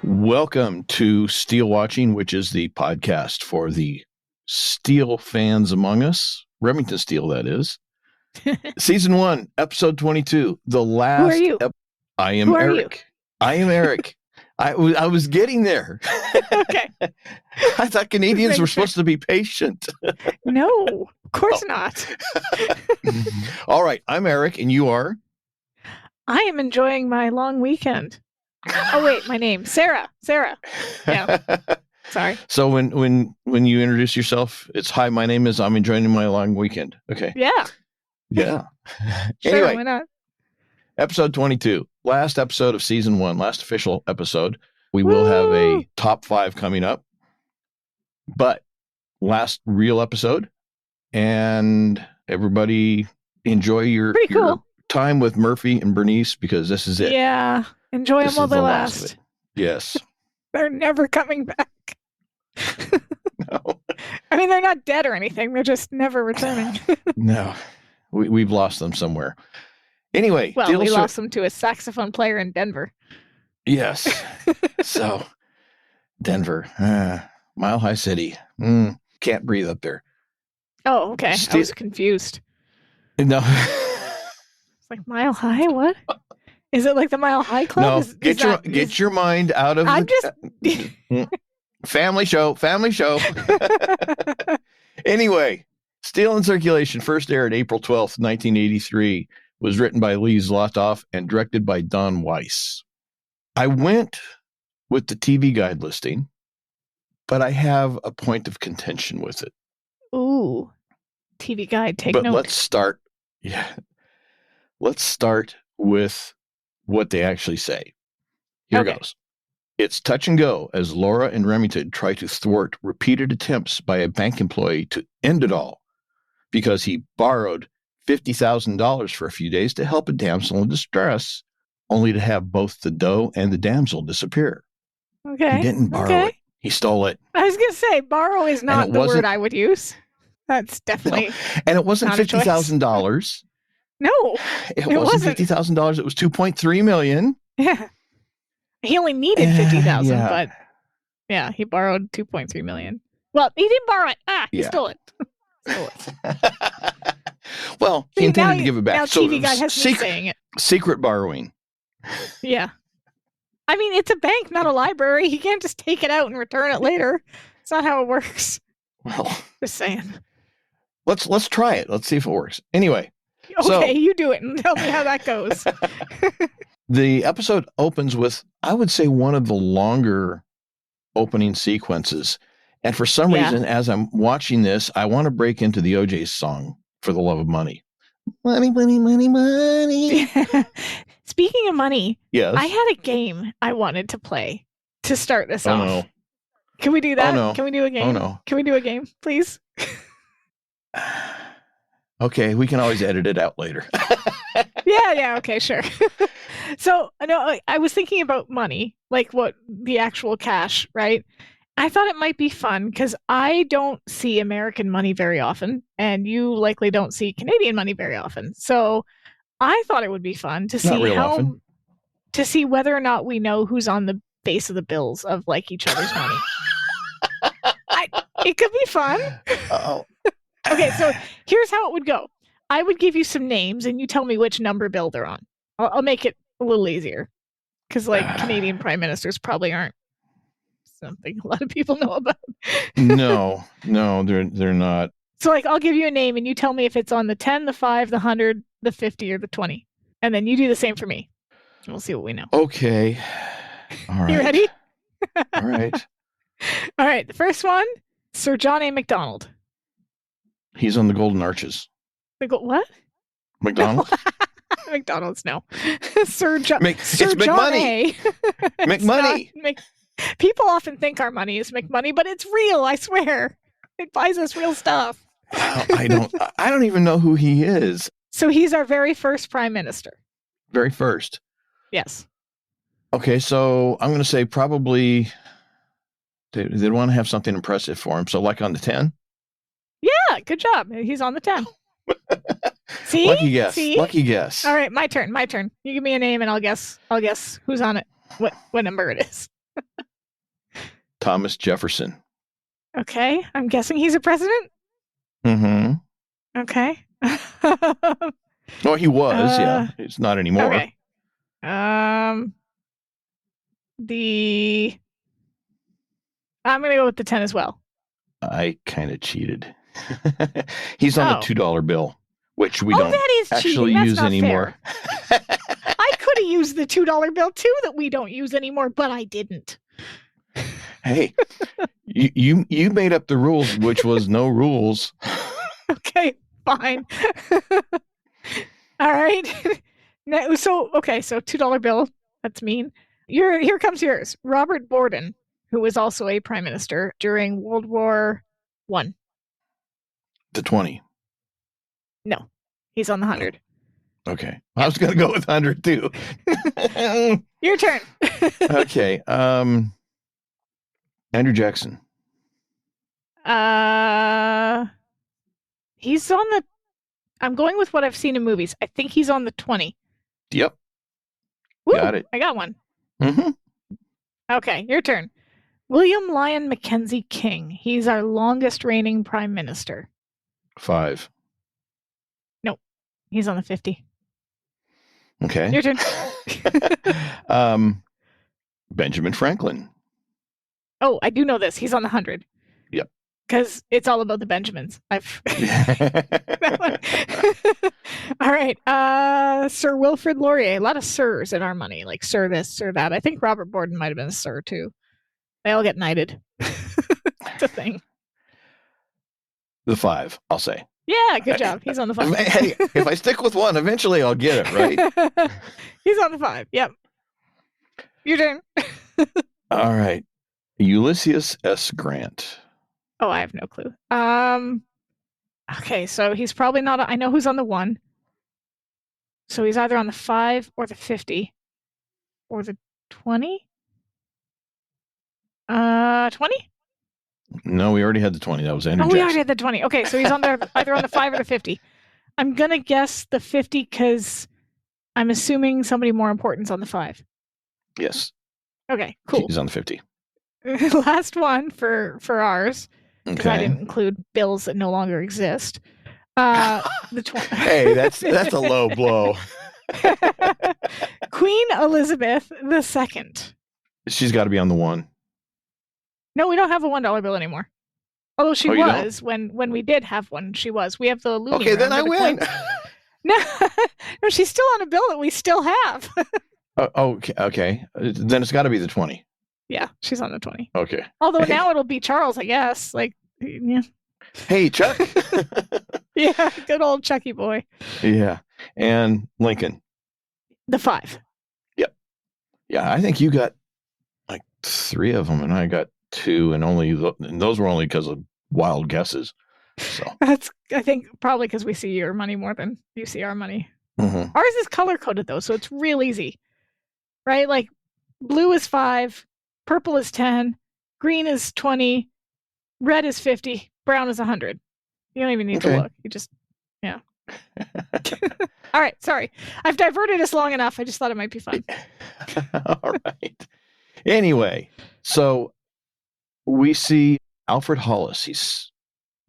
Welcome to SteeleWatching, which is the podcast for the Steele fans among us. Remington Steele, that is. Season 1, episode 22. The last. Who are you? I am Who are Eric. I am Eric. I was getting there. Okay. I thought Canadians were supposed to be patient. No, of course not. All right. I'm Eric, and you are? I am enjoying my long weekend. Oh, wait, my name. Sara. Yeah. Sorry. So when you introduce yourself, it's hi, my name is, I'm enjoying my long weekend. Okay. Yeah. Yeah. Sure, Anyway, why not? episode 22, last episode of season 1, last official episode. We will have a top 5 coming up, but last real episode, and everybody enjoy your time with Murphy and Bernice, because this is it. Yeah. Enjoy them while they last. Yes. They're never coming back. No. I mean, they're not dead or anything. They're just never returning. No. We've lost them somewhere. Anyway. Well, we lost them to a saxophone player in Denver. Yes. So, Denver. Mile High City. Can't breathe up there. Oh, okay. I was confused. No. It's like Mile High? What? Is it like the Mile High Club? No, get your mind out of family show. Anyway, Steele In Circulation first aired April 12th, 1983, was written by Lee Zlotoff and directed by Don Weiss. I went with the TV guide listing, but I have a point of contention with it. Ooh, TV guide, take note. But let's start with what they actually say. Here goes. It's touch and go as Laura and Remington try to thwart repeated attempts by a bank employee to end it all because he borrowed $50,000 for a few days to help a damsel in distress, only to have both the doe and the damsel disappear. Okay. He didn't borrow it. He stole it. I was going to say, borrow is not the word I would use. That's definitely And it wasn't $50,000. No, it wasn't $50,000. It was $2.3 million. Yeah. He only needed $50,000, but yeah, he borrowed $2.3 million. Well, he didn't borrow it. He stole it. Well, he intended to give it back. Now TV Guide has me saying it. Secret borrowing. Yeah. I mean, it's a bank, not a library. He can't just take it out and return it later. It's not how it works. Well, just saying. Let's try it. Let's see if it works. Anyway. Okay, you do it and tell me how that goes. The episode opens with, I would say, one of the longer opening sequences. And for some reason, as I'm watching this, I want to break into the OJ's song, For the Love of Money. Money, money, money, money. Speaking of money, yes. I had a game I wanted to play to start this off. No. Can we do that? Oh, no. Can we do a game? Oh, no. Can we do a game, please? Okay, we can always edit it out later. Yeah, okay, sure. So, I was thinking about money, like what the actual cash, right? I thought it might be fun because I don't see American money very often, and you likely don't see Canadian money very often. So, I thought it would be fun to see whether or not we know who's on the base of the bills of like each other's money. It could be fun. Oh. Okay, so here's how it would go. I would give you some names, and you tell me which number bill they're on. I'll make it a little easier, because Canadian prime ministers probably aren't something a lot of people know about. No, they're not. So I'll give you a name, and you tell me if it's on the 10, the 5, the 100, the 50, or the 20, and then you do the same for me. And we'll see what we know. Okay. All right. You ready? All right. All right. The first one, Sir John A. Macdonald. He's on the Golden Arches. What? McDonald? No. McDonald's, no. Sir John A. McMoney. People often think our money is McMoney, but it's real, I swear. It buys us real stuff. I don't even know who he is. So he's our very first prime minister. Very first? Yes. Okay, so I'm going to say probably they want to have something impressive for him. So like on the 10? Yeah, good job. He's on the 10. See? Lucky guess. See? Lucky guess. All right, my turn. You give me a name and I'll guess who's on it. What number it is. Thomas Jefferson. Okay. I'm guessing he's a president? Mm-hmm. Okay. No, he was, yeah. It's not anymore. Okay. I'm going to go with the 10 as well. I kind of cheated. He's on the $2 bill, which we don't actually use anymore. I could have used the $2 bill too that we don't use anymore, but I didn't. Hey, you made up the rules, which was no rules. Okay, fine. All right. So $2 bill. That's mean. Here comes yours. Robert Borden, who was also a prime minister during World War I. The 20. No, he's on the 100. Okay. I was going to go with 100 too. Your turn. Okay. Andrew Jackson. He's on the... I'm going with what I've seen in movies. I think he's on the 20. Yep. Woo, got it. I got one. Mm-hmm. Okay, your turn. William Lyon Mackenzie King. He's our longest reigning prime minister. 5. Nope. He's on the 50. Okay. Your turn. Benjamin Franklin. Oh, I do know this. He's on the 100. Yep. Because it's all about the Benjamins. All right. Sir Wilfrid Laurier. A lot of sirs in our money. Like sir this, sir that. I think Robert Borden might have been a sir too. They all get knighted. It's a thing. The 5, I'll say. Yeah, good job. He's on the 5. Hey, if I stick with one, eventually I'll get it, right? He's on the 5. Yep. Your turn. All right. Ulysses S. Grant. Oh, I have no clue. Okay, so he's probably not... I know who's on the 1. So he's either on the 5 or the 50. Or the 20? 20? No, we already had the 20. That was Andrew Jackson. We already had the 20. Okay, so he's on there either on the 5 or the 50. I'm going to guess the 50 because I'm assuming somebody more important's on the 5. Yes. Okay, cool. He's on the 50. Last one for ours. Because I didn't include bills that no longer exist. The 20. Hey, that's a low blow. Queen Elizabeth II. She's got to be on the 1. No, we don't have a $1 bill anymore. Although she was when we did have one. She was. We have the looming. Okay, then I win. No, she's still on a bill that we still have. Okay. Then it's got to be the 20. Yeah, she's on the 20. Okay. Although now it'll be Charles, I guess. Like, yeah. Hey, Chuck. Yeah, good old Chucky boy. Yeah, and Lincoln. The 5. Yep. Yeah, I think you got like 3 of them, and I got 2, and those were only because of wild guesses. So that's, I think, probably because we see your money more than you see our money. Mm-hmm. Ours is color coded though, so it's real easy, right? Like blue is 5, purple is 10, green is 20, red is 50, brown is 100. You don't even need to look. You just, yeah. All right, sorry. I've diverted us long enough. I just thought it might be fun. All right. Anyway, so we see Alfred Hollis. He's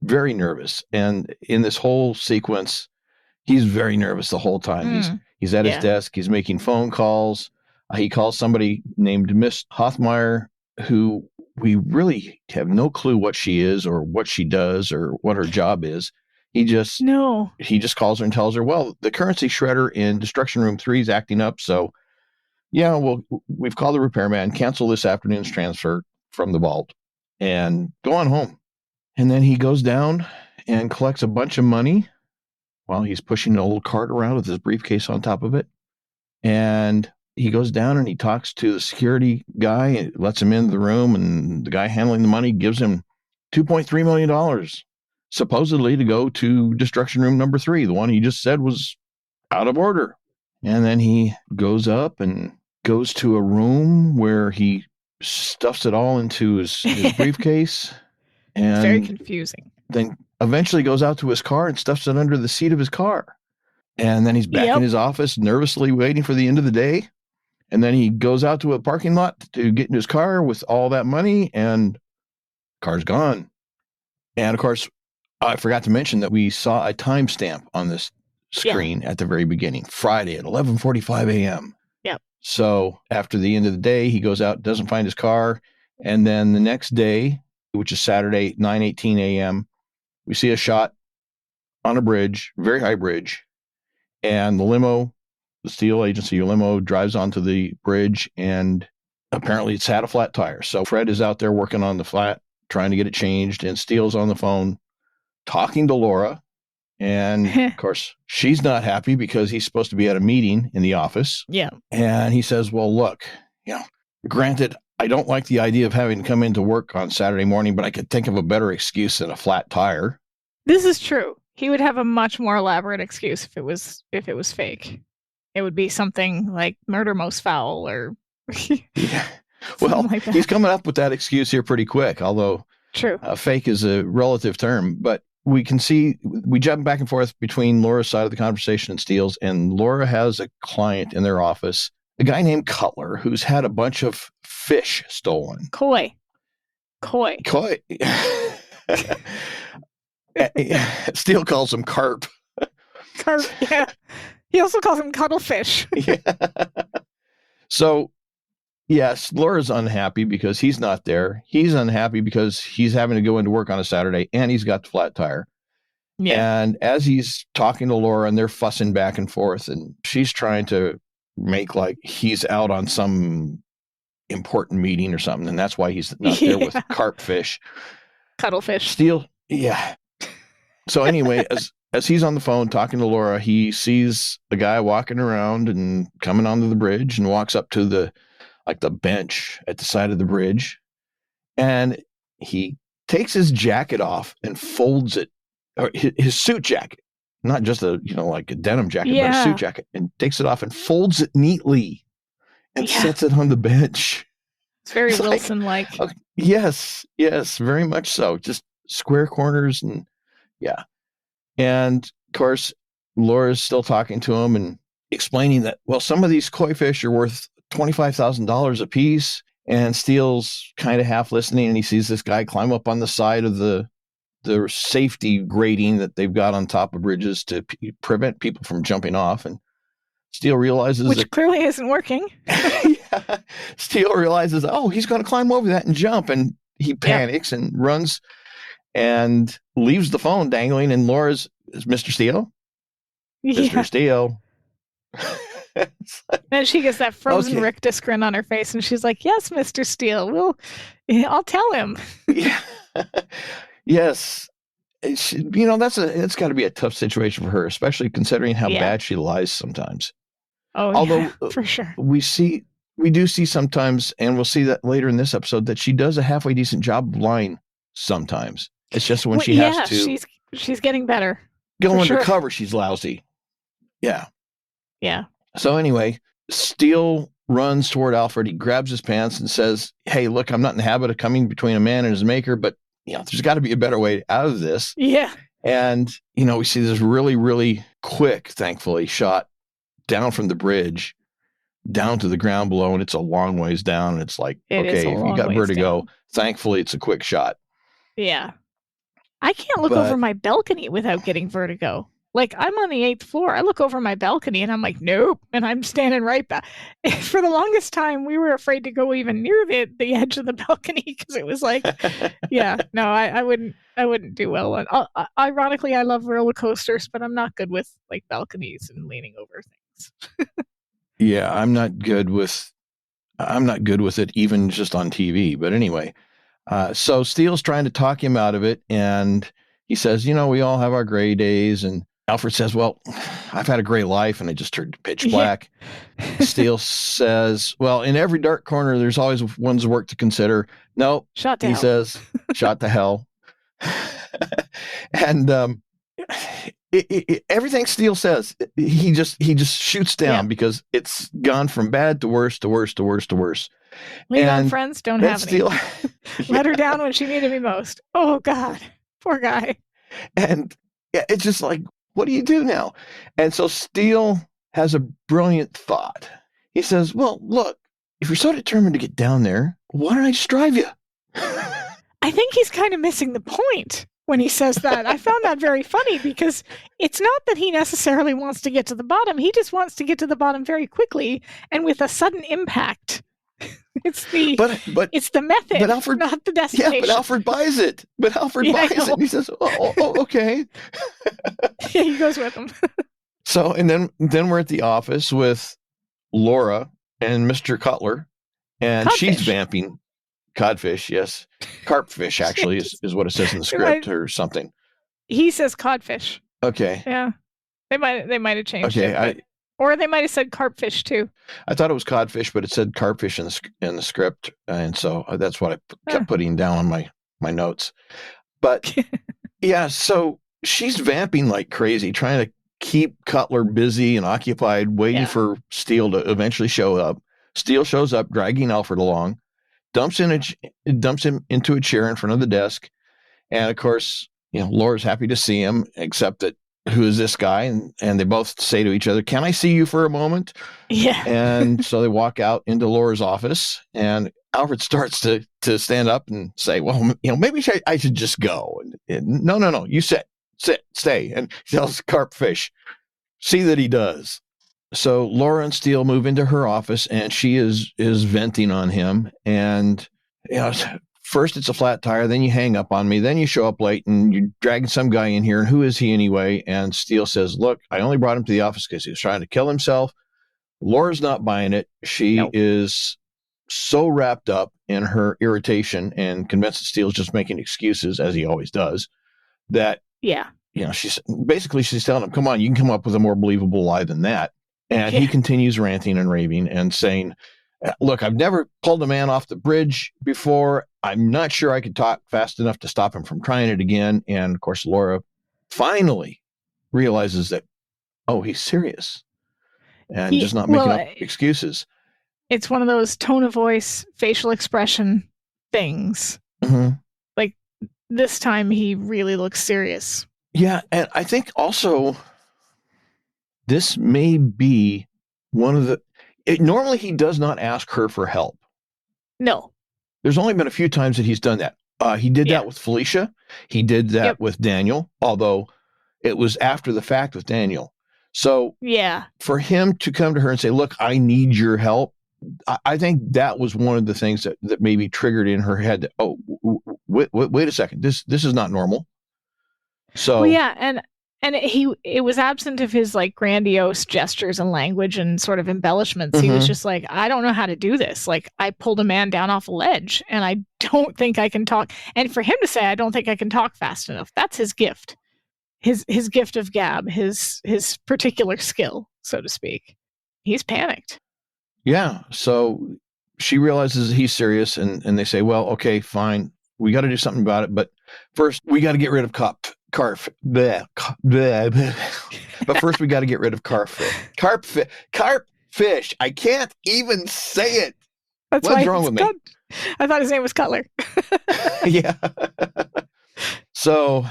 very nervous. And in this whole sequence, he's very nervous the whole time. He's at his desk. He's making phone calls. He calls somebody named Miss Hothmeyer, who we really have no clue what she is or what she does or what her job is. He just calls her and tells her, well, the currency shredder in Destruction Room 3 is acting up. So, yeah, well, we've called the repairman, cancel this afternoon's transfer from the vault and go on home. And then he goes down and collects a bunch of money while he's pushing a little cart around with his briefcase on top of it. And he goes down and he talks to the security guy and lets him into the room. And the guy handling the money gives him $2.3 million, supposedly to go to Destruction Room number 3, the one he just said was out of order. And then he goes up and goes to a room where he stuffs it all into his briefcase. And very confusing. Then eventually goes out to his car and stuffs it under the seat of his car. And then he's back in his office, nervously waiting for the end of the day. And then he goes out to a parking lot to get in his car with all that money, and car's gone. And of course, I forgot to mention that we saw a timestamp on this screen at the very beginning, Friday at 11:45 a.m. Yep. So after the end of the day, he goes out, doesn't find his car. And then the next day, which is Saturday, 9:18 a.m., we see a shot on a bridge, very high bridge. And the limo, the Steele agency limo, drives onto the bridge, and apparently it's had a flat tire. So Fred is out there working on the flat, trying to get it changed, and Steele's on the phone talking to Laura. And of course, she's not happy because he's supposed to be at a meeting in the office. Yeah. And he says, well, look, granted, I don't like the idea of having to come into work on Saturday morning, but I could think of a better excuse than a flat tire. This is true. He would have a much more elaborate excuse if it was fake. It would be something like murder most foul or yeah. Well, like he's coming up with that excuse here pretty quick, although true. Fake is a relative term. But we can see, we jump back and forth between Laura's side of the conversation and Steele's, and Laura has a client in their office, a guy named Cutler, who's had a bunch of fish stolen. Koi. Steele calls him carp. Carp, yeah. He also calls him cuttlefish. Yeah. So, yes, Laura's unhappy because he's not there. He's unhappy because he's having to go into work on a Saturday, and he's got the flat tire. Yeah. And as he's talking to Laura, and they're fussing back and forth, and she's trying to make like he's out on some important meeting or something, and that's why he's not there with carp fish. Cuttlefish. Steele, yeah. So anyway, as he's on the phone talking to Laura, he sees the guy walking around and coming onto the bridge, and walks up to the bench at the side of the bridge, and he takes his jacket off and folds it, or his suit jacket, not just a like a denim jacket, but a suit jacket, and takes it off and folds it neatly and sets it on the bench. It's very Wilson-like. Yes, very much so. Just square corners and and of course, Laura's still talking to him and explaining that, well, some of these koi fish are worth $25,000 a piece. And Steele's kind of half listening, and he sees this guy climb up on the side of the safety grating that they've got on top of bridges to prevent people from jumping off. And Steele realizes which clearly isn't working. Steele realizes, he's going to climb over that and jump, and he panics and runs and leaves the phone dangling. And Laura's, is Mr. Steele? Mr. Steele. And she gets that frozen rictus grin on her face, and she's like, yes, Mr. Steele, I'll tell him. Yeah. Yes. It's got to be a tough situation for her, especially considering how bad she lies sometimes. Although for sure. We do see sometimes, and we'll see that later in this episode, that she does a halfway decent job of lying sometimes. It's just when she has to. She's getting better. Go undercover, she's lousy. Yeah. Yeah. So anyway, Steele runs toward Alfred. He grabs his pants and says, hey, look, I'm not in the habit of coming between a man and his maker, but there's got to be a better way out of this. Yeah. And, we see this really, really quick, thankfully, shot down from the bridge down to the ground below, and it's a long ways down. And it's like, if you got vertigo, thankfully it's a quick shot. Yeah. I can't look over my balcony without getting vertigo. Like, I'm on the 8th floor. I look over my balcony and I'm like, nope. And I'm standing right back. For the longest time, we were afraid to go even near the edge of the balcony because it was like, I wouldn't do well. And ironically, I love roller coasters, but I'm not good with like balconies and leaning over things. Yeah, I'm not good with it even just on TV. But anyway, so Steele's trying to talk him out of it, and he says, we all have our gray days. And Alfred says, well, I've had a gray life, and I just turned pitch black. Steele says, well, in every dark corner, there's always one's work to consider. No, he says, shot to hell. And everything Steele says, he just shoots down because it's gone from bad to worse to worse to worse to worse. Lean on friends, don't have any. Steele, Let her down when she needed me most. Oh, God. Poor guy. And it's just like, what do you do now? And so Steele has a brilliant thought. He says, well, look, if you're so determined to get down there, why don't I just drive you? I think he's kind of missing the point when he says that. I found that very funny because it's not that he necessarily wants to get to the bottom. He just wants to get to the bottom very quickly and with a sudden impact. It's the it's the method, but Alfred, not the destination. Yeah, but Alfred buys it. And he says, oh okay. Yeah, he goes with him. So, and then we're at the office with Laura and Mr. Cutler, and she's vamping. Codfish, yes. Carpfish, actually, is what it says in the script or something. He says codfish. Okay. Yeah. They might have changed it. Or they might have said carpfish, too. I thought it was codfish, but it said carpfish in the script, and so that's what I kept putting down on my notes. But, yeah, so she's vamping like crazy, trying to keep Cutler busy and occupied, waiting for Steele to eventually show up. Steele shows up, dragging Alfred along. Dumps him into a chair in front of the desk, and of course, Laura's happy to see him. Except that, who is this guy? And they both say to each other, "Can I see you for a moment?" Yeah. And so they walk out into Laura's office, and Alfred starts to stand up and say, "Well, maybe I should just go." And no, you sit, stay, and he tells Carpfish, see that he does. So Laura and Steele move into her office, and she is venting on him. And first it's a flat tire, then you hang up on me, then you show up late, and you're dragging some guy in here. And who is he anyway? And Steele says, "Look, I only brought him to the office because he was trying to kill himself." Laura's not buying it. She is so wrapped up in her irritation and convinced that Steele's just making excuses, as he always does. That she's telling him, "Come on, you can come up with a more believable lie than that." And he continues ranting and raving and saying, "Look, I've never pulled a man off the bridge before. I'm not sure I could talk fast enough to stop him from trying it again." And of course, Laura finally realizes that, he's serious and just not making up excuses. It's one of those tone of voice, facial expression things. Mm-hmm. Like this time he really looks serious. Yeah. And I think also, this may be one of the... normally, he does not ask her for help. No. There's only been a few times that he's done that. He did that with Felicia. He did that with Daniel, although it was after the fact with Daniel. So for him to come to her and say, "Look, I need your help," I think that was one of the things that maybe triggered in her head that, wait a second, this is not normal. So and it was absent of his like grandiose gestures and language and sort of embellishments. He was just like, "I don't know how to do this. Like, I pulled a man down off a ledge and I don't think I can talk." And for him to say, "I don't think I can talk fast enough," that's his gift. His gift of gab, his particular skill, so to speak. He's panicked. Yeah. So she realizes he's serious, and they say, "Well, okay, fine. We got to do something about it. But first, we got to get rid of Carpfish. But first, we got to get rid of Carpfish. I can't even say it. What's wrong with me? I thought his name was Cutler. Yeah. So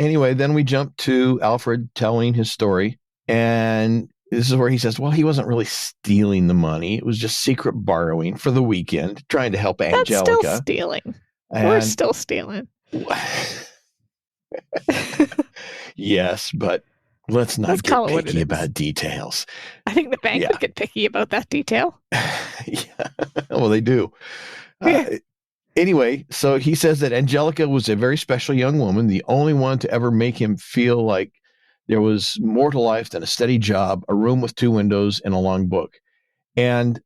anyway, then we jump to Alfred telling his story. And this is where he says, well, he wasn't really stealing the money. It was just secret borrowing for the weekend, trying to help Angelica. That's still stealing. We're still stealing. Yes, but let's not get picky about details. I think the bank would get picky about that detail. Yeah. Well, they do. Anyway, so he says that Angelica was a very special young woman, the only one to ever make him feel like there was more to life than a steady job, a room with 2 windows, and a long book. And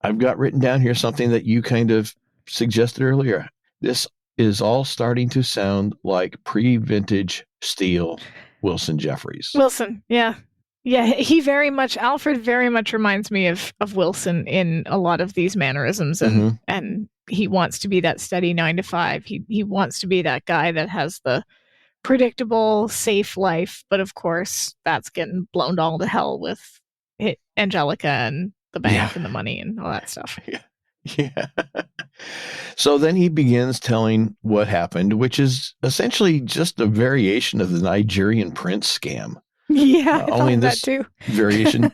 I've got written down here something that you kind of suggested earlier. This is all starting to sound like pre-vintage Steele Wilson Jeffries. Wilson, yeah. Yeah, Alfred very much reminds me of Wilson in a lot of these mannerisms, and he wants to be that steady 9 to 5. He wants to be that guy that has the predictable, safe life. But of course, that's getting blown all to hell with Angelica and the bank and the money and all that stuff. Yeah. So then he begins telling what happened, which is essentially just a variation of the Nigerian prince scam. Yeah, only in this that too. variation.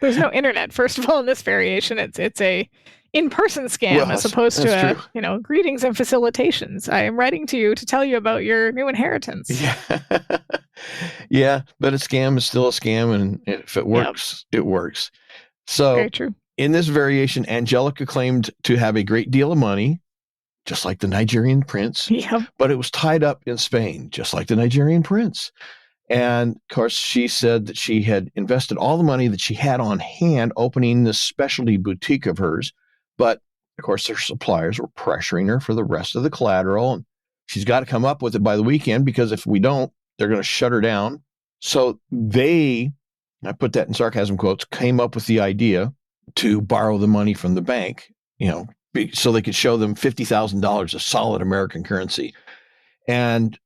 There's no internet, first of all, in this variation. It's a in-person scam as opposed to greetings and facilitations. I am writing to you to tell you about your new inheritance. Yeah, but a scam is still a scam, and if it works, it works. So very true. In this variation, Angelica claimed to have a great deal of money, just like the Nigerian prince, but it was tied up in Spain, just like the Nigerian prince. And of course, she said that she had invested all the money that she had on hand opening this specialty boutique of hers. But of course, her suppliers were pressuring her for the rest of the collateral. And she's got to come up with it by the weekend, because if we don't, they're going to shut her down. So they, I put that in sarcasm quotes, came up with the idea to borrow the money from the bank, so they could show them $50,000 of solid American currency. And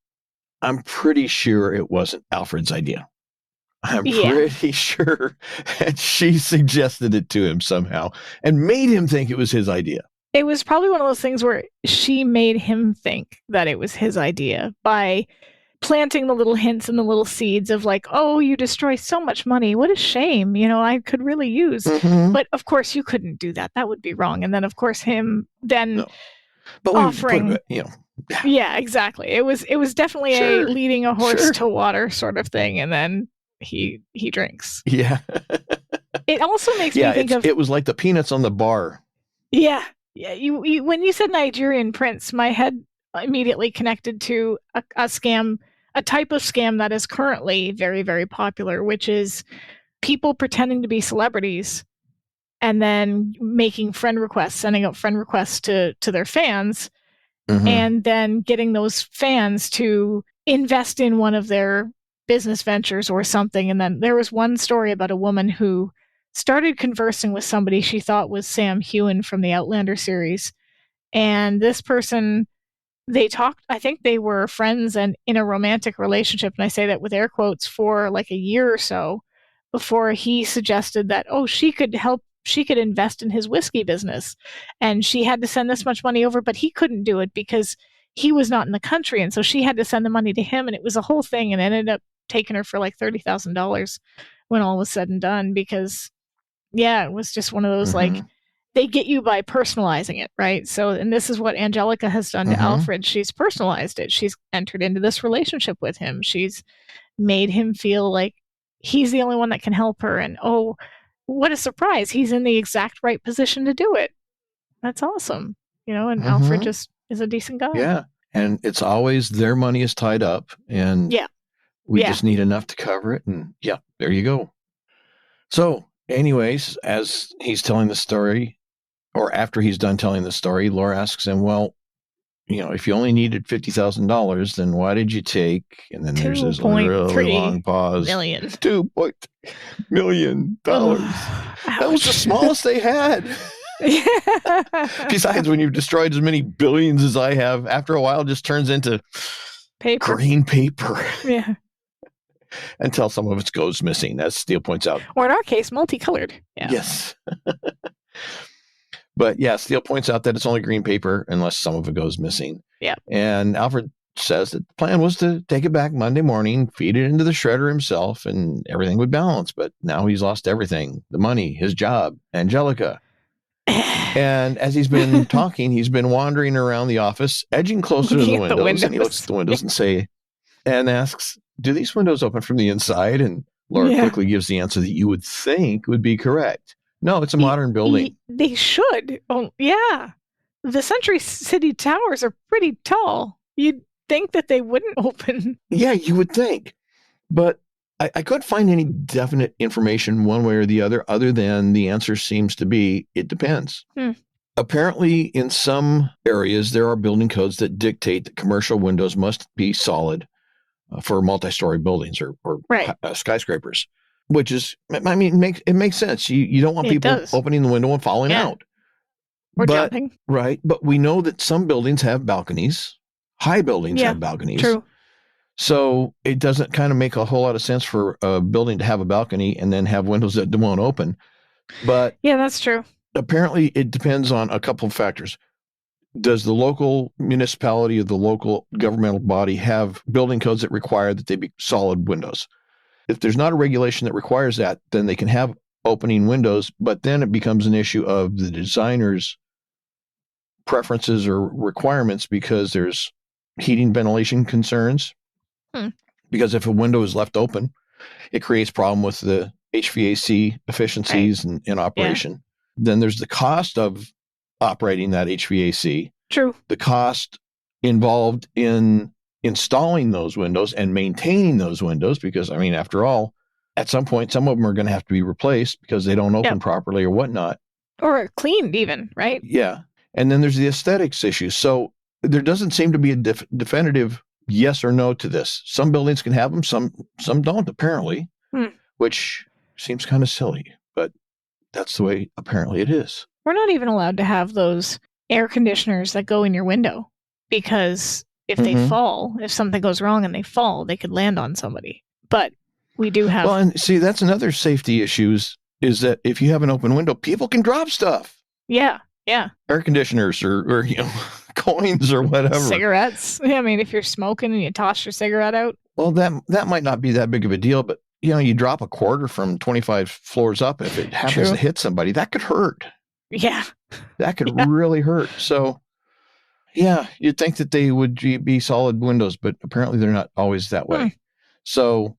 I'm pretty sure it wasn't Alfred's idea. I'm pretty sure that she suggested it to him somehow and made him think it was his idea. It was probably one of those things where she made him think that it was his idea by planting the little hints and the little seeds of like, oh, you destroy so much money. What a shame. I could really use. But of course, you couldn't do that. That would be wrong. And then, of course, him then offering. Yeah, exactly. It was definitely a leading a horse to water sort of thing. And then he drinks. Yeah. It also makes me think of. It was like the peanuts on the bar. Yeah. Yeah. You when you said Nigerian prince, my head immediately connected to a scam, a type of scam that is currently very, very popular, which is people pretending to be celebrities and then making friend requests, sending out friend requests to their fans, and then getting those fans to invest in one of their business ventures or something. And then there was one story about a woman who started conversing with somebody she thought was Sam Heughan from the Outlander series. And this person, they talked, I think they were friends and in a romantic relationship, and I say that with air quotes, for like a year or so before he suggested that, she could invest in his whiskey business. And she had to send this much money over, but he couldn't do it because he was not in the country. And so she had to send the money to him, and it was a whole thing, and it ended up taking her for like $30,000 when all was said and done, because it was just one of those like, they get you by personalizing it, right? So, and this is what Angelica has done to Alfred. She's personalized it. She's entered into this relationship with him. She's made him feel like he's the only one that can help her. And what a surprise. He's in the exact right position to do it. That's awesome. And Alfred just is a decent guy. Yeah. And it's always their money is tied up, and we just need enough to cover it. And there you go. So anyways, as he's telling the story, or after he's done telling the story, Laura asks him, well, if you only needed $50,000, then why did you take, and then there's this really long pause. Million. $2.3 million. That was the smallest they had. Besides, when you've destroyed as many billions as I have, after a while it just turns into green paper. Yeah. Until some of it goes missing, as Steele points out. Or in our case, multicolored. Yeah. Yes. But Steele points out that it's only green paper unless some of it goes missing. Yeah. And Alfred says that the plan was to take it back Monday morning, feed it into the shredder himself, and everything would balance. But now he's lost everything: the money, his job, Angelica. And as he's been talking, he's been wandering around the office, edging closer to the windows. And he looks at the windows and asks, do these windows open from the inside? And Laura quickly gives the answer that you would think would be correct. No, it's a modern building. They should. Oh, yeah. The Century City Towers are pretty tall. You'd think that they wouldn't open. Yeah, you would think. But I couldn't find any definite information one way or the other than the answer seems to be, it depends. Apparently, in some areas, there are building codes that dictate that commercial windows must be solid for multi-story buildings or skyscrapers. Which is, I mean, it makes sense. You don't want people opening the window and falling out. Or jumping. Right. But we know that some buildings have balconies, High buildings have balconies. True. So it doesn't kind of make a whole lot of sense for a building to have a balcony and then have windows that won't open. But yeah, that's true. Apparently it depends on a couple of factors. Does the local municipality or the local governmental body have building codes that require that they be solid windows? If there's not a regulation that requires that, then they can have opening windows, but then it becomes an issue of the designer's preferences or requirements because there's heating ventilation concerns. Because if a window is left open, it creates problem with the HVAC efficiencies in operation. Then there's the cost of operating that HVAC. True. The cost involved in installing those windows and maintaining those windows, because, I mean, after all, at some point, some of them are going to have to be replaced because they don't open properly or whatnot. Or cleaned even, right? Yeah. And then there's the aesthetics issue. So there doesn't seem to be a definitive yes or no to this. Some buildings can have them, some don't, apparently, which seems kind of silly, but that's the way apparently it is. We're not even allowed to have those air conditioners that go in your window because if they fall, if something goes wrong and they fall, they could land on somebody. But we do have... Well, and see, that's another safety issue is that if you have an open window, people can drop stuff. Yeah, yeah. Air conditioners or coins or whatever. Cigarettes. I mean, if you're smoking and you toss your cigarette out. Well, that might not be that big of a deal, but you drop a quarter from 25 floors up, if it happens to hit somebody, that could hurt. Yeah. That could really hurt. So, yeah, you'd think that they would be solid windows, but apparently they're not always that way. So,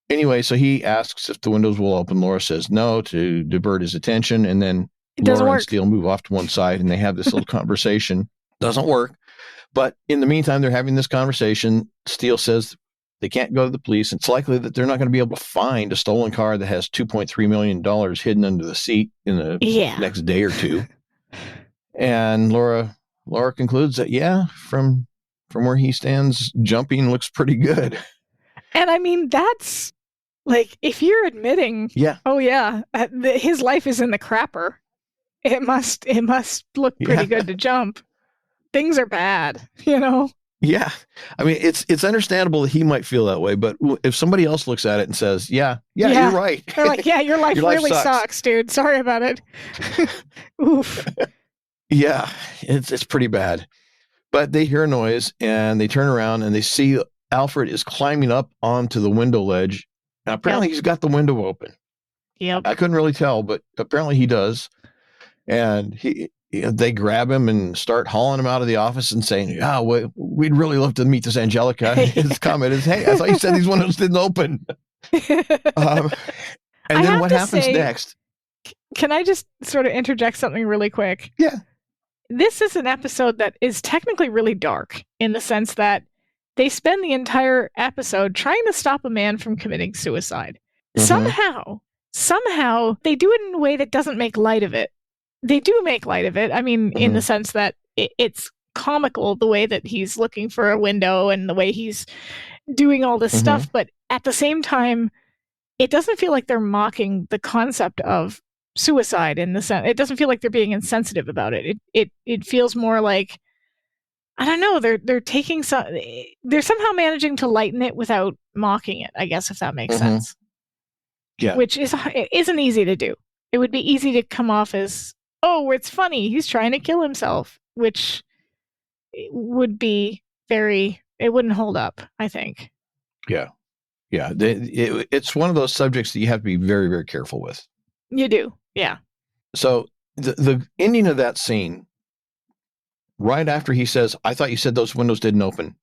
anyway, so he asks if the windows will open. Laura says no to divert his attention, and then Laura and Steele move off to one side, and they have this little conversation. Doesn't work. But in the meantime, they're having this conversation. Steele says they can't go to the police. It's likely that they're not going to be able to find a stolen car that has $2.3 million hidden under the seat in the next day or two. And Laura concludes that, from where he stands, jumping looks pretty good. And I mean, that's like, if you're admitting, his life is in the crapper, it must look pretty good to jump. Things are bad, Yeah. I mean, it's understandable that he might feel that way, but if somebody else looks at it and says, you're right. They're like, your life really sucks, dude. Sorry about it. Oof. Yeah, it's pretty bad. But they hear a noise and they turn around and they see Alfred is climbing up onto the window ledge. Now, apparently he's got the window open. Yep. I couldn't really tell, but apparently he does. And they grab him and start hauling him out of the office and saying, we'd really love to meet this Angelica. His comment is, hey, I thought you said these windows didn't open. And then what happens next? Can I just sort of interject something really quick? Yeah. This is an episode that is technically really dark in the sense that they spend the entire episode trying to stop a man from committing suicide. Somehow, they do it in a way that doesn't make light of it. They do make light of it. I mean, in the sense that it's comical the way that he's looking for a window and the way he's doing all this stuff. But at the same time, it doesn't feel like they're mocking the concept of suicide in the sense. It doesn't feel like they're being insensitive about it. It feels more like, I don't know, they're taking they're somehow managing to lighten it without mocking it, I guess, if that makes sense. Yeah. Which isn't easy to do. It would be easy to come off as, oh, it's funny, he's trying to kill himself, which would be it wouldn't hold up, I think. Yeah. Yeah. It's one of those subjects that you have to be very, very careful with. You do. Yeah. So the ending of that scene, right after he says, I thought you said those windows didn't open.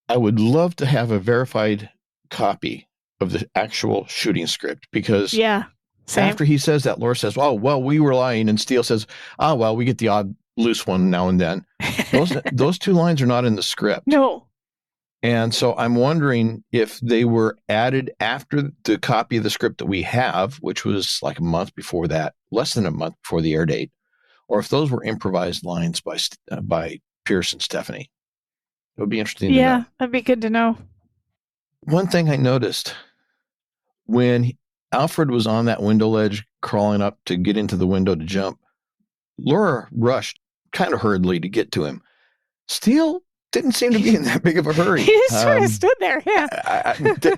I would love to have a verified copy of the actual shooting script because after he says that, Laura says, oh, well, we were lying. And Steele says, well, we get the odd loose one now and then. Those two lines are not in the script. No. And so I'm wondering if they were added after the copy of the script that we have, which was like a month before that, less than a month before the air date, or if those were improvised lines by Pierce and Stephanie. It would be interesting to know. Yeah, that'd be good to know. One thing I noticed when Alfred was on that window ledge crawling up to get into the window to jump, Laura rushed kind of hurriedly to get to him. Steele didn't seem to be in that big of a hurry. He just sort of stood there, yeah.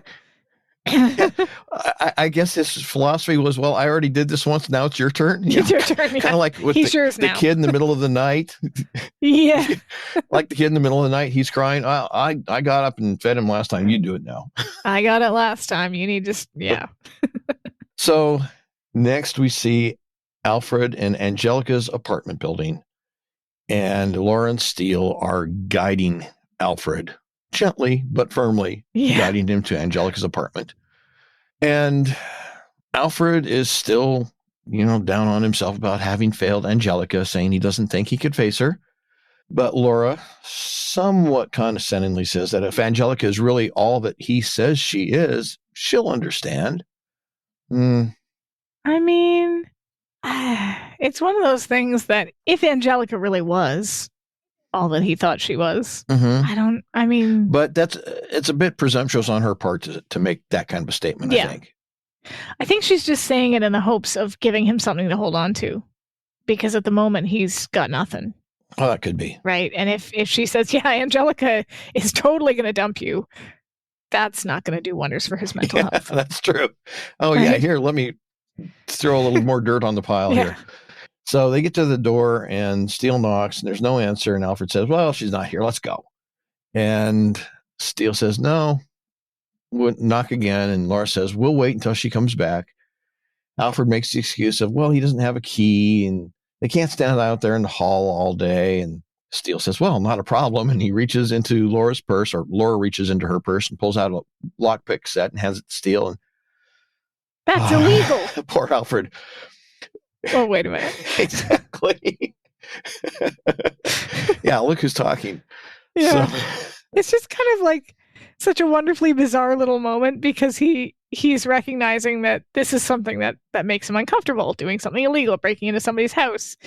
I guess his philosophy was, well, I already did this once. Now it's your turn. It's your turn. Kind of like with the kid in the middle of the night. Yeah. Like the kid in the middle of the night, he's crying. I got up and fed him last time. You do it now. I got it last time. You need to, yeah. So next we see Alfred and Angelica's apartment building. And Laura and Steele are guiding Alfred gently but firmly, guiding him to Angelica's apartment. And Alfred is still, down on himself about having failed Angelica, saying he doesn't think he could face her. But Laura somewhat condescendingly says that if Angelica is really all that he says she is, she'll understand. I mean, it's one of those things that if Angelica really was all that he thought she was, but it's a bit presumptuous on her part to make that kind of a statement, I think. I think she's just saying it in the hopes of giving him something to hold on to, because at the moment he's got nothing. Oh, that could be. Right. And if she says, yeah, Angelica is totally going to dump you, that's not going to do wonders for his mental health. That's true. Oh, right? Yeah. Here, let me throw a little more dirt on the pile here. So they get to the door and Steele knocks and there's no answer. And Alfred says, well, she's not here. Let's go. And Steele says, no. Knock again. And Laura says, we'll wait until she comes back. Alfred makes the excuse of, well, he doesn't have a key and they can't stand out there in the hall all day. And Steele says, well, not a problem. And he reaches into Laura's purse, or Laura reaches into her purse and pulls out a lockpick set and hands it to Steele. And that's illegal. Poor Alfred. Oh, wait a minute. Exactly. Yeah, look who's talking. Yeah. So. It's just kind of like such a wonderfully bizarre little moment, because he's recognizing that this is something that makes him uncomfortable, doing something illegal, breaking into somebody's house.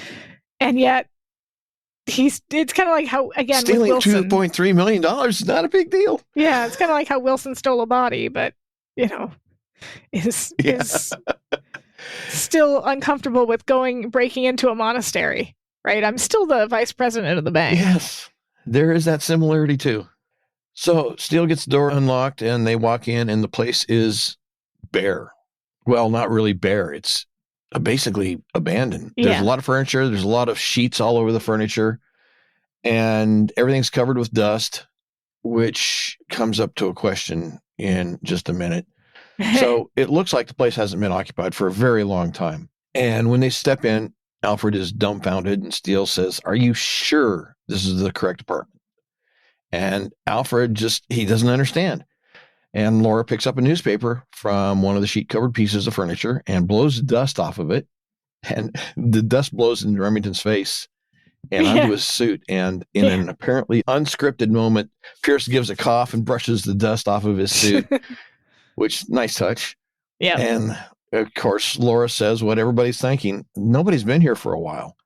And yet it's kind of like how, again, stealing with Wilson, $2.3 million is not a big deal. Yeah, it's kind of like how Wilson stole a body, but is still uncomfortable with breaking into a monastery, right? I'm still the vice president of the bank. Yes, there is that similarity too. So Steele gets the door unlocked and they walk in and the place is bare. Well, not really bare. It's basically abandoned. There's a lot of furniture. There's a lot of sheets all over the furniture and everything's covered with dust, which comes up to a question in just a minute. So it looks like the place hasn't been occupied for a very long time. And when they step in, Alfred is dumbfounded and Steele says, are you sure this is the correct apartment? And Alfred he doesn't understand. And Laura picks up a newspaper from one of the sheet-covered pieces of furniture and blows dust off of it. And the dust blows into Remington's face and onto his suit. And in an apparently unscripted moment, Pierce gives a cough and brushes the dust off of his suit, which, nice touch. Yeah. And, of course, Laura says what everybody's thinking. Nobody's been here for a while.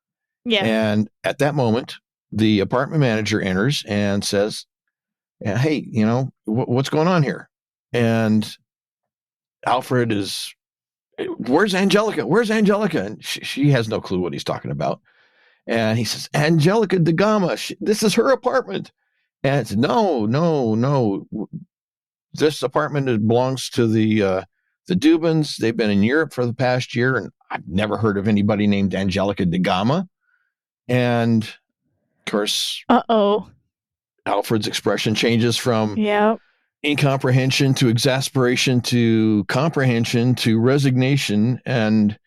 Yeah. And at that moment, the apartment manager enters and says, hey, what's going on here? And Alfred is, where's Angelica? Where's Angelica? And she has no clue what he's talking about. And he says, Angelica da Gama, this is her apartment. And it's, no. This apartment belongs to the Dubins. They've been in Europe for the past year, and I've never heard of anybody named Angelica da Gama. And of course, Alfred's expression changes from incomprehension to exasperation to comprehension to resignation and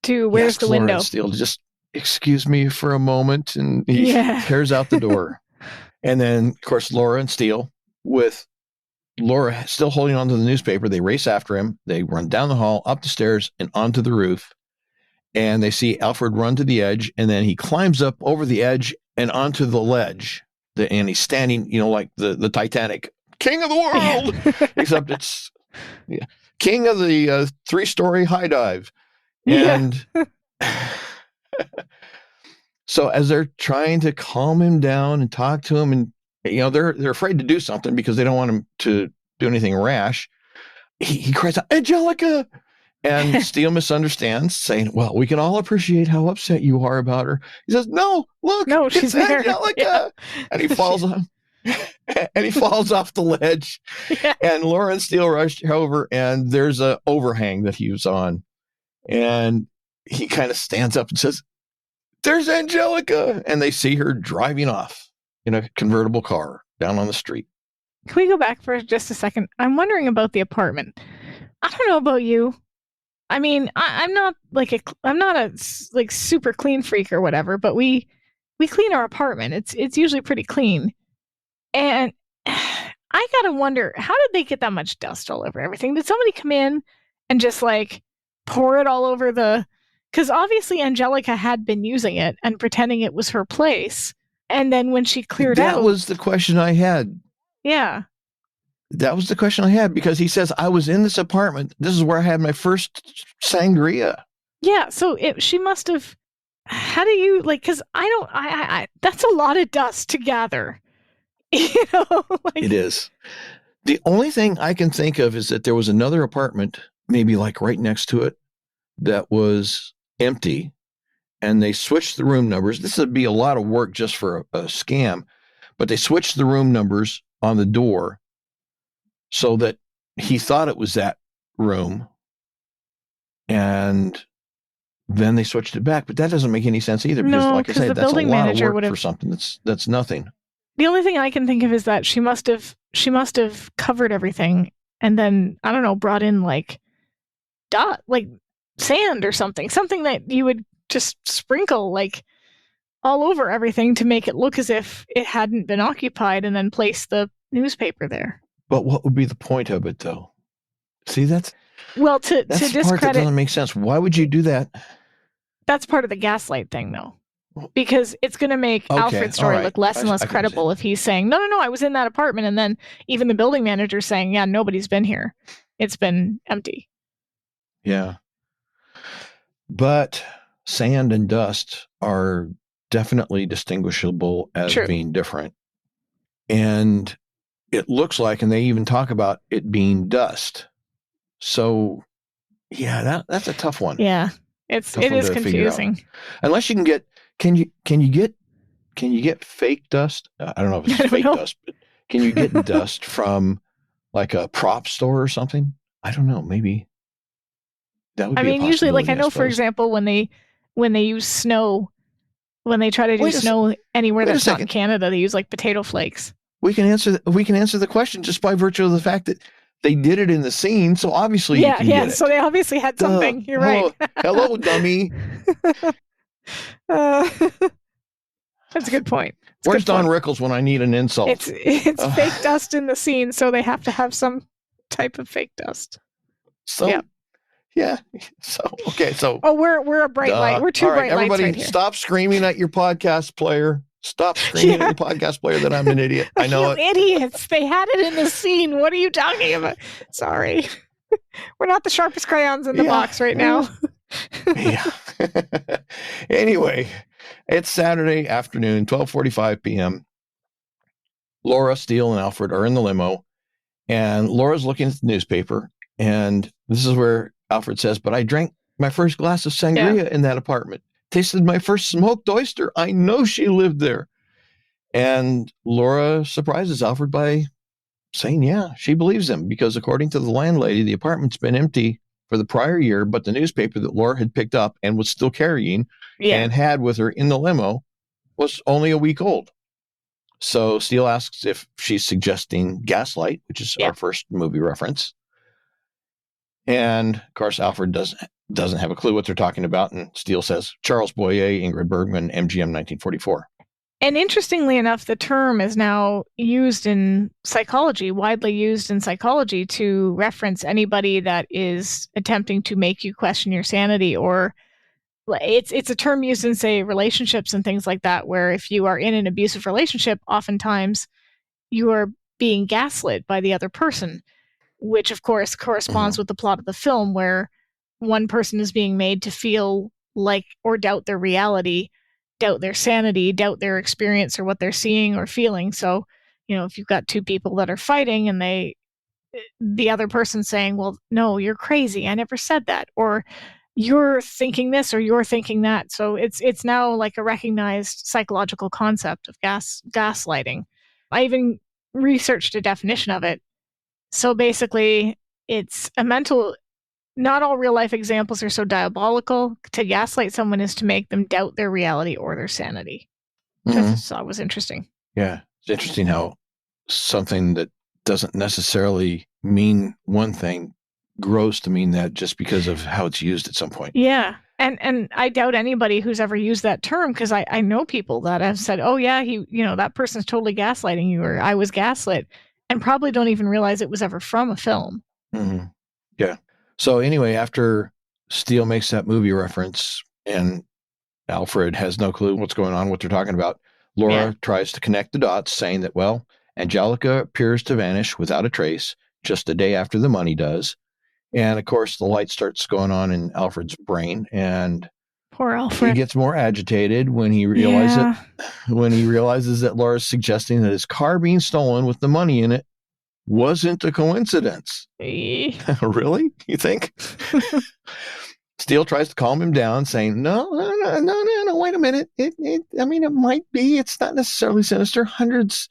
to where's the window? Steele, just excuse me for a moment, and he tears out the door. And then, of course, Laura and Steele, with Laura still holding onto the newspaper, they race after him. They run down the hall, up the stairs, and onto the roof. And they see Alfred run to the edge, and then he climbs up over the edge and onto the ledge. And he's standing, like the Titanic, king of the world, except it's king of the 3-story high dive. And so as they're trying to calm him down and talk to him, and they're afraid to do something because they don't want him to do anything rash, he cries out, Angelica! And Steele misunderstands, saying, well, we can all appreciate how upset you are about her. He says, no, look, she's Angelica. And he falls on. and he falls off the ledge. Yeah. And Laura and Steele rush over, and there's a overhang that he was on. And he kind of stands up and says, "There's Angelica." And they see her driving off in a convertible car down on the street. Can we go back for just a second? I'm wondering about the apartment. I don't know about you. I mean, I'm not a like super clean freak or whatever, but we clean our apartment. It's usually pretty clean. And I gotta wonder, how did they get that much dust all over everything? Did somebody come in and just like pour it all over the... Because obviously Angelica had been using it and pretending it was her place. And then when she cleared out... That was the question I had. Yeah. That was the question I had, because he says, I was in this apartment. This is where I had my first sangria. Yeah, so she must have... How do you, like, because I that's a lot of dust to gather. You know? Like, it is. The only thing I can think of is that there was another apartment, maybe like right next to it, that was empty, and they switched the room numbers. This would be a lot of work just for a scam, but they switched the room numbers on the door so that he thought it was that room, and then they switched it back. But that doesn't make any sense either, because like I said, that's a lot of work for something that's nothing. The only thing I can think of is that she must have covered everything and then, I don't know, brought in like sand or something that you would just sprinkle like all over everything to make it look as if it hadn't been occupied, and then place the newspaper there. But what would be the point of it, though? See, that's to the discredit... part that doesn't make sense. Why would you do that? That's part of the gaslight thing, though. Because it's going to make Alfred's story look less and less credible if he's saying, no, I was in that apartment. And then even the building manager saying, yeah, nobody's been here. It's been empty. Yeah. But sand and dust are definitely distinguishable as being different. And it looks like, and they even talk about it being dust. So, yeah, that's a tough one. Yeah, it is confusing. Unless you can get... Can you get fake dust? I don't know if it's fake dust, but can you get dust from like a prop store or something? I don't know. Maybe that would be a possibility. Usually, like I know, for example, when they use snow, when they try to do snow anywhere that's not in Canada, they use like potato flakes. We can answer the question just by virtue of the fact that they did it in the scene. So obviously, you can get it. So they obviously had something. You're right. Hello, dummy. That's a good point. Where's Don Rickles when I need an insult? It's fake dust in the scene, so they have to have some type of fake dust. So, yeah. So, okay. So, we're a bright light. We're two bright lights everybody, right here. Stop screaming at your podcast player. Stop screaming at your podcast player that I'm an idiot. I know it. Idiots. They had it in the scene. What are you talking about? Sorry. We're not the sharpest crayons in the box right now. Yeah. Anyway, it's Saturday afternoon, 12:45 p.m. Laura, Steele, and Alfred are in the limo, and Laura's looking at the newspaper, and this is where Alfred says, "But I drank my first glass of sangria in that apartment. Tasted my first smoked oyster. I know she lived there." And Laura surprises Alfred by saying, yeah, she believes him, because according to the landlady, the apartment's been empty for the prior year, but the newspaper that Laura had picked up and was still carrying and had with her in the limo was only a week old. So Steele asks if she's suggesting gaslight, which is our first movie reference. And of course, Alfred doesn't have a clue what they're talking about. And Steele says, Charles Boyer, Ingrid Bergman, MGM 1944. And interestingly enough, the term is now used in psychology, widely used in psychology, to reference anybody that is attempting to make you question your sanity. Or it's a term used in, say, relationships and things like that, where if you are in an abusive relationship, oftentimes you are being gaslit by the other person, which of course corresponds with the plot of the film, where one person is being made to feel like or doubt their reality, doubt their sanity, doubt their experience or what they're seeing or feeling. So, if you've got two people that are fighting and the other person saying, well, no, you're crazy, I never said that, or you're thinking this or you're thinking that. So it's now like a recognized psychological concept of gaslighting. I even researched a definition of it. So basically, it's a mental. Not all real life examples are so diabolical. To gaslight someone is to make them doubt their reality or their sanity. Which I thought was interesting. Yeah, it's interesting how something that doesn't necessarily mean one thing grows to mean that just because of how it's used at some point. Yeah. And I doubt anybody who's ever used that term, because I know people that have said, oh yeah, that person's totally gaslighting you, or I was gaslit, and probably don't even realize it was ever from a film. Mm-hmm. Yeah. So anyway, after Steele makes that movie reference and Alfred has no clue what's going on, what they're talking about, Laura tries to connect the dots, saying that, well, Angelica appears to vanish without a trace just a day after the money does. And of course, the light starts going on in Alfred's brain, and poor Alfred. He gets more agitated when he realizes that Laura's suggesting that his car being stolen with the money in it wasn't a coincidence. Really? You think? Steele tries to calm him down, saying, no, wait a minute. It might be. It's not necessarily sinister. Hundreds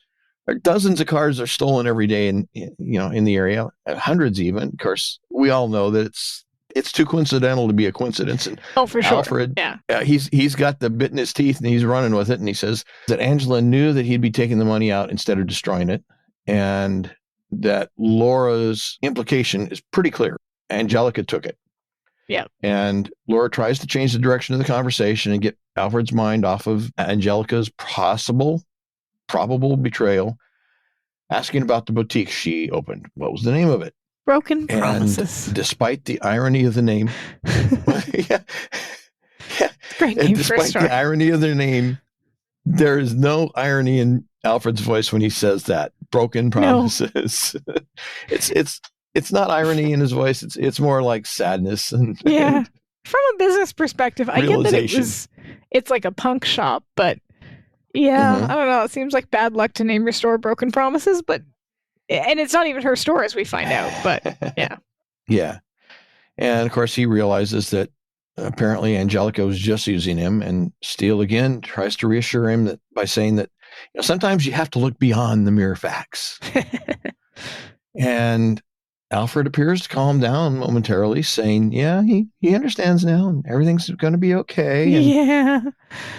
or dozens of cars are stolen every day in the area, hundreds even. Of course, we all know that it's too coincidental to be a coincidence. And for sure. Alfred, he's got the bit in his teeth and he's running with it. And he says that Angela knew that he'd be taking the money out instead of destroying it. And that Laura's implication is pretty clear. Angelica took it. Yeah. And Laura tries to change the direction of the conversation and get Alfred's mind off of Angelica's probable betrayal, asking about the boutique she opened. What was the name of it? Broken Promises. And despite the irony of the name, great name for a story. The irony of their name, there is no irony in Alfred's voice when he says that. Broken Promises. No. It's not irony in his voice. It's more like sadness and From a business perspective, I get that it's like a punk shop, but I don't know. It seems like bad luck to name your store Broken Promises, and it's not even her store, as we find out. But yeah. And of course, he realizes that apparently Angelica was just using him, and Steele again tries to reassure him that by saying that sometimes you have to look beyond the mere facts. And Alfred appears to calm down momentarily, saying, he understands now and everything's going to be okay. And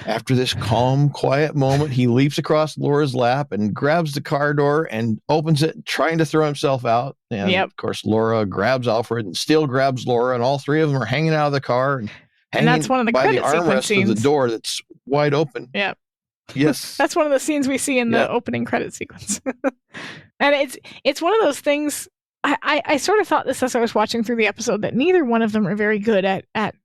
after this calm, quiet moment, he leaps across Laura's lap and grabs the car door and opens it, trying to throw himself out. And of course, Laura grabs Alfred and Steele grabs Laura, and all three of them are hanging out of the car and hanging that's one of the by the credit armrest of the door that's wide open. Yeah. Yes. That's one of the scenes we see in the opening credit sequence. And it's one of those things. I sort of thought this as I was watching through the episode, that neither one of them are very good at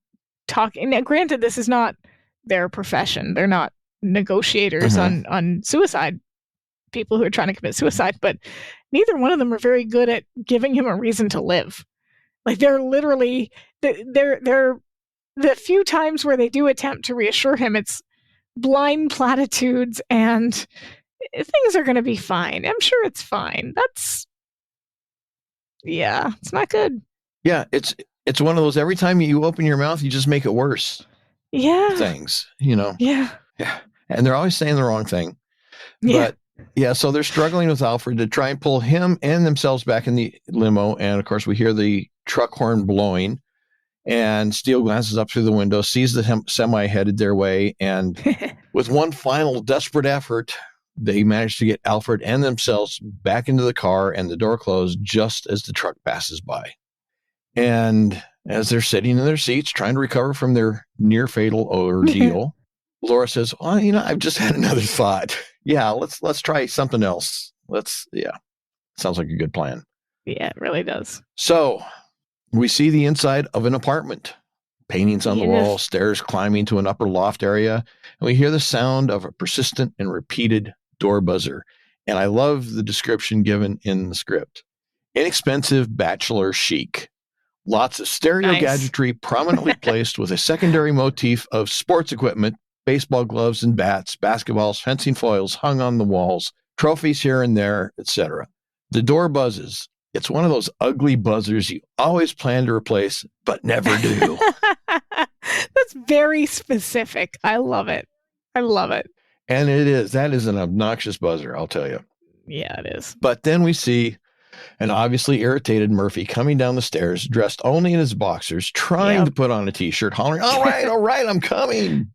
talking. Now, granted, this is not their profession. They're not negotiators on suicide, people who are trying to commit suicide, but neither one of them are very good at giving him a reason to live. Like, they're literally, they're the few times where they do attempt to reassure him, it's blind platitudes and things are going to be fine. I'm sure it's fine. It's not good. Yeah, it's one of those, every time you open your mouth, you just make it worse. Yeah. Things, Yeah. And they're always saying the wrong thing. Yeah. But so they're struggling with Alfred to try and pull him and themselves back in the limo. And of course, we hear the truck horn blowing, and Steele glances up through the window, sees the semi headed their way. And with one final desperate effort, they manage to get Alfred and themselves back into the car, and the door closed just as the truck passes by. And as they're sitting in their seats, trying to recover from their near fatal ordeal, Laura says, well, I've just had another thought. Let's try something else. Sounds like a good plan. Yeah, it really does. So we see the inside of an apartment, paintings on the wall, stairs climbing to an upper loft area. And we hear the sound of a persistent and repeated door buzzer. And I love the description given in the script. Inexpensive bachelor chic. Lots of stereo gadgetry prominently placed with a secondary motif of sports equipment, baseball gloves and bats, basketballs, fencing foils hung on the walls, trophies here and there, etc. The door buzzes. It's one of those ugly buzzers you always plan to replace, but never do. That's very specific. I love it. And that is an obnoxious buzzer, I'll tell you. Yeah, it is. But then we see an obviously irritated Murphy coming down the stairs, dressed only in his boxers, trying to put on a T-shirt, hollering, all right, I'm coming.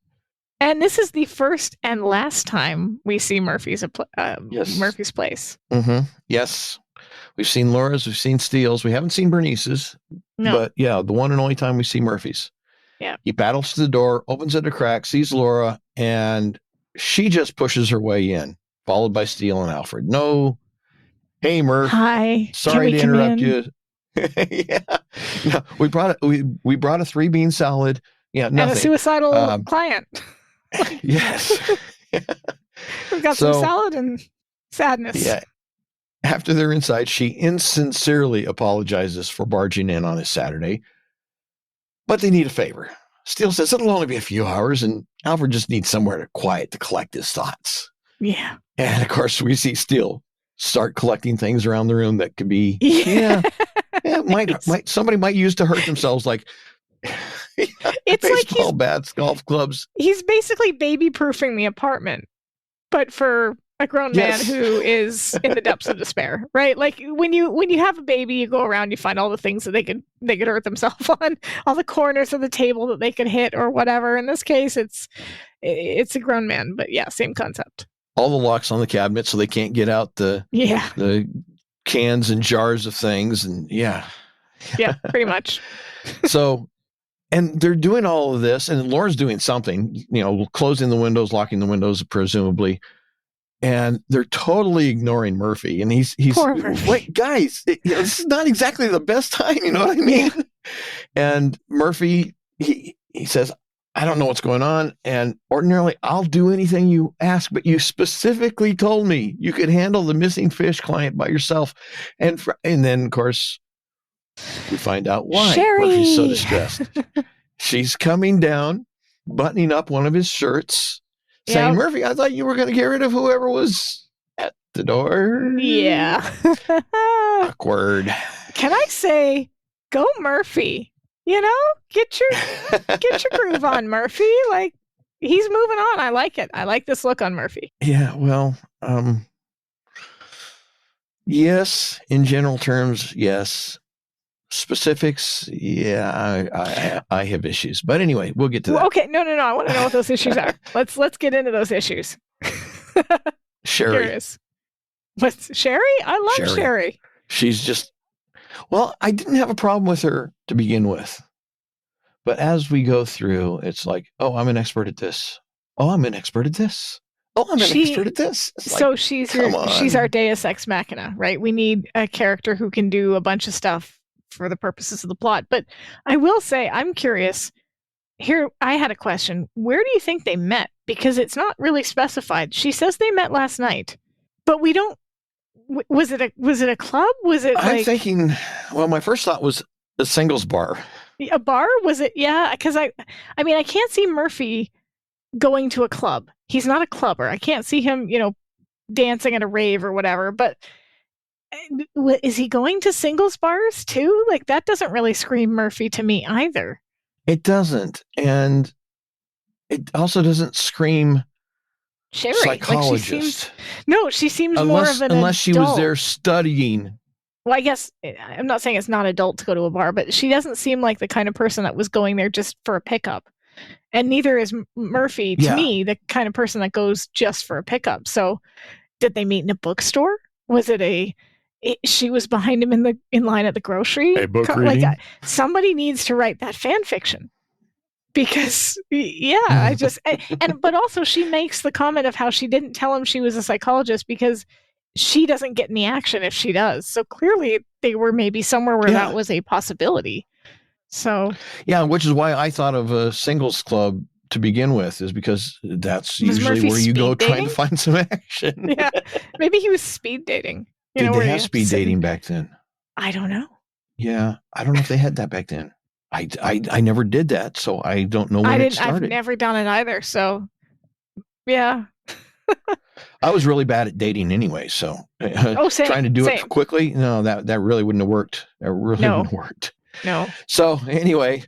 And this is the first and last time we see Murphy's place. Mm-hmm. Yes. We've seen Laura's, we've seen Steele's, we haven't seen Bernice's. No. But yeah, the one and only time we see Murphy's. Yeah. He paddles to the door, opens it a crack, sees Laura, and she just pushes her way in, followed by Steele and Alfred. No, hey Murph. Hi. Sorry to interrupt you. Yeah. No, we brought a 3-bean salad. Yeah, nothing. And a suicidal client. Yes. We've got some salad and sadness. Yeah. After they're inside, she insincerely apologizes for barging in on a Saturday, but they need a favor. Steele says it'll only be a few hours, and Alfred just needs somewhere quiet to collect his thoughts. Yeah. And of course, we see Steele start collecting things around the room that could be, somebody might use to hurt themselves, like it's baseball like bats, golf clubs. He's basically baby-proofing the apartment, but for a grown man who is in the depths of despair, right? Like when you have a baby, you go around, you find all the things that they could hurt themselves on, all the corners of the table that they could hit or whatever. In this case, it's a grown man, but yeah, same concept. All the locks on the cabinet so they can't get out the cans and jars of things, and yeah, pretty much. So, and they're doing all of this, and Laura's doing something, closing the windows, locking the windows, presumably. And they're totally ignoring Murphy. And he's Poor Murphy. Wait, guys, this is not exactly the best time. You know what I mean? Yeah. And Murphy, he says, I don't know what's going on. And ordinarily, I'll do anything you ask, but you specifically told me you could handle the missing fish client by yourself. And then, of course, we find out why Sherry. Murphy's so distressed. She's coming down, buttoning up one of his shirts, saying, Murphy, I thought you were going to get rid of whoever was at the door. Yeah. Awkward. Can I say, go Murphy? Get your groove on, Murphy. Like, he's moving on. I like it. I like this look on Murphy. Yeah, well, yes, in general terms, yes. Specifics, yeah, I have issues. But anyway, we'll get to that. Okay, no. I want to know what those issues are. Let's get into those issues. Sherry. Curious. What's Sherry? I love Sherry. She's just, well, I didn't have a problem with her to begin with. But as we go through, it's like, oh, I'm an expert at this. Oh, I'm an expert at this. Oh, I'm an expert at this. So she's our Deus Ex Machina, right? We need a character who can do a bunch of stuff for the purposes of the plot. But I will say, I'm curious. Here, I had a question. Where do you think they met? Because it's not really specified. She says they met last night, but we don't. Was it a club? Was it? I'm thinking. Well, my first thought was a singles bar. A bar? Was it? Yeah, because I mean, I can't see Murphy going to a club. He's not a clubber. I can't see him, dancing at a rave or whatever. But is he going to singles bars too? Like, that doesn't really scream Murphy to me either. It doesn't. And it also doesn't scream Sherry. Psychologist. She seems more of an unless she adult. Was there studying. Well, I guess I'm not saying it's not adult to go to a bar, but she doesn't seem like the kind of person that was going there just for a pickup. And neither is Murphy, to me, the kind of person that goes just for a pickup. So did they meet in a bookstore? Was it she was behind him in line at the grocery? A book reading? Somebody needs to write that fan fiction. Because, I just, but also she makes the comment of how she didn't tell him she was a psychologist because she doesn't get any action if she does. So clearly they were maybe somewhere where that was a possibility. So. Yeah, which is why I thought of a singles club to begin with, is because that's usually Murphy where you go dating? trying to find some action. Yeah, maybe he was speed dating. Did they have speed dating back then? I don't know. Yeah, I don't know if they had that back then. I never did that, so I don't know when it started. I've never done it either, so yeah. I was really bad at dating anyway, so trying to do it quickly, no, that really wouldn't have worked. That really wouldn't have worked. No. So anyway,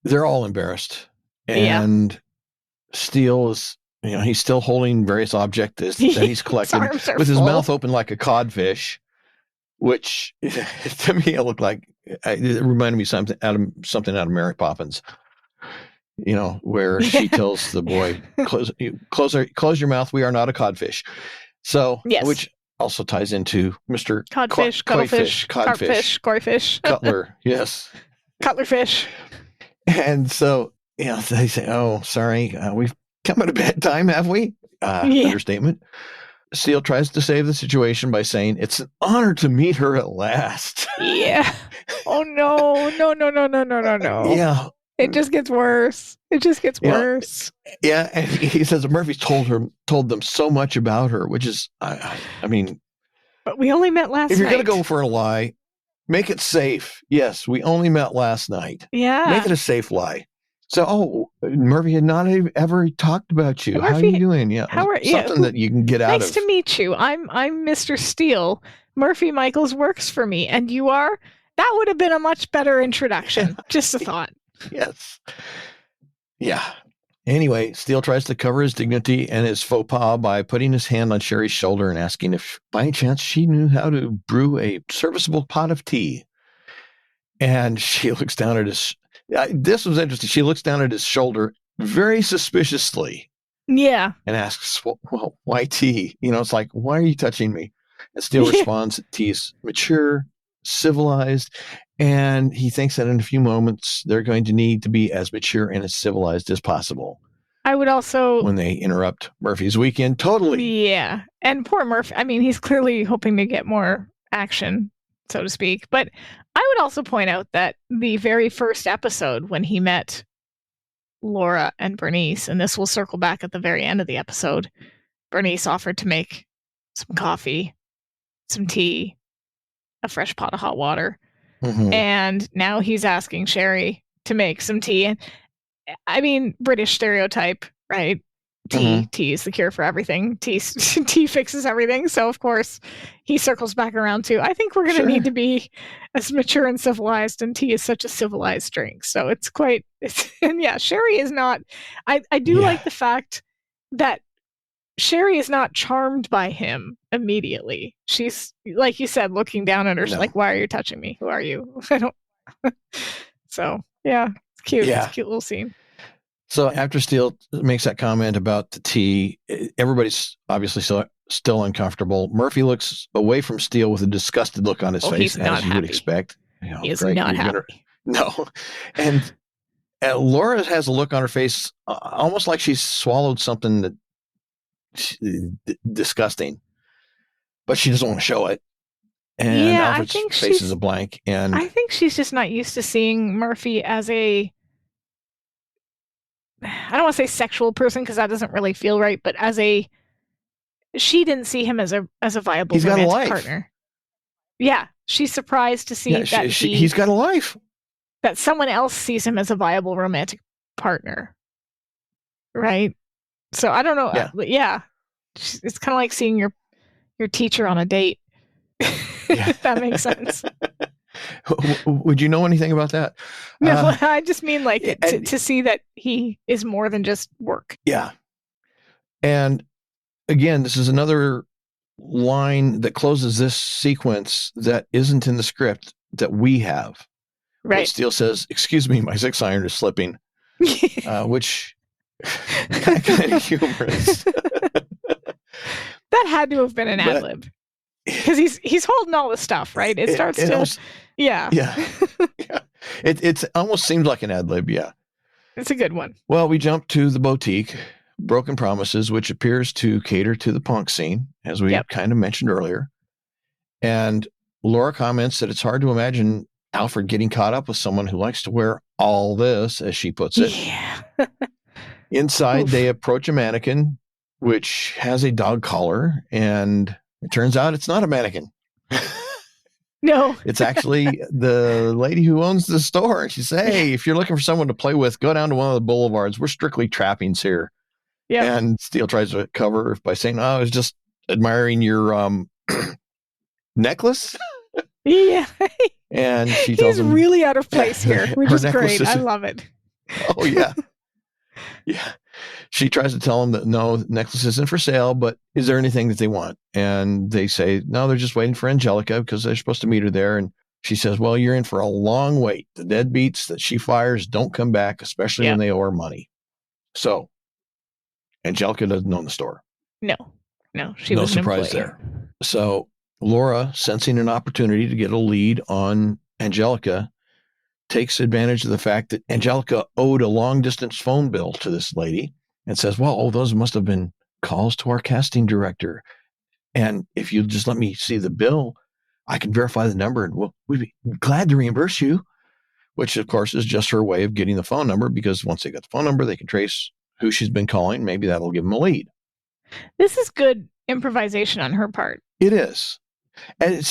they're all embarrassed, and Steele is he's still holding various objects that he's collected with his mouth open like a codfish, which to me it looked like it reminded me something out of Mary Poppins. Where she tells the boy, close your mouth. We are not a codfish. So, yes. Which also ties into Mr. Codfish, cuttlefish, carpfish, goyfish. Cutler, yes. Cutlerfish. And so, they say, oh, sorry, we've come at a bad time, have we? Understatement. Steele tries to save the situation by saying, it's an honor to meet her at last. Yeah. Oh, no. Yeah. It just gets worse. Worse. Yeah, and he says that Murphy's told them so much about her, which is, I mean... But we only met last night. If you're going to go for a lie, make it safe. Yes, we only met last night. Yeah. Make it a safe lie. So, Murphy had not ever talked about you. Murphy, how are you doing? Yeah. How are you? Something that you can get out of. Nice to meet you. I'm Mr. Steele. Murphy Michaels works for me. And you are? That would have been a much better introduction. Just a thought. Yes. Yeah. Anyway, Steele tries to cover his dignity and his faux pas by putting his hand on Sherry's shoulder and asking if, by any chance, she knew how to brew a serviceable pot of tea. And she looks down at his... this was interesting. She looks down at his shoulder very suspiciously. Yeah. And asks, well, why tea? It's like, why are you touching me? And Steele responds that tea is mature, civilized, and he thinks that in a few moments they're going to need to be as mature and as civilized as possible. I would also... When they interrupt Murphy's weekend, totally. Yeah. And poor Murphy, I mean, he's clearly hoping to get more action, so to speak. But I would also point out that the very first episode when he met Laura and Bernice, and this will circle back at the very end of the episode, Bernice offered to make some coffee, some tea, a fresh pot of hot water. Mm-hmm. And now he's asking Sherry to make some tea. And I mean, British stereotype, right? Tea is the cure for everything. Tea fixes everything. So, of course, he circles back around to, I think we're going to need to be as mature and civilized, and tea is such a civilized drink. So and yeah, Sherry is not, I do like the fact that Sherry is not charmed by him immediately. She's, like you said, looking down at her. She's like, why are you touching me? Who are you? I don't. So, yeah, it's cute. Yeah. It's a cute little scene. So after Steele makes that comment about the tea, everybody's obviously still uncomfortable. Murphy looks away from Steele with a disgusted look on his face, as you would expect. He is not happy. No. And Laura has a look on her face almost like she's swallowed something that disgusting, but she doesn't want to show it. And Alfred's face is a blank. And I think she's just not used to seeing Murphy as a, I don't want to say sexual person because that doesn't really feel right, but she didn't see him as a viable romantic partner. Yeah, she's surprised to see that he's got a life. That someone else sees him as a viable romantic partner, right? So I don't know. Yeah. It's kind of like seeing your teacher on a date. If that makes sense. Would you know anything about that? No, I just mean like to see that he is more than just work. Yeah. And again, this is another line that closes this sequence that isn't in the script that we have. Right. But Steele says, "Excuse me, my 6-iron is slipping," which kind of humorous. That had to have been an ad lib. Because he's holding all the stuff, right? It starts to... Almost, yeah. It almost seems like an ad lib, yeah. It's a good one. Well, we jump to the boutique, Broken Promises, which appears to cater to the punk scene, as we kind of mentioned earlier. And Laura comments that it's hard to imagine Alfred getting caught up with someone who likes to wear all this, as she puts it. Yeah. Inside, they approach a mannequin, which has a dog collar, and it turns out it's not a mannequin. No. It's actually the lady who owns the store. She says, hey, if you're looking for someone to play with, go down to one of the boulevards. We're strictly trappings here. Yeah. And Steele tries to cover by saying, I was just admiring your necklace. Yeah. And she tells him he's really out of place here, which is great. I love it. Oh, yeah. Yeah. She tries to tell them that no, the necklace isn't for sale, but is there anything that they want? And they say, no, they're just waiting for Angelica because they're supposed to meet her there. And she says, well, you're in for a long wait. The deadbeats that she fires don't come back, especially when they owe her money. So Angelica doesn't own the store. No, she no was surprise there. So Laura, sensing an opportunity to get a lead on Angelica, takes advantage of the fact that Angelica owed a long-distance phone bill to this lady and says, well, those must have been calls to our casting director. And if you just let me see the bill, I can verify the number and we'd be glad to reimburse you, which, of course, is just her way of getting the phone number, because once they got the phone number, they can trace who she's been calling. Maybe that'll give them a lead. This is good improvisation on her part. It is. And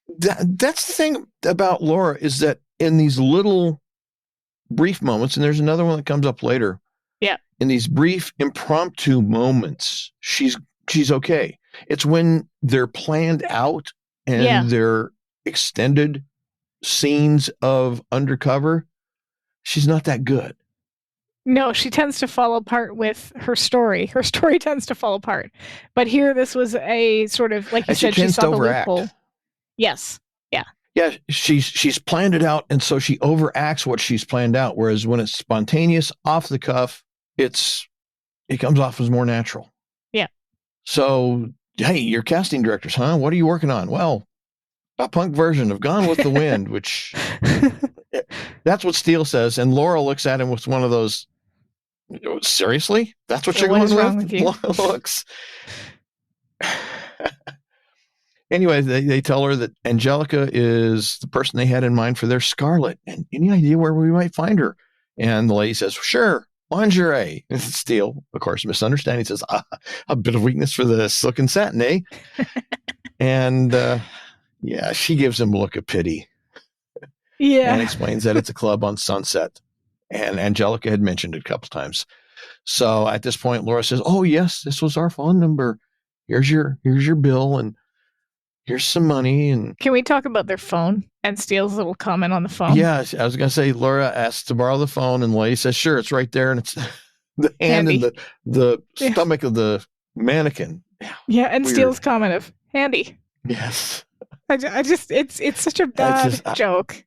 that's the thing about Laura, is that in these little brief moments, and there's another one that comes up later. Yeah. In these brief impromptu moments, she's okay. It's when they're planned out and they're extended scenes of undercover, she's not that good. No, she tends to fall apart with her story. Her story tends to fall apart. But here, this was a sort of, like you said, she saw the loophole. Yes. Yeah. Yeah, she's planned it out, and so she overacts what she's planned out. Whereas when it's spontaneous, off the cuff, it comes off as more natural. Yeah. So, hey, you're casting directors, huh? What are you working on? Well, a punk version of Gone with the Wind, which that's what Steele says. And Laura looks at him with one of those, seriously? That's what you're going with? Looks. Anyway, they tell her that Angelica is the person they had in mind for their Scarlet. And any idea where we might find her? And the lady says, sure, lingerie. And Steele, of course, misunderstanding, says, a bit of weakness for the silk and satin, eh? And she gives him a look of pity. Yeah. And explains that it's a club on Sunset. And Angelica had mentioned it a couple times. So at this point, Laura says, oh, yes, this was our phone number. Here's your bill, and here's some money. And can we talk about their phone and Steele's little comment on the phone? Yeah, I was going to say, Laura asks to borrow the phone, and the lady says, sure, it's right there. And it's the hand handy. and the stomach of the mannequin. Yeah, and weird. Steele's comment of handy. Yes. I just, it's such a bad joke.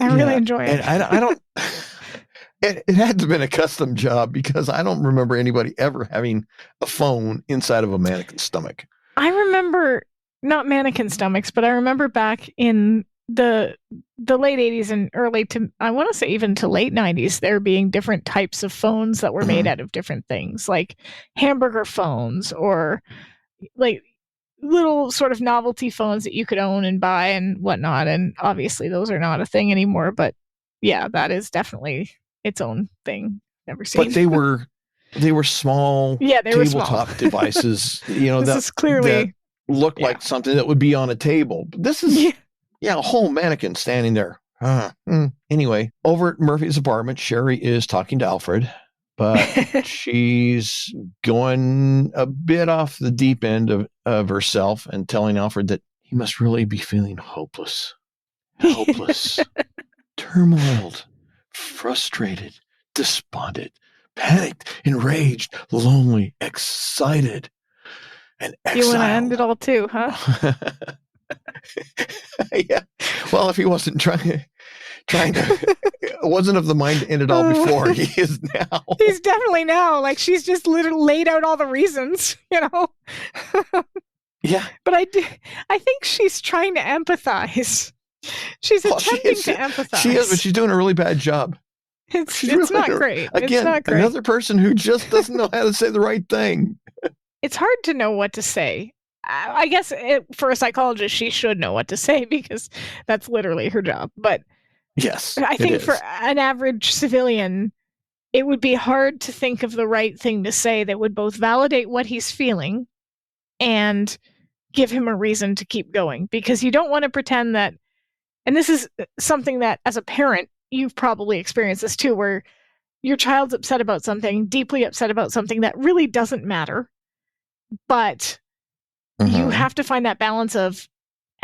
I really enjoy it. And I don't, it had to have been a custom job, because I don't remember anybody ever having a phone inside of a mannequin's stomach. I remember, not mannequin stomachs, but I remember back in the late 80s and early to, I want to say even to late 90s, there being different types of phones that were made out of different things, like hamburger phones, or like little sort of novelty phones that you could own and buy and whatnot. And obviously those are not a thing anymore, but yeah, that is definitely its own thing. Never seen. But they were small, tabletop devices. This is clearly that looked like something that would be on a table. But this is a whole mannequin standing there. Anyway, over at Murphy's apartment, Sherry is talking to Alfred, but she's going a bit off the deep end of herself and telling Alfred that he must really be feeling hopeless, turmoiled, frustrated, despondent, panicked, enraged, lonely, excited, and exiled. You want to end it all too, huh? Yeah. Well, if he wasn't trying to, wasn't of the mind to end it all before, he is now. He's definitely now. Like, she's just literally laid out all the reasons, Yeah. But I think she's trying to empathize. She's attempting to empathize. She is, but she's doing a really bad job. It's really not great. Again, it's not great. Another person who just doesn't know how to say the right thing. It's hard to know what to say. I guess for a psychologist, she should know what to say, because that's literally her job. But yes, I think for an average civilian, it would be hard to think of the right thing to say that would both validate what he's feeling and give him a reason to keep going. Because you don't want to pretend that, and this is something that as a parent, you've probably experienced this too, where your child's upset about something, deeply upset about something that really doesn't matter. But you have to find that balance of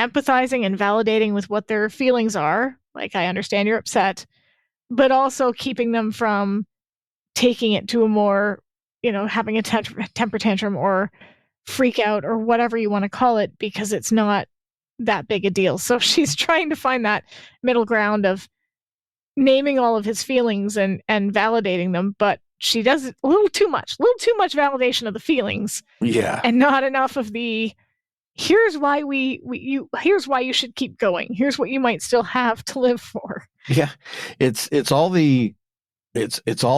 empathizing and validating with what their feelings are. Like, I understand you're upset, but also keeping them from taking it to a more, having a temper tantrum or freak out or whatever you want to call it, because it's not that big a deal. So she's trying to find that middle ground of naming all of his feelings and validating them, but she does it a little too much validation of the feelings. Yeah. And not enough of the, here's why here's why you should keep going. Here's what you might still have to live for. Yeah. It's all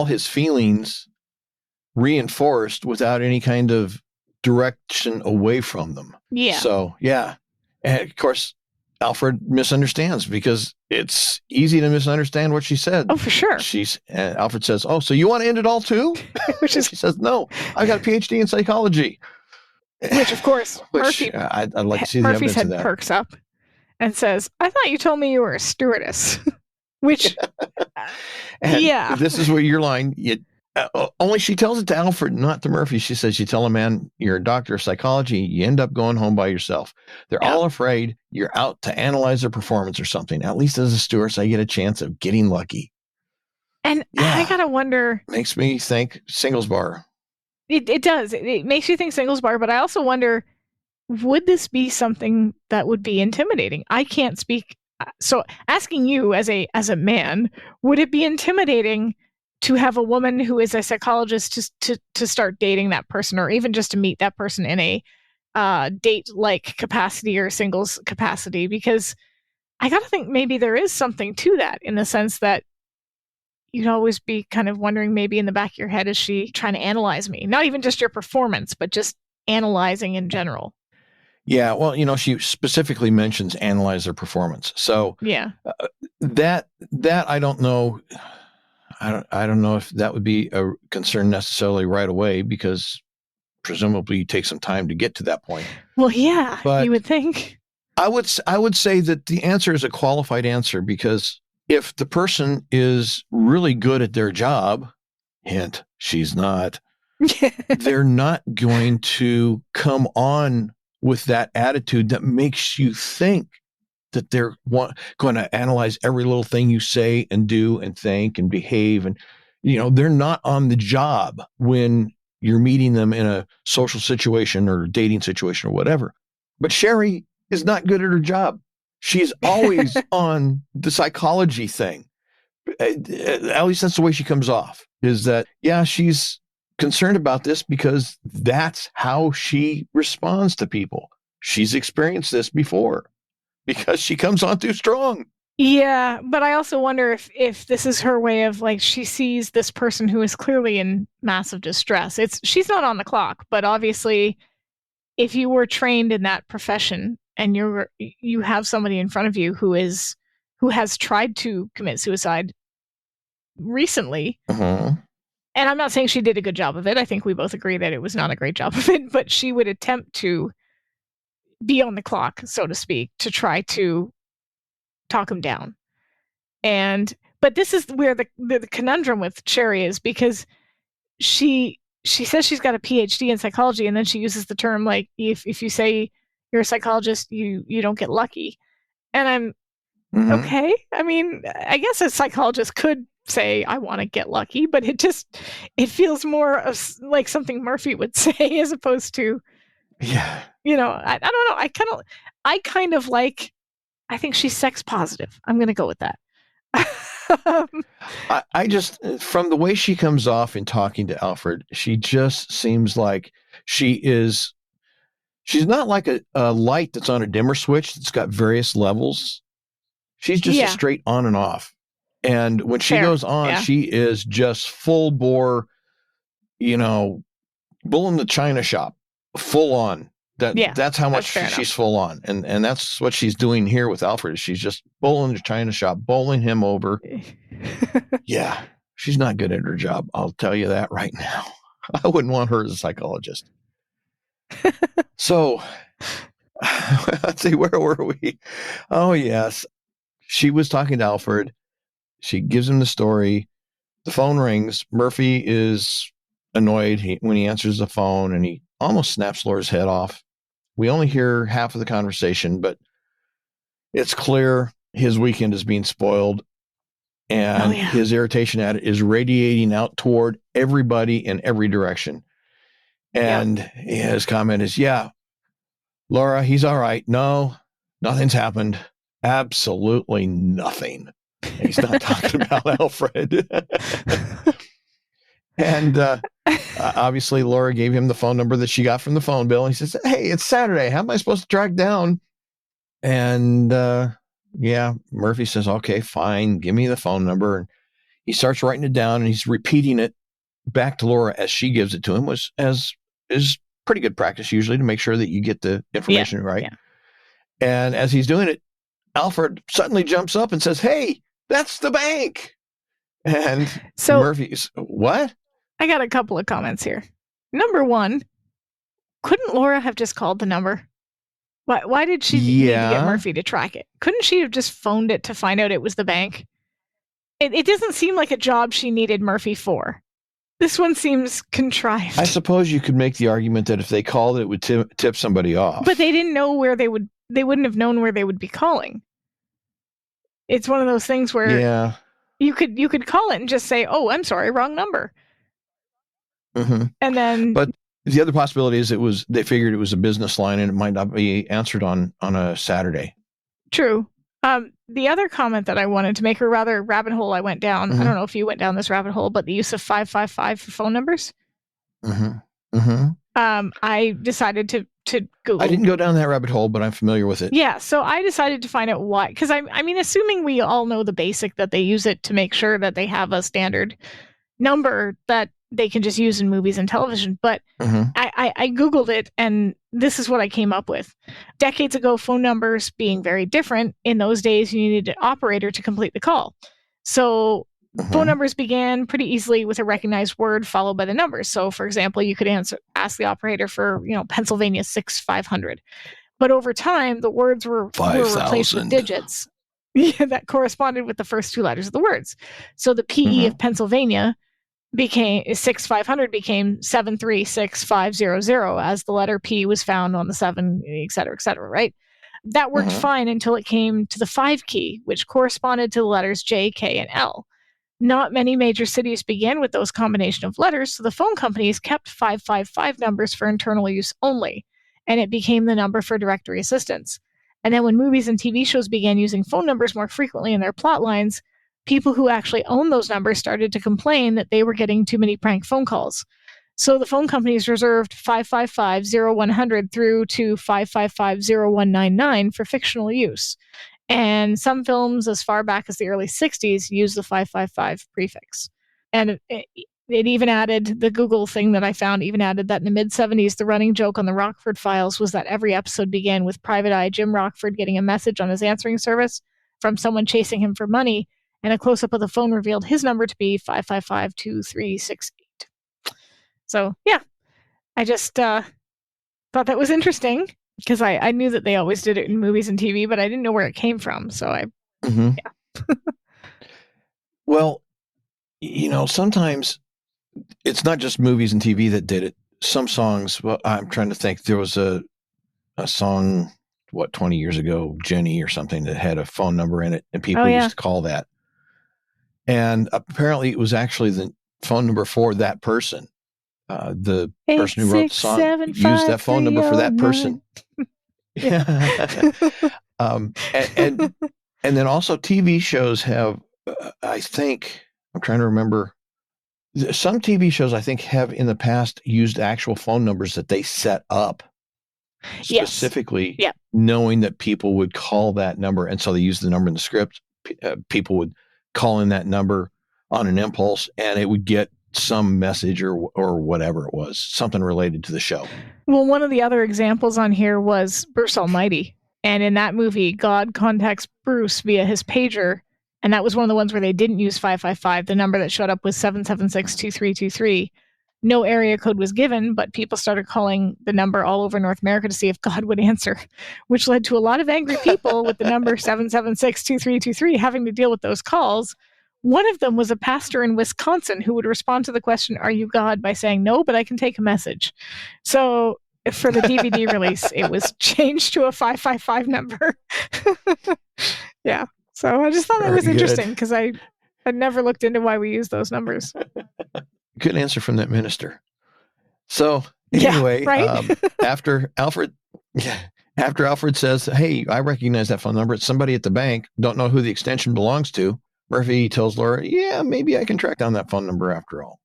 his feelings reinforced without any kind of direction away from them. Yeah. So, yeah. And of course, Alfred misunderstands because it's easy to misunderstand what she said. Oh, for sure. Alfred says, "Oh, so you want to end it all too?" Which is, she says, "No, I got a PhD in psychology." Which, of course, Murphy. I'd like to see the Murphy's evidence of head that. perks up and says, "I thought you told me you were a stewardess." Which, yeah. This is where your line. Only she tells it to Alfred, not to Murphy. She says, "You tell a man you're a doctor of psychology, you end up going home by yourself. They're all afraid you're out to analyze their performance or something. At least as a stewardess, I get a chance of getting lucky." And I gotta wonder. Makes me think singles bar. It does. It makes you think singles bar, but I also wonder, would this be something that would be intimidating? I can't speak. So asking you as a man, would it be intimidating to have a woman who is a psychologist to start dating that person, or even just to meet that person in a date-like capacity or singles capacity? Because I got to think maybe there is something to that, in the sense that you'd always be kind of wondering, maybe in the back of your head, is she trying to analyze me? Not even just your performance, but just analyzing in general. Yeah, well, she specifically mentions analyze their performance. So yeah, that I don't know. I don't know if that would be a concern necessarily right away, because presumably you take some time to get to that point. Well, yeah, but you would think. I would say that the answer is a qualified answer, because if the person is really good at their job, hint, she's not, they're not going to come on with that attitude that makes you think that they're going to analyze every little thing you say and do and think and behave. And, they're not on the job when you're meeting them in a social situation or dating situation or whatever. But Sherry is not good at her job. She's always on the psychology thing. At least that's the way she comes off, is that, yeah, she's concerned about this because that's how she responds to people. She's experienced this before, because she comes on too strong. Yeah, but I also wonder if this is her way of, like, she sees this person who is clearly in massive distress. She's not on the clock, but obviously, if you were trained in that profession and you have somebody in front of you who has tried to commit suicide recently, uh-huh. And I'm not saying she did a good job of it. I think we both agree that it was not a great job of it, but she would attempt to be on the clock, so to speak, to try to talk him down. But this is where the conundrum with Sherry is, because she says she's got a PhD in psychology, and then she uses the term, like, if you say you're a psychologist, you don't get lucky. And I'm okay. I mean, I guess a psychologist could say, I want to get lucky, but it feels more of like something Murphy would say, as opposed to, yeah, I don't know. I think she's sex positive. I'm going to go with that. I just, from the way she comes off in talking to Alfred, she just seems like she's not like a light that's on a dimmer switch that's got various levels. She's just a straight on and off. And when she goes on, she is just full bore, bull in the china shop, full on. That's how much she's full on. And that's what she's doing here with Alfred. She's just bull in the china shop, bowling him over. Yeah, she's not good at her job. I'll tell you that right now. I wouldn't want her as a psychologist. So, let's see, where were we? Oh, yes. She was talking to Alfred. She gives him the story. The phone rings. Murphy is annoyed when he answers the phone, and he almost snaps Laura's head off. We only hear half of the conversation, but it's clear his weekend is being spoiled. And his irritation at it is radiating out toward everybody in every direction. And his comment is, yeah, Laura, he's all right. No, nothing's happened. Absolutely nothing. And he's not talking about Alfred. And obviously, Laura gave him the phone number that she got from the phone bill. And he says, hey, it's Saturday. How am I supposed to track down? And Murphy says, okay, fine. Give me the phone number. And he starts writing it down, and he's repeating it back to Laura as she gives it to him, which is pretty good practice usually to make sure that you get the information right. Yeah. And as he's doing it, Alfred suddenly jumps up and says, hey, that's the bank. And so Murphy's, what? I got a couple of comments here. Number one, couldn't Laura have just called the number? Why did she need to get Murphy to track it? Couldn't she have just phoned it to find out it was the bank? It doesn't seem like a job she needed Murphy for. This one seems contrived. I suppose you could make the argument that if they called it would tip somebody off. But they didn't know where they wouldn't have known where they would be calling. It's one of those things where you could call it and just say, oh, I'm sorry, wrong number. Mm-hmm. And then, but the other possibility is they figured it was a business line and it might not be answered on a Saturday. True. The other comment that I wanted to make, or rather rabbit hole I went down, I don't know if you went down this rabbit hole, but the use of 555 for phone numbers. Mm-hmm. Mm-hmm. I decided to Google. I didn't go down that rabbit hole, but I'm familiar with it. Yeah, so I decided to find out why, because I mean, assuming we all know the basic that they use it to make sure that they have a standard number that they can just use in movies and television. But I Googled it, and this is what I came up with. Decades ago, phone numbers being very different. In those days, you needed an operator to complete the call. So phone numbers began pretty easily with a recognized word followed by the numbers. So, for example, you could ask the operator for, Pennsylvania 6500. But over time, the words were replaced with digits that corresponded with the first two letters of the words. So the PE of Pennsylvania became 6500 became 736,500 as the letter P was found on the 7, et cetera, right? That worked fine until it came to the 5 key, which corresponded to the letters J, K, and L. Not many major cities began with those combination of letters, so the phone companies kept 555 numbers for internal use only, and it became the number for directory assistance. And then when movies and TV shows began using phone numbers more frequently in their plot lines, people who actually owned those numbers started to complain that they were getting too many prank phone calls. So the phone companies reserved 555-0100 through to 555-0199 for fictional use. And some films as far back as the early 60s used the 555 prefix. And it even added, the Google thing that I found even added that in the mid-70s, the running joke on the Rockford Files was that every episode began with Private Eye Jim Rockford getting a message on his answering service from someone chasing him for money, and a close-up of the phone revealed his number to be 555-2368. So, yeah, I just thought that was interesting, because I knew that they always did it in movies and TV, but I didn't know where it came from, so yeah. Well, sometimes it's not just movies and TV that did it. Some songs, well, I'm trying to think, there was a song, 20 years ago, Jenny or something, that had a phone number in it, and people used to call that. And apparently it was actually the phone number for that person. The person who wrote the song used that phone number for that person. And then also TV shows have, I think, I'm trying to remember, some TV shows I think have in the past used actual phone numbers that they set up specifically, knowing that people would call that number. And so they used the number in the script. People would call in that number on an impulse, and it would get some message or whatever it was, something related to the show. Well, one of the other examples on here was Bruce Almighty. And in that movie, God contacts Bruce via his pager. And that was one of the ones where they didn't use 555. The number that showed up was 776-2323. No area code was given, but people started calling the number all over North America to see if God would answer, which led to a lot of angry people with the number 776-2323 having to deal with those calls. One of them was a pastor in Wisconsin who would respond to the question, "Are you God?" by saying, "No, but I can take a message." So for the DVD release, it was changed to a 555 number. Yeah. So I just thought that was interesting because I I never looked into why we use those numbers. Good answer from that minister. So anyway, Yeah, right? after Alfred says, "Hey, I recognize that phone number. It's somebody at the bank. Don't know who the extension belongs to." Murphy tells Laura, "Yeah, maybe I can track down that phone number after all."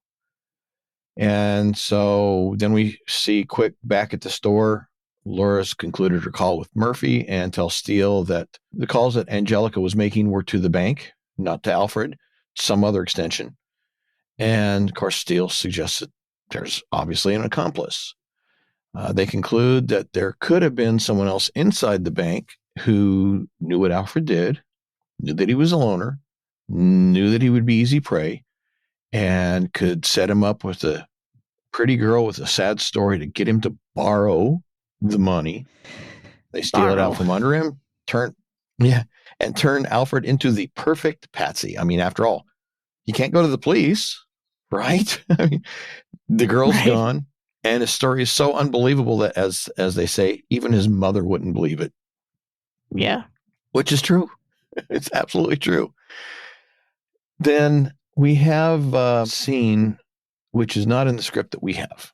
And so then we see quick back at the store. Laura's concluded her call with Murphy and tells Steele that the calls that Angelica was making were to the bank, not to Alfred, some other extension. And of course, Steele suggests that there's obviously an accomplice. They conclude that there could have been someone else inside the bank who knew what Alfred did, knew that he was a loner, knew that he would be easy prey, and could set him up with a pretty girl with a sad story to get him to borrow the money. They steal it out from under him, turn Alfred into the perfect patsy. I mean, after all, you can't go to the police, right? I mean, the girl's gone, and his story is so unbelievable that, as they say, even his mother wouldn't believe it. Yeah. Which is true. It's absolutely true. Then we have a scene which is not in the script that we have,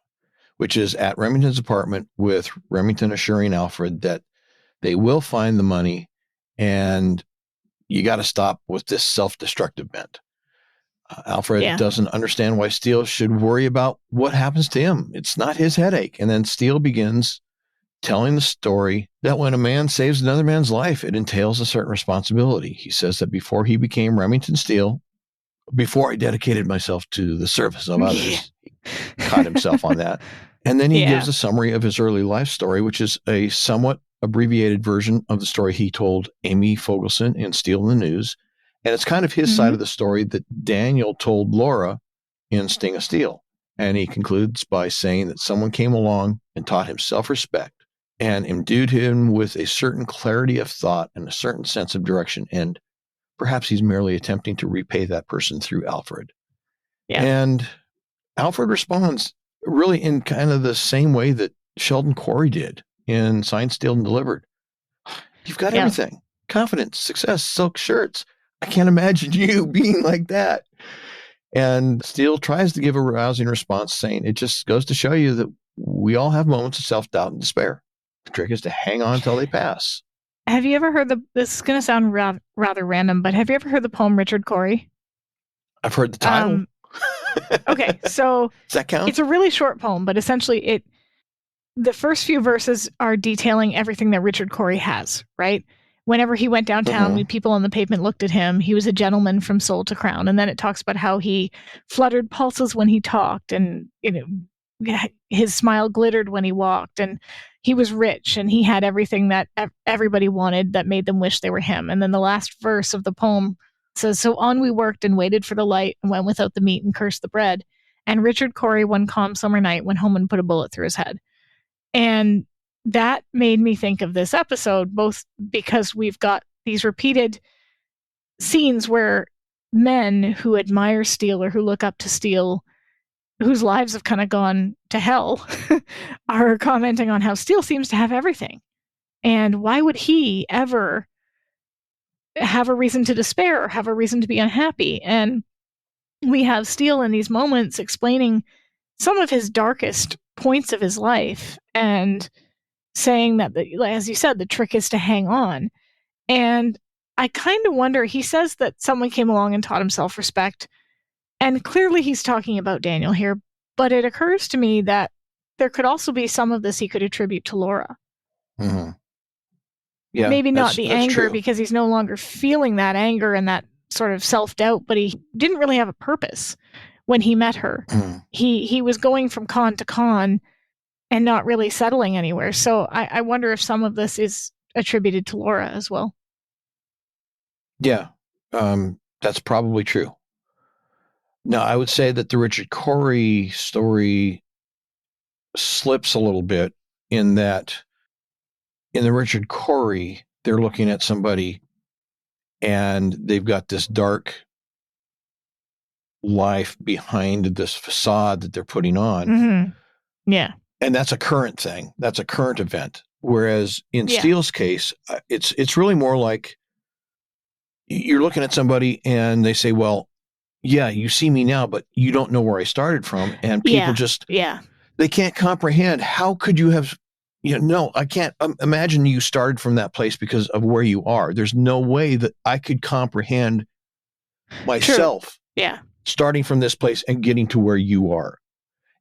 which is at Remington's apartment with Remington assuring Alfred that they will find the money and you got to stop with this self-destructive bent. Alfred doesn't understand why Steele should worry about what happens to him. It's not his headache. And then Steele begins telling the story that when a man saves another man's life, it entails a certain responsibility. He says that before he became Remington Steele, before I dedicated myself to the service of others, he caught himself on that. And then he gives a summary of his early life story, which is a somewhat abbreviated version of the story he told Amy Fogelson in Steele in the News. And it's kind of his side of the story that Daniel told Laura in Sting of Steel. And he concludes by saying that someone came along and taught him self-respect and imbued him with a certain clarity of thought and a certain sense of direction. And perhaps he's merely attempting to repay that person through Alfred. Yeah. And Alfred responds really in kind of the same way that Sheldon Corey did in Signed, Sealed, and Delivered. You've got everything. Confidence, success, silk shirts. I can't imagine you being like that. And Steele tries to give a rousing response saying it just goes to show you that we all have moments of self-doubt and despair. The trick is to hang on until they pass. Have you ever heard this is going to sound rather random, but have you ever heard the poem Richard Cory? I've heard the title. Okay, so does that count? It's a really short poem, but essentially the first few verses are detailing everything that Richard Cory has, right? Whenever he went downtown, people on the pavement looked at him. He was a gentleman from soul to crown. And then it talks about how he fluttered pulses when he talked, and his smile glittered when he walked, and he was rich, and he had everything that everybody wanted that made them wish they were him. And then the last verse of the poem says, "So on we worked and waited for the light and went without the meat and cursed the bread. And Richard Cory one calm summer night went home and put a bullet through his head." And that made me think of this episode, both because we've got these repeated scenes where men who admire Steele or who look up to Steele, whose lives have kind of gone to hell, are commenting on how Steele seems to have everything. And why would he ever have a reason to despair or have a reason to be unhappy? And we have Steele in these moments explaining some of his darkest points of his life and saying that, as you said, the trick is to hang on. And I kind of wonder, he says that someone came along and taught him self-respect. And clearly he's talking about Daniel here, but it occurs to me that there could also be some of this he could attribute to Laura. Mm-hmm. Yeah, maybe not the anger, true. because he's no longer feeling that anger and that sort of self-doubt, but he didn't really have a purpose when he met her. He was going from con to con and not really settling anywhere. So I wonder if some of this is attributed to Laura as well. Yeah, that's probably true. Now, I would say that the Richard Cory story slips a little bit in that in the Richard Cory, they're looking at somebody and they've got this dark life behind this facade that they're putting on. Mm-hmm. Yeah. And that's a current thing. That's a current event. Whereas in Steele's case, it's really more like you're looking at somebody and they say, well, yeah, you see me now, but you don't know where I started from. And people they can't comprehend. How could you have, no, I can't imagine you started from that place because of where you are. There's no way that I could comprehend myself starting from this place and getting to where you are.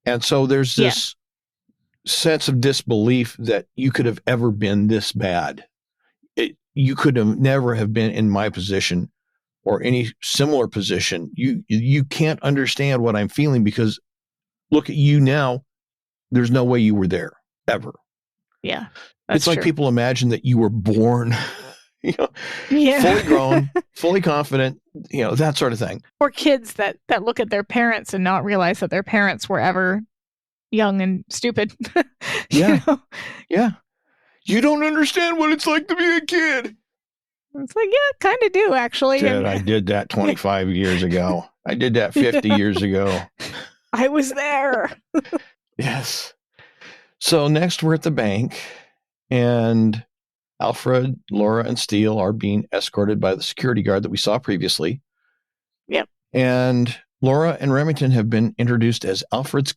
And so there's this sense of disbelief that you could have ever been this bad. You could have never have been in my position or any similar position. You can't understand what I'm feeling because look at you now. There's no way you were there ever. Yeah. It's like people imagine that you were born, fully grown, fully confident, that sort of thing. Or kids that look at their parents and not realize that their parents were ever young and stupid. Yeah. You don't understand what it's like to be a kid. It's like, kind of do, actually. I did that 25 years ago. I did that 50 years ago. I was there. Yes. So next we're at the bank, and Alfred, Laura, and Steele are being escorted by the security guard that we saw previously. Yep. And Laura and Remington have been introduced as Alfred's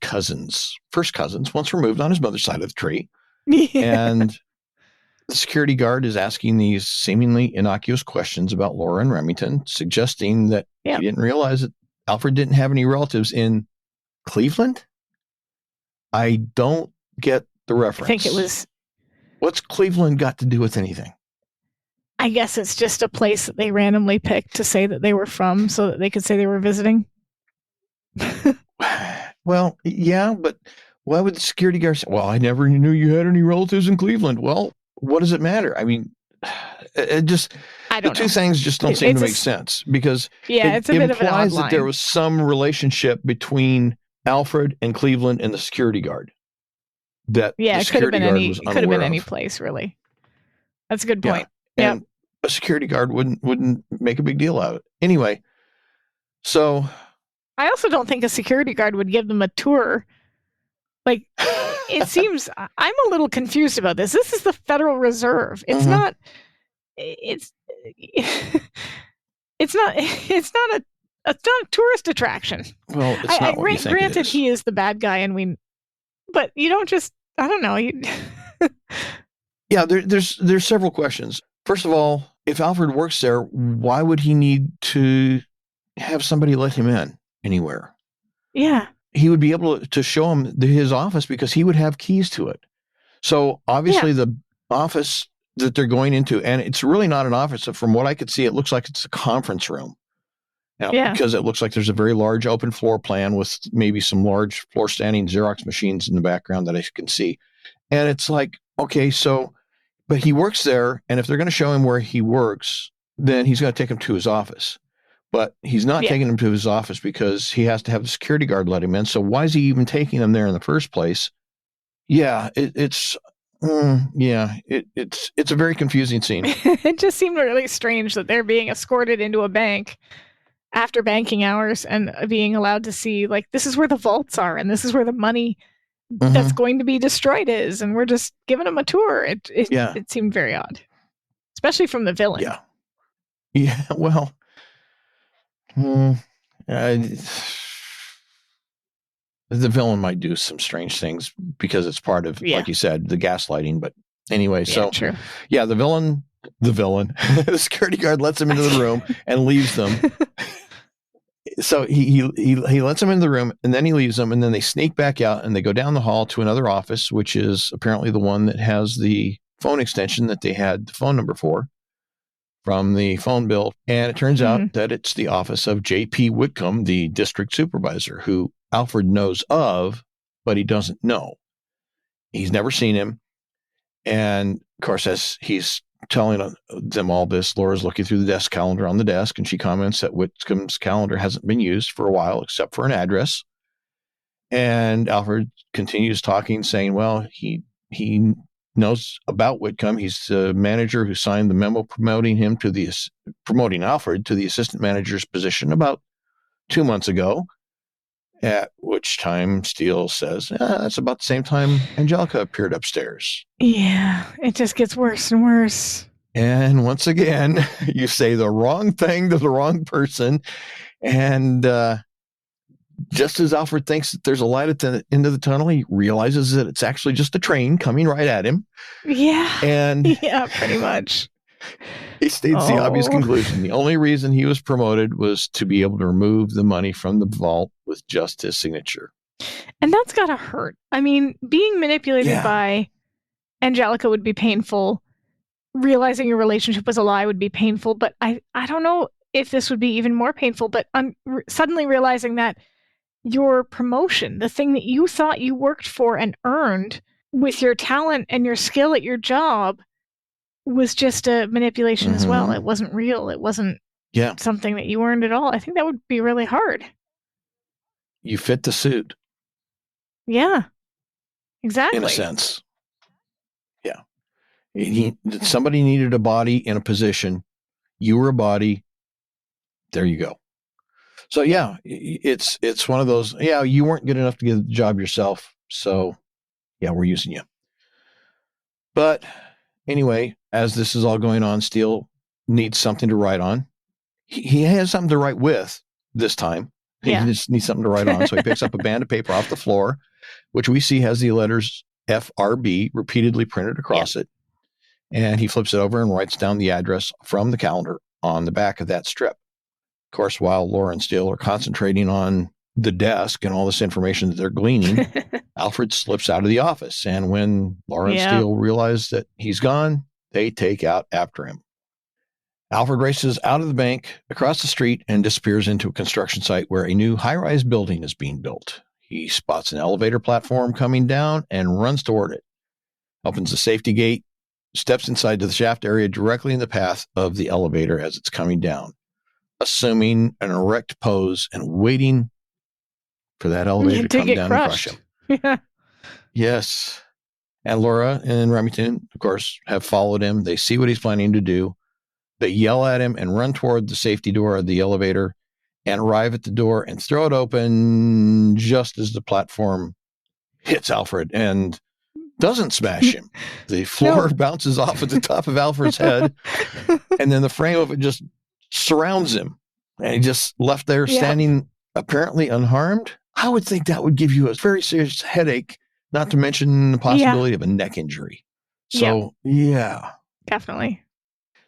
first cousins, once removed on his mother's side of the tree. And the security guard is asking these seemingly innocuous questions about Laura and Remington, suggesting that he didn't realize that Alfred didn't have any relatives in Cleveland. I don't get the reference. I think it was... What's Cleveland got to do with anything? I guess it's just a place that they randomly picked to say that they were from so that they could say they were visiting. Well, yeah, but why would the security guard say, well, I never knew you had any relatives in Cleveland? Well, what does it matter? I mean, it just... I don't know. Two things just don't seem to make sense because it's a bit of an odd implies that there was some relationship between Alfred and Cleveland and the security guard. That it could have been any place, really. That's a good point. Yeah. And a security guard wouldn't make a big deal out of it. Anyway, so I also don't think a security guard would give them a tour. Like, it seems I'm a little confused about this. This is the Federal Reserve. It's not. It's not a tourist attraction. Well, it's not what you think granted, it is. he is the bad guy, but you don't just, I don't know. Yeah, there's several questions. First of all, if Alfred works there, why would he need to have somebody let him in anywhere? Yeah. He would be able to show him his office because he would have keys to it. So obviously the office that they're going into, and it's really not an office. So from what I could see, it looks like it's a conference room. Because it looks like there's a very large open floor plan with maybe some large floor standing Xerox machines in the background that I can see. And it's like, okay, but he works there. And if they're going to show him where he works, then he's going to take him to his office. But he's not taking him to his office because he has to have the security guard let him in. So why is he even taking him there in the first place? Yeah, it's a very confusing scene. It just seemed really strange that they're being escorted into a bank after banking hours and being allowed to see, like, this is where the vaults are and this is where the money that's going to be destroyed is, and we're just giving them a tour. It seemed very odd, especially from the villain. Yeah, well, the villain might do some strange things because it's part of, like you said, the gaslighting. But anyway, true. Yeah, the villain, the security guard lets him into the room and leaves them. So he lets them into the room and then he leaves them, and then they sneak back out and they go down the hall to another office, which is apparently the one that has the phone extension that they had the phone number for from the phone bill. And it turns out that it's the office of J.P. Whitcomb, the district supervisor, who Alfred knows of, but he doesn't know. He's never seen him. And of course, as he's telling them all this, Laura's looking through the desk calendar on the desk, and she comments that Whitcomb's calendar hasn't been used for a while, except for an address. And Alfred continues talking, saying, well, he knows about Whitcomb. He's the manager who signed the memo promoting Alfred to the assistant manager's position about 2 months ago. At which time Steele says, that's about the same time Angelica appeared upstairs. Yeah, it just gets worse and worse. And once again, you say the wrong thing to the wrong person, And just as Alfred thinks that there's a light at the end of the tunnel, he realizes that it's actually just a train coming right at him. Yeah. And yeah, pretty much. He states the obvious conclusion. The only reason he was promoted was to be able to remove the money from the vault with just his signature. And that's got to hurt. I mean, being manipulated by Angelica would be painful. Realizing your relationship was a lie would be painful. But I don't know if this would be even more painful. But suddenly realizing that your promotion, the thing that you thought you worked for and earned with your talent and your skill at your job, was just a manipulation as well. It wasn't real. It wasn't something that you earned at all. I think that would be really hard. You fit the suit. Yeah, exactly. In a sense. Yeah. Somebody needed a body in a position. You were a body. There you go. So yeah, it's one of those, you weren't good enough to get the job yourself. So yeah, we're using you. But anyway, as this is all going on, Steele needs something to write on. He has something to write with this time. He just needs something to write on. So he picks up a band of paper off the floor, which we see has the letters FRB repeatedly printed across it. And he flips it over and writes down the address from the calendar on the back of that strip. Of course, while Laura and Steele are concentrating on the desk and all this information that they're gleaning, Alfred slips out of the office. And when Laura and Steele realize that he's gone, they take out after him. Alfred races out of the bank, across the street, and disappears into a construction site where a new high-rise building is being built. He spots an elevator platform coming down and runs toward it. Opens the safety gate, steps inside to the shaft area directly in the path of the elevator as it's coming down, assuming an erect pose and waiting for that elevator to come down and crush him. Yeah. Yes. And Laura and Remington, of course, have followed him. They see what he's planning to do. They yell at him and run toward the safety door of the elevator and arrive at the door and throw it open just as the platform hits Alfred and doesn't smash him. The floor bounces off at the top of Alfred's head, and then the frame of it just surrounds him. And he just left there standing apparently unharmed. I would think that would give you a very serious headache, not to mention the possibility of a neck injury. So, Definitely.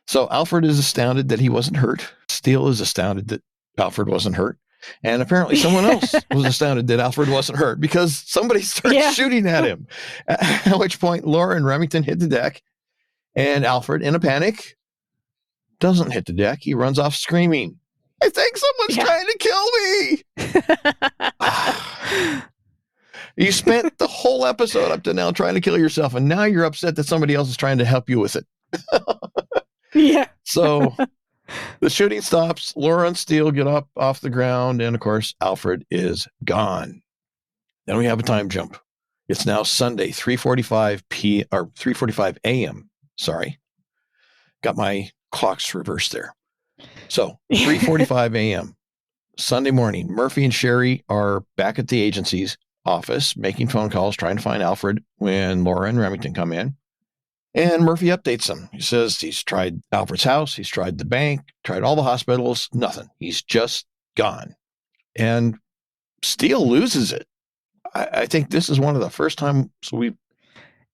So Alfred is astounded that he wasn't hurt. Steele is astounded that Alfred wasn't hurt. And apparently someone else was astounded that Alfred wasn't hurt because somebody starts shooting at him. At which point Laura and Remington hit the deck. And Alfred, in a panic, doesn't hit the deck. He runs off screaming, "I think someone's trying to kill me." You spent the whole episode up to now trying to kill yourself, and now you're upset that somebody else is trying to help you with it. So the shooting stops. Laura and Steele get up off the ground, and of course, Alfred is gone. Then we have a time jump. It's now Sunday, 3:45 a.m. Sorry, got my clocks reversed there. So 3:45 a.m. Sunday morning. Murphy and Sherry are back at the agency's office making phone calls, trying to find Alfred when Laura and Remington come in. And Murphy updates him. He says he's tried Alfred's house, he's tried the bank, tried all the hospitals, nothing. He's just gone. And Steele loses it. I think this is one of the first times we've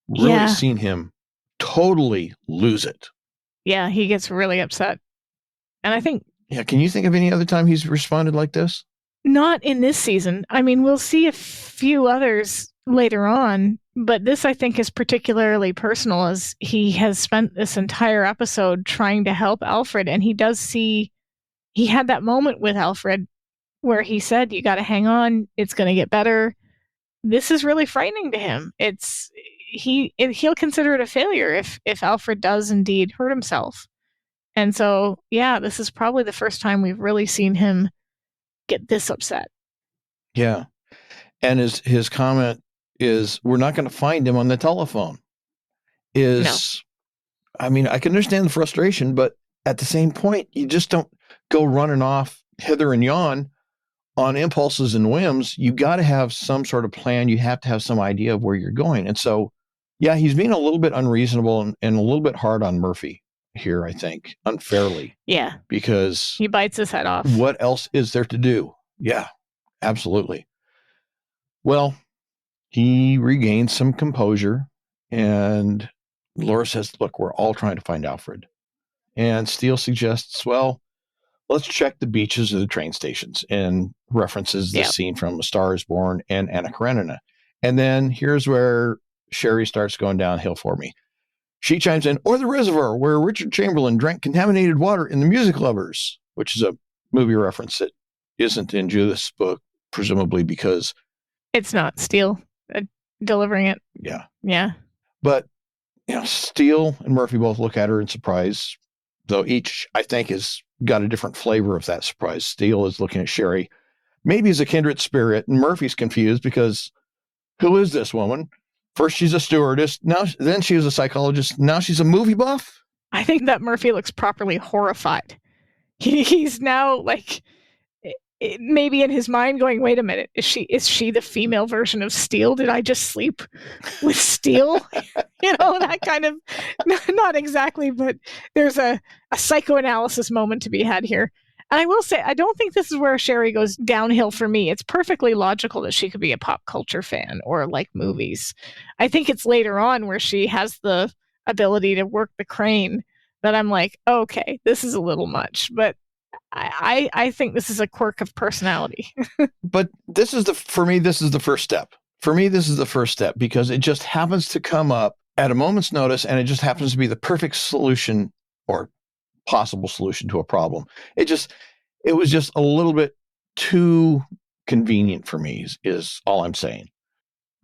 really seen him totally lose it. Yeah, he gets really upset. And I think... Yeah, can you think of any other time he's responded like this? Not in this season. I mean, we'll see a few others later on, but this, I think, is particularly personal as he has spent this entire episode trying to help Alfred, and he does see... He had that moment with Alfred where he said, "You got to hang on. It's going to get better." This is really frightening to him. He'll consider it a failure if Alfred does indeed hurt himself. And so, yeah, this is probably the first time we've really seen him get this upset. Yeah. And his comment is, "We're not going to find him on the telephone." I mean, I can understand the frustration, but at the same point, you just don't go running off hither and yon on impulses and whims. You got to have some sort of plan. You have to have some idea of where you're going. And so, yeah, he's being a little bit unreasonable and a little bit hard on Murphy. here, I think, unfairly. Yeah. Because he bites his head off. What else is there to do? Yeah, absolutely. Well, he regains some composure, and Laura says, look, we're all trying to find Alfred. And Steele suggests, well, let's check the beaches of the train stations, and references the scene from A Star is Born and Anna Karenina. And then here's where Sherry starts going downhill for me. She chimes in, or the reservoir where Richard Chamberlain drank contaminated water in The Music Lovers, which is a movie reference that isn't in Judith's book, presumably because it's not Steele delivering it. Yeah. Yeah. But, Steele and Murphy both look at her in surprise, though each, I think, has got a different flavor of that surprise. Steele is looking at Sherry, maybe as a kindred spirit, and Murphy's confused because who is this woman? First she's a stewardess, then she was a psychologist, now she's a movie buff? I think that Murphy looks properly horrified. He's now like, maybe in his mind going, wait a minute, is she the female version of Steele? Did I just sleep with Steele? That kind of, not exactly, but there's a psychoanalysis moment to be had here. And I will say, I don't think this is where Sherry goes downhill for me. It's perfectly logical that she could be a pop culture fan or like movies. I think it's later on where she has the ability to work the crane that I'm like, okay, this is a little much. But I think this is a quirk of personality. But for me, this is the first step. For me, this is the first step because it just happens to come up at a moment's notice, and it just happens to be the perfect solution or possible solution to a problem. It was just a little bit too convenient for me is all I'm saying.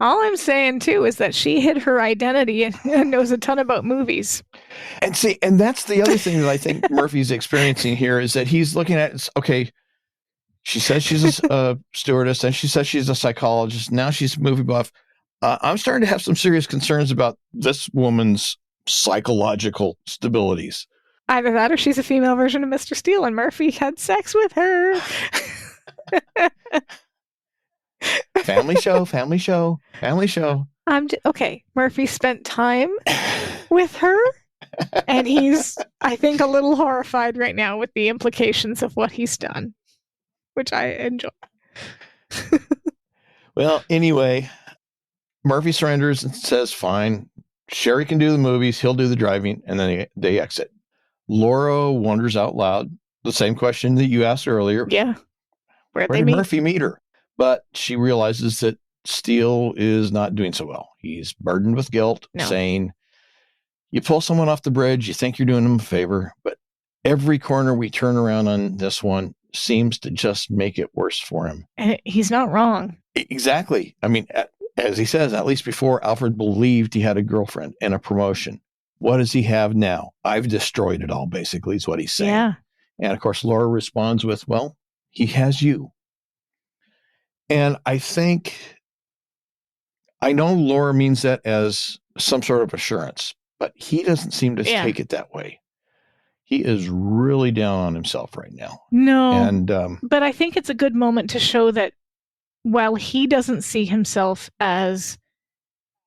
All I'm saying too is that she hid her identity and knows a ton about movies. And that's the other thing that I think Murphy's experiencing here is that he's looking at, okay, she says she's a stewardess, and she says she's a psychologist. Now she's a movie buff. I'm starting to have some serious concerns about this woman's psychological stabilities. Either that or she's a female version of Mr. Steele and Murphy had sex with her. Family show. Okay, Murphy spent time with her, and he's, I think, a little horrified right now with the implications of what he's done, which I enjoy. Well, anyway, Murphy surrenders and says, fine, Sherry can do the movies, he'll do the driving, and then they exit. Laura wonders out loud the same question that you asked earlier. Yeah. Where did Murphy meet her? But she realizes that Steele is not doing so well. He's burdened with guilt, saying, you pull someone off the bridge, you think you're doing them a favor, but every corner we turn around on this one seems to just make it worse for him. And he's not wrong. Exactly. I mean, as he says, at least before, Alfred believed he had a girlfriend and a promotion. What does he have now? I've destroyed it all, basically, is what he's saying. Yeah. And of course, Laura responds with, well, he has you. And I know Laura means that as some sort of assurance, but he doesn't seem to take it that way. He is really down on himself right now. No. And but I think it's a good moment to show that while he doesn't see himself as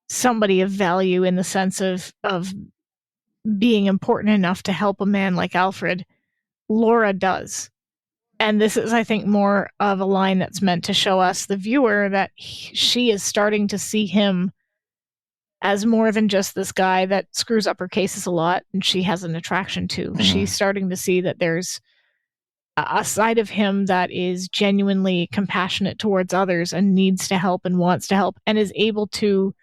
somebody of value in the sense of being important enough to help a man like Alfred, Laura does. And this is, I think, more of a line that's meant to show us, the viewer, that she is starting to see him as more than just this guy that screws up her cases a lot and she has an attraction to. Mm-hmm. She's starting to see that there's a side of him that is genuinely compassionate towards others and needs to help and wants to help and is able to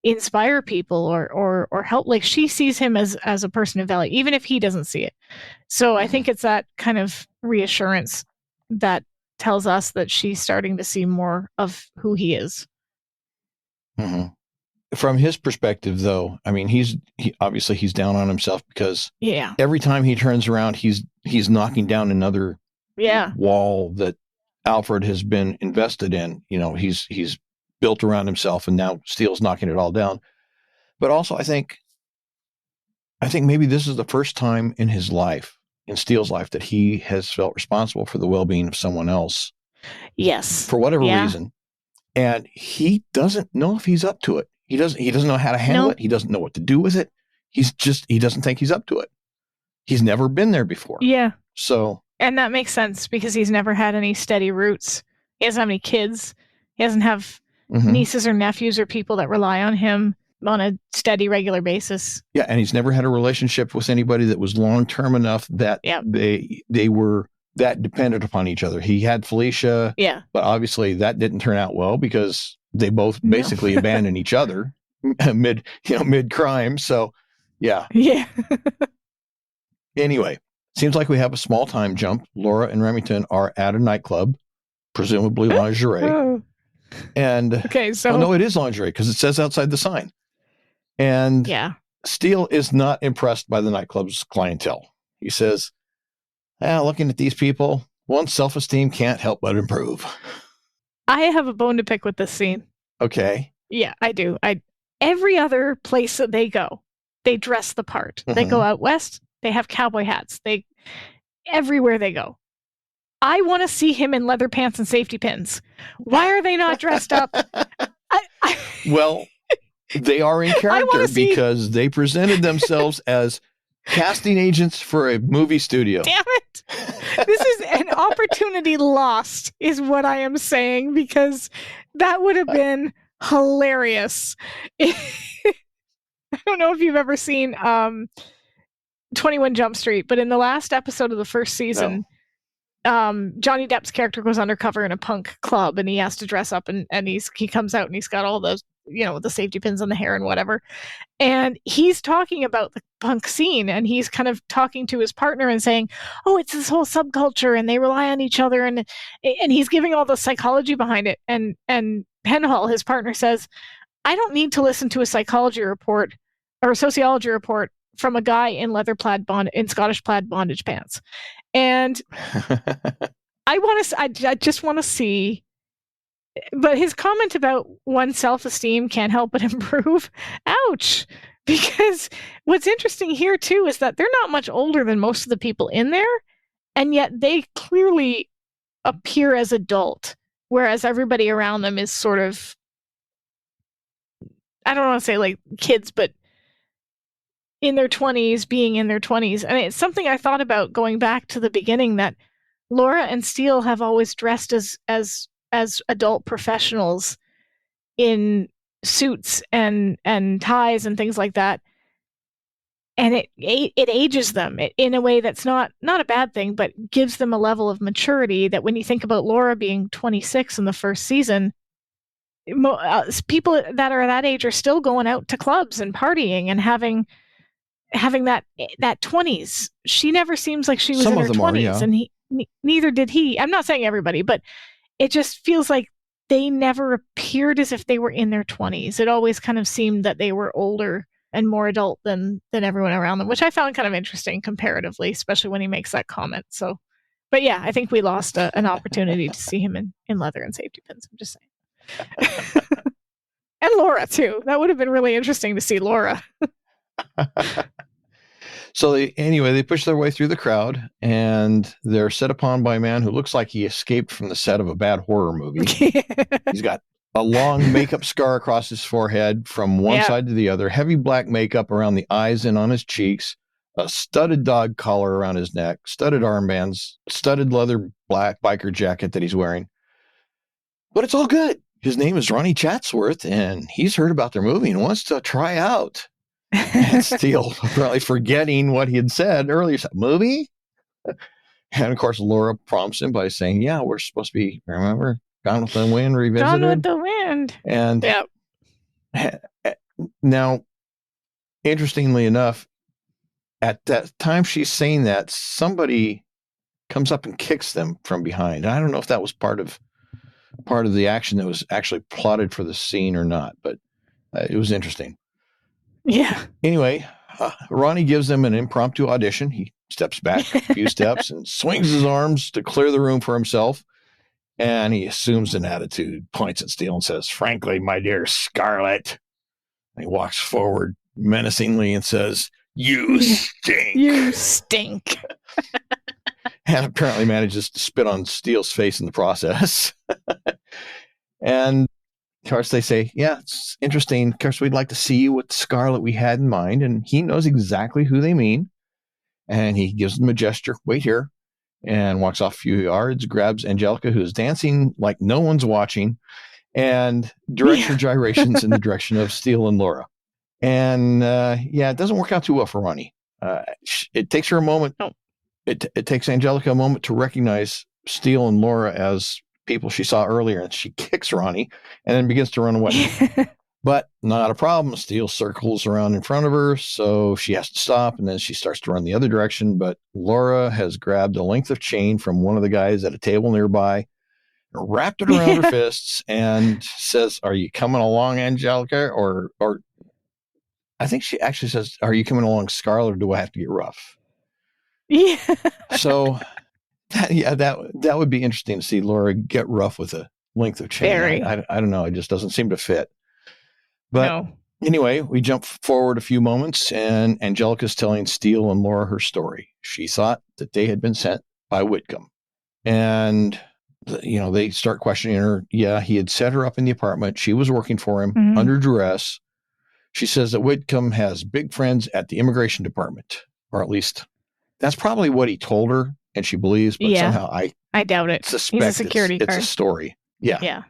inspire people or help. Like, she sees him as a person of value, even if he doesn't see it. So I think it's that kind of reassurance that tells us that she's starting to see more of who he is. Mm-hmm. From his perspective, though, I mean, he's obviously down on himself because every time he turns around, he's knocking down another wall that Alfred has been invested in. He's built around himself, and now Steele's knocking it all down. But also, I think maybe this is the first time in his life, in Steele's life, that he has felt responsible for the well-being of someone else. Yes. For whatever reason. And he doesn't know if he's up to it. He doesn't know how to handle it. He doesn't know what to do with it. he doesn't think he's up to it. He's never been there before. Yeah. So. And that makes sense because he's never had any steady roots. He doesn't have any kids. He doesn't have nieces or nephews or people that rely on him on a steady, regular basis. Yeah, and he's never had a relationship with anybody that was long-term enough that they were that dependent upon each other. He had Felicia, but obviously that didn't turn out well because they both basically abandoned each other mid-crime. So, yeah. Yeah. Anyway, seems like we have a small time jump. Laura and Remington are at a nightclub, presumably lingerie. And no, it is lingerie because it says outside the sign. And Steele is not impressed by the nightclub's clientele. He says, looking at these people, one's self-esteem can't help but improve. I have a bone to pick with this scene. Okay. Yeah, I do. Every other place that they go, they dress the part. They go out west, they have cowboy hats. Everywhere they go. I want to see him in leather pants and safety pins. Why are they not dressed up? Well, they are in character because they presented themselves as casting agents for a movie studio. Damn it. This is an opportunity lost, is what I am saying, because that would have been hilarious. I don't know if you've ever seen 21 Jump Street, but in the last episode of the first season, Johnny Depp's character goes undercover in a punk club and he has to dress up and he comes out and he's got all those, the safety pins on the hair and whatever. And he's talking about the punk scene and he's kind of talking to his partner and saying, oh, it's this whole subculture and they rely on each other. And he's giving all the psychology behind it. And Penhall, his partner, says, I don't need to listen to a psychology report or a sociology report from a guy in in Scottish plaid bondage pants. And I just want to see, but his comment about one's self-esteem can't help but improve. Ouch. Because what's interesting here too is that they're not much older than most of the people in there, and yet they clearly appear as adult, whereas everybody around them is sort of, I don't want to say like kids, but in their 20s, being in their 20s. And it's something I thought about going back to the beginning, that Laura and Steele have always dressed as adult professionals in suits and ties and things like that. And it ages them in a way that's not a bad thing, but gives them a level of maturity that when you think about Laura being 26 in the first season, people that are that age are still going out to clubs and partying and having that 20s. She never seems like she was in her 20s, and neither did he. I'm not saying everybody, but it just feels like they never appeared as if they were in their 20s. It always kind of seemed that they were older and more adult than everyone around them, which I found kind of interesting comparatively, especially when he makes that comment. So, but yeah, I think we lost an opportunity to see him in leather and safety pins. I'm just saying. And Laura too. That would have been really interesting to see Laura. So they push their way through the crowd and they're set upon by a man who looks like he escaped from the set of a bad horror movie. He's got a long makeup scar across his forehead from one side to the other, heavy black makeup around the eyes and on his cheeks, a studded dog collar around his neck, studded armbands, studded leather black biker jacket that he's wearing. But it's all good. His name is Ronnie Chatsworth, and he's heard about their movie and wants to try out. And Steele, apparently forgetting what he had said earlier, said, movie? And of course, Laura prompts him by saying, yeah, we're supposed to be, remember, Gone with the Wind Revisited? Gone with the Wind. And now, interestingly enough, at that time she's saying that, somebody comes up and kicks them from behind. And I don't know if that was part of the action that was actually plotted for the scene or not, but it was interesting. Yeah. Anyway, Ronnie gives them an impromptu audition. He steps back a few steps and swings his arms to clear the room for himself. And he assumes an attitude, points at Steele and says, frankly, my dear Scarlet. And he walks forward menacingly and says, you stink. You stink. And apparently manages to spit on Steele's face in the process. And Of course, they say, yeah, it's interesting. Of course, we'd like to see you with the Scarlet we had in mind. And he knows exactly who they mean. And he gives them a gesture, wait here, and walks off a few yards, grabs Angelica, who's dancing like no one's watching, and directs her gyrations in the direction of Steele and Laura. And it doesn't work out too well for Ronnie. It takes her a moment. Oh. It takes Angelica a moment to recognize Steele and Laura as people she saw earlier, and she kicks Ronnie and then begins to run away. But not a problem. Steele circles around in front of her, so she has to stop, and then she starts to run the other direction. But Laura has grabbed a length of chain from one of the guys at a table nearby, wrapped it around her fists, and says, "Are you coming along, Angelica?" Or I think she actually says, "Are you coming along, Scarlet, or do I have to get rough?" Yeah. So, that would be interesting to see Laura get rough with a length of chain. I don't know. It just doesn't seem to fit. But anyway, we jump forward a few moments, and Angelica's telling Steele and Laura her story. She thought that they had been sent by Whitcomb. And, they start questioning her. Yeah, he had set her up in the apartment. She was working for him under duress. She says that Whitcomb has big friends at the immigration department, or at least that's probably what he told her, and she believes, but somehow I doubt it. Suspect He's a security guard. It's a story. Yeah. Yeah.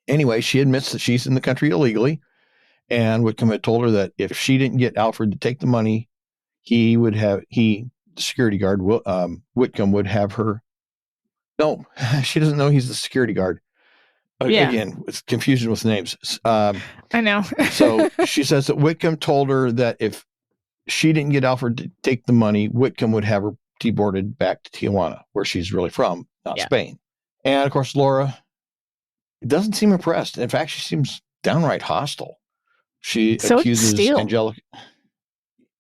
Anyway, she admits that she's in the country illegally, and Whitcomb had told her that if she didn't get Alfred to take the money, the security guard, Whitcomb would have her. No, she doesn't know he's the security guard. Again, it's confusion with names. I know. So she says that Whitcomb told her that if she didn't get Alfred to take the money, Whitcomb would have her deported back to Tijuana, where she's really from, not Spain. And of course, Laura doesn't seem impressed. In fact, she seems downright hostile. She accuses Angelica.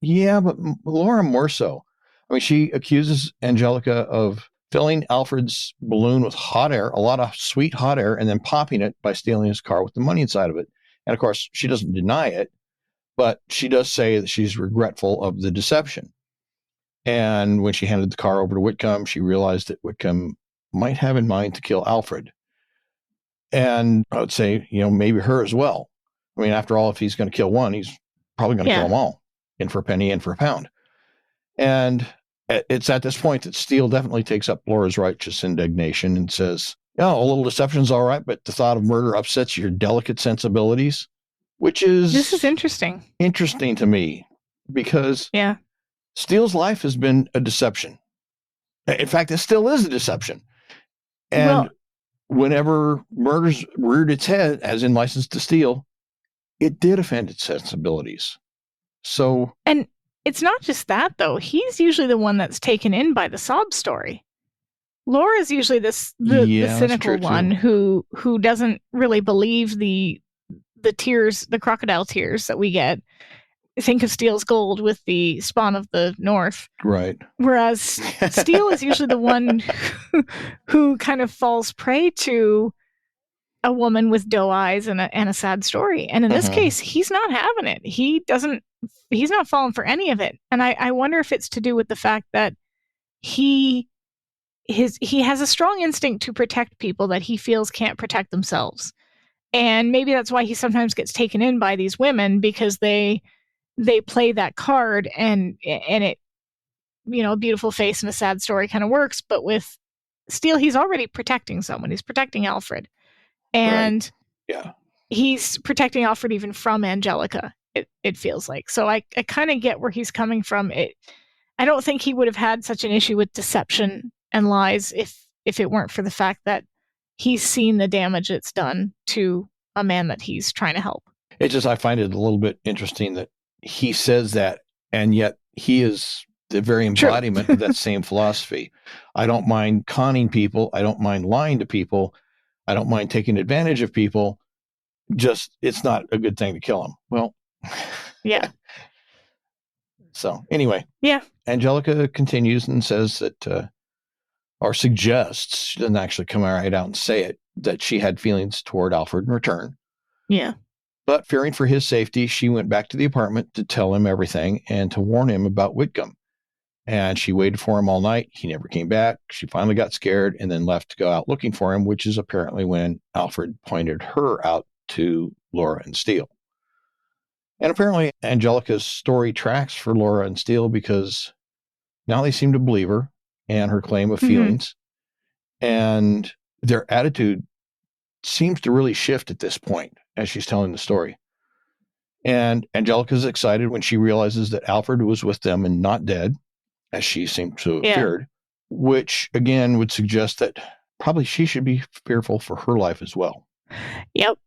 Yeah, but Laura more so. I mean, she accuses Angelica of filling Alfred's balloon with hot air, a lot of sweet hot air, and then popping it by stealing his car with the money inside of it. And of course, she doesn't deny it, but she does say that she's regretful of the deception. And when she handed the car over to Whitcomb, she realized that Whitcomb might have in mind to kill Alfred. And I would say, maybe her as well. I mean, after all, if he's going to kill one, he's probably going to kill them all, in for a penny, in for a pound. And it's at this point that Steele definitely takes up Laura's righteous indignation and says, a little deception's all right, but the thought of murder upsets your delicate sensibilities, which is... This is interesting. Interesting to me, because Steele's life has been a deception. In fact, it still is a deception. And whenever murder's reared its head, as in License to Steal, it did offend its sensibilities. So... And it's not just that, though. He's usually the one that's taken in by the sob story. Laura's usually the cynical one who doesn't really believe the tears, the crocodile tears that we get. Think of Steele's gold with the Spawn of the North. Right. Whereas Steele is usually the one who kind of falls prey to a woman with doe eyes and a sad story. And in this case, he's not having it. He's not falling for any of it. And I wonder if it's to do with the fact that he has a strong instinct to protect people that he feels can't protect themselves. And maybe that's why he sometimes gets taken in by these women, because they play that card, and it, a beautiful face and a sad story kind of works. But with Steele, he's already protecting someone. He's protecting Alfred. And he's protecting Alfred even from Angelica, it feels like. So I kind of get where he's coming from. I don't think he would have had such an issue with deception and lies if it weren't for the fact that he's seen the damage it's done to a man that he's trying to help. I find it a little bit interesting that he says that, and yet he is the very embodiment of that same philosophy. I don't mind conning people. I don't mind lying to people. I don't mind taking advantage of people. Just, it's not a good thing to kill them. Well, yeah. So anyway, yeah. Angelica continues and says that, or suggests, she doesn't actually come right out and say it, that she had feelings toward Alfred in return. Yeah. But fearing for his safety, she went back to the apartment to tell him everything and to warn him about Whitcomb. And she waited for him all night. He never came back. She finally got scared and then left to go out looking for him, which is apparently when Alfred pointed her out to Laura and Steele. And apparently Angelica's story tracks for Laura and Steele because now they seem to believe her and her claim of feelings. And their attitude seems to really shift at this point as she's telling the story. And Angelica's excited when she realizes that Alfred was with them and not dead, as she seemed to have feared, which again would suggest that probably she should be fearful for her life as well. Yep.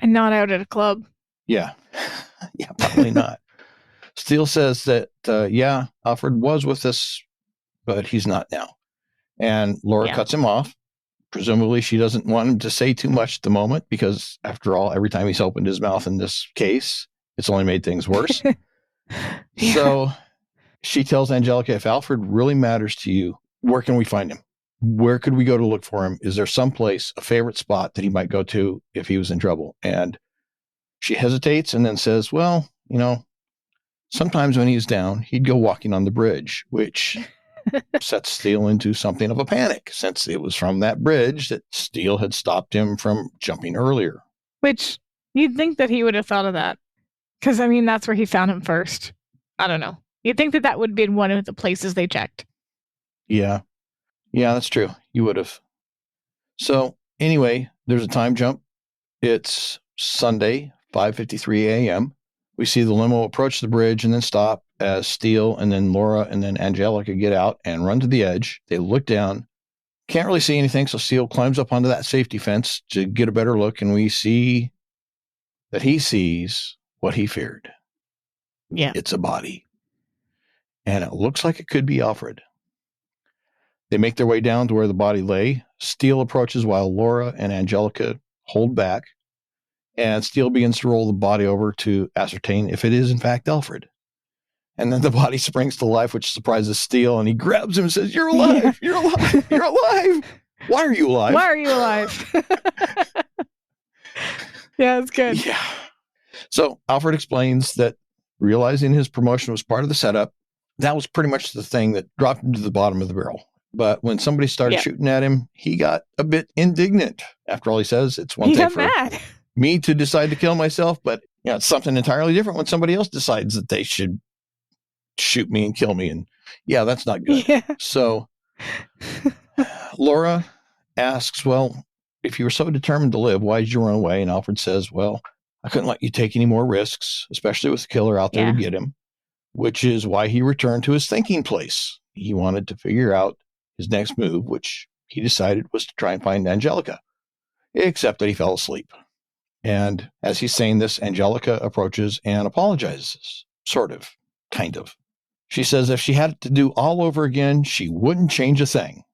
And not out at a club. Yeah. Yeah, probably not. Steele says that, Alfred was with us, but he's not now. And Laura cuts him off. Presumably, she doesn't want him to say too much at the moment because, after all, every time he's opened his mouth in this case, it's only made things worse. So she tells Angelica, if Alfred really matters to you, where can we find him? Where could we go to look for him? Is there some place, a favorite spot that he might go to if he was in trouble? And she hesitates and then says, well, sometimes when he's down, he'd go walking on the bridge, which sets Steele into something of a panic, since it was from that bridge that Steele had stopped him from jumping earlier. Which you'd think that he would have thought of that. Because, that's where he found him first. I don't know. You'd think that would be one of the places they checked. Yeah. Yeah, that's true. You would have. So, anyway, there's a time jump. It's Sunday, 5:53 a.m. We see the limo approach the bridge and then stop as Steele and then Laura and then Angelica get out and run to the edge. They look down. Can't really see anything, so Steele climbs up onto that safety fence to get a better look, and we see that he sees what he feared. Yeah. It's a body. And it looks like it could be Alfred. They make their way down to where the body lay. Steele approaches while Laura and Angelica hold back. And Steele begins to roll the body over to ascertain if it is, in fact, Alfred. And then the body springs to life, which surprises Steele. And he grabs him and says, you're alive. Yeah. You're alive. You're alive. Why are you alive? Why are you alive? Yeah, it's good. Yeah. So Alfred explains that realizing his promotion was part of the setup, that was pretty much the thing that dropped him to the bottom of the barrel. But when somebody started shooting at him, he got a bit indignant. After all, he says it's one thing for me to decide to kill myself, but it's something entirely different when somebody else decides that they should shoot me and kill me. And that's not good. Yeah. So Laura asks, well, if you were so determined to live, why did you run away? And Alfred says, well, I couldn't let you take any more risks, especially with the killer out there to get him, which is why he returned to his thinking place. He wanted to figure out his next move, which he decided was to try and find Angelica, except that he fell asleep. And as he's saying this, Angelica approaches and apologizes, sort of, kind of. She says if she had to do all over again, she wouldn't change a thing.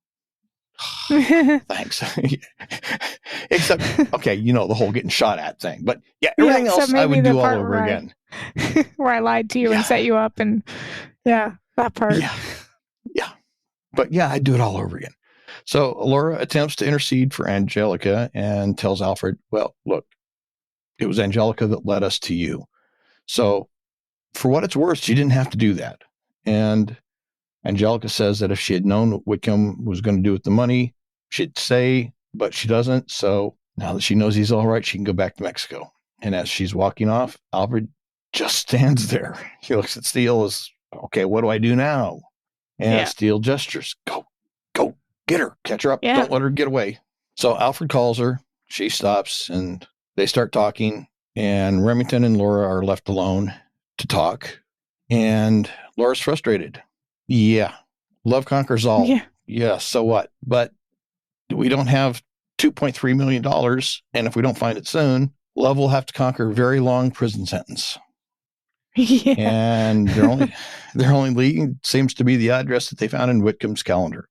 Thanks. Except, the whole getting shot at thing. But everything else I would do all over again. Where I lied to you and set you up and, that part. Yeah. But I'd do it all over again. So Laura attempts to intercede for Angelica and tells Alfred, well, look, it was Angelica that led us to you. So for what it's worth, she didn't have to do that. And Angelica says that if she had known what Whitcomb was going to do with the money, she'd say, but she doesn't. So now that she knows he's all right, she can go back to Mexico. And as she's walking off, Alfred just stands there. He looks at Steele as, okay, what do I do now? And Steele gestures, go, get her, catch her up. Yeah. Don't let her get away. So Alfred calls her. She stops and they start talking. And Remington and Laura are left alone to talk. And Laura's frustrated. Yeah. Love conquers all. Yeah. So what? But we don't have $2.3 million. And if we don't find it soon, love will have to conquer a very long prison sentence. Yeah. And their only lead seems to be the address that they found in Whitcomb's calendar,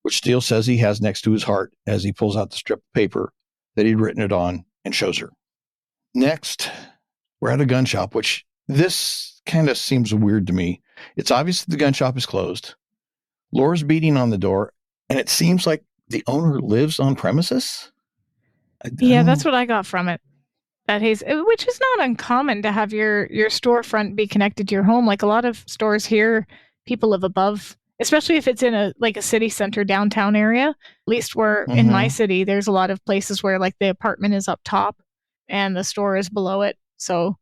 which Steele says he has next to his heart as he pulls out the strip of paper that he'd written it on and shows her. Next, we're at a gun shop, which this kind of seems weird to me. It's obvious that the gun shop is closed. Laura's beating on the door, and it seems like the owner lives on premises. That's what I got from it. Which is not uncommon to have your storefront be connected to your home. Like a lot of stores here, people live above, especially if it's in a city center downtown area. At least where in my city, there's a lot of places where like the apartment is up top and the store is below it. So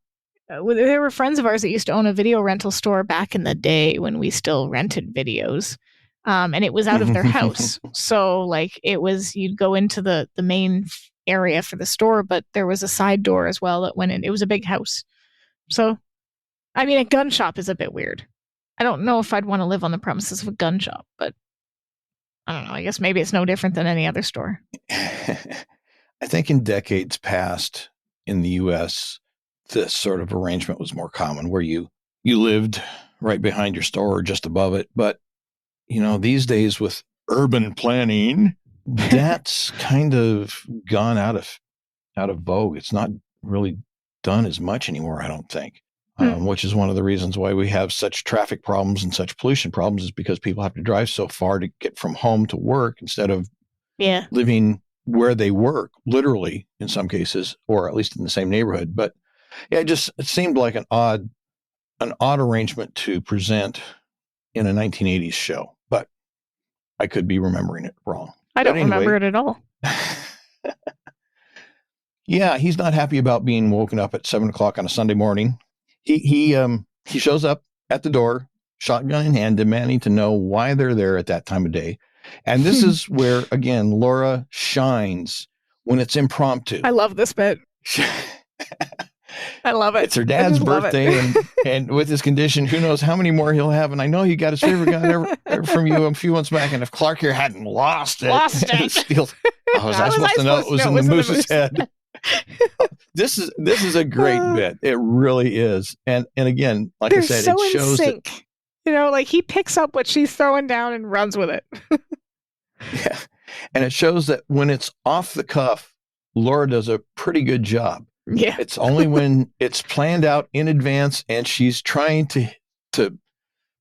there were friends of ours that used to own a video rental store back in the day when we still rented videos. And it was out of their house. So like it was, you'd go into the main area for the store, but there was a side door as well that went in. It was a big house. So, I mean, a gun shop is a bit weird. I don't know if I'd want to live on the premises of a gun shop, but I don't know. I guess maybe it's no different than any other store. I think in decades past in the U.S., this sort of arrangement was more common where you lived right behind your store or just above it. But, these days with urban planning, that's kind of gone out of vogue. It's not really done as much anymore, I don't think, which is one of the reasons why we have such traffic problems and such pollution problems is because people have to drive so far to get from home to work instead of living where they work, literally in some cases, or at least in the same neighborhood. But yeah, it seemed like an odd arrangement to present in a 1980s show, but I could be remembering it wrong. I don't remember it at all. Yeah, he's not happy about being woken up at 7:00 on a Sunday morning. He shows up at the door, shotgun in hand, demanding to know why they're there at that time of day. And this is where, again, Laura shines when it's impromptu. I love this bit. I love it. It's her dad's birthday, and with his condition, who knows how many more he'll have. And I know he got his favorite gun ever from you a few months back. And if Clark here hadn't lost it. Steele, was I supposed to know it was in the moose's head? This is a great bit. It really is. And again, like I said, it shows that, like he picks up what she's throwing down and runs with it. Yeah. And it shows that when it's off the cuff, Laura does a pretty good job. Yeah. It's only when it's planned out in advance and she's trying to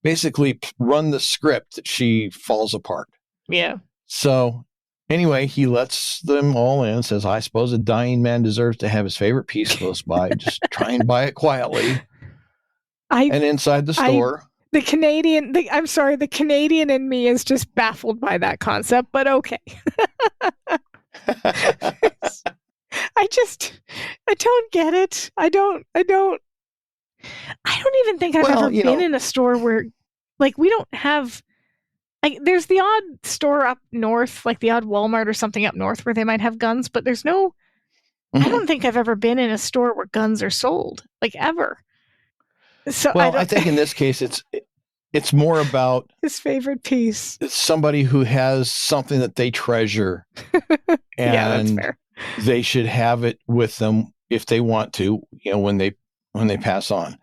basically run the script that she falls apart. Yeah. So anyway, he lets them all in, says, I suppose a dying man deserves to have his favorite piece close by. Just try and buy it quietly. And inside the store. The Canadian in me is just baffled by that concept, but okay. I don't get it. I don't even think I've ever been in a store where, like, we don't have, like, there's the odd store up north, like the odd Walmart or something up north where they might have guns, but there's no, I don't think I've ever been in a store where guns are sold, like, ever. So I think in this case, it's more about his favorite piece. It's somebody who has something that they treasure. And yeah, that's fair. They should have it with them if they want to, when they pass on.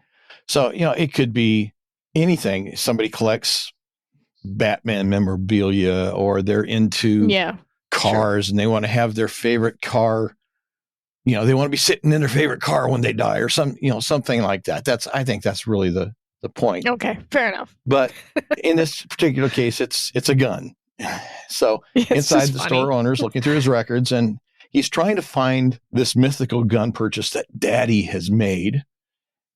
So, it could be anything. Somebody collects Batman memorabilia, or they're into cars and they want to have their favorite car. They want to be sitting in their favorite car when they die, or something like that. I think that's really the point. Okay, fair enough. But in this particular case, it's a gun. So inside the store owner's looking through his records, and he's trying to find this mythical gun purchase that Daddy has made.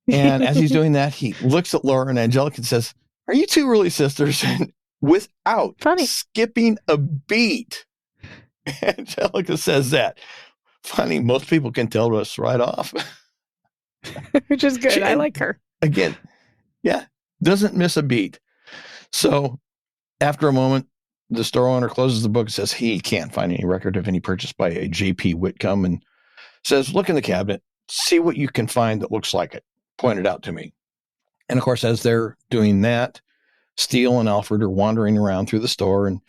And as he's doing that, he looks at Laura and Angelica and says, "Are you two really sisters?" And without skipping a beat, Angelica says that. Funny, most people can tell us right off. Which is good. I like her. Again, doesn't miss a beat. So after a moment, the store owner closes the book and says he can't find any record of any purchase by a J.P. Whitcomb, and says, look in the cabinet, see what you can find that looks like it. Point it out to me. And of course, as they're doing that, Steele and Alfred are wandering around through the store, and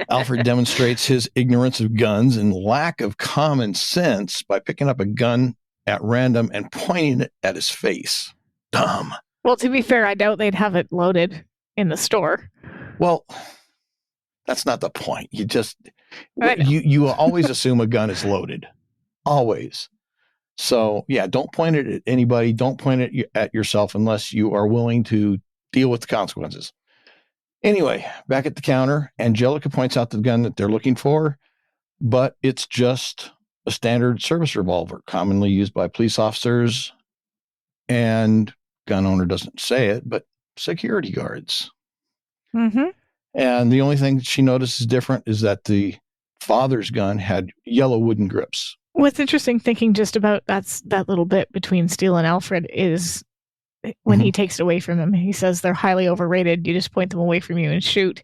Alfred demonstrates his ignorance of guns and lack of common sense by picking up a gun at random and pointing it at his face. Dumb. Well, to be fair, I doubt they'd have it loaded in the store. Well, that's not the point. You always assume a gun is loaded. Always. So, don't point it at anybody. Don't point it at yourself unless you are willing to deal with the consequences. Anyway, back at the counter, Angelica points out the gun that they're looking for, but it's just a standard service revolver, commonly used by police officers, and gun owner doesn't say it, but security guards. Mm-hmm. And the only thing she notices different is that the father's gun had yellow wooden grips, What's interesting thinking just about that little bit between Steele and Alfred is when he takes it away from them. He says they're highly overrated. You just point them away from you and shoot.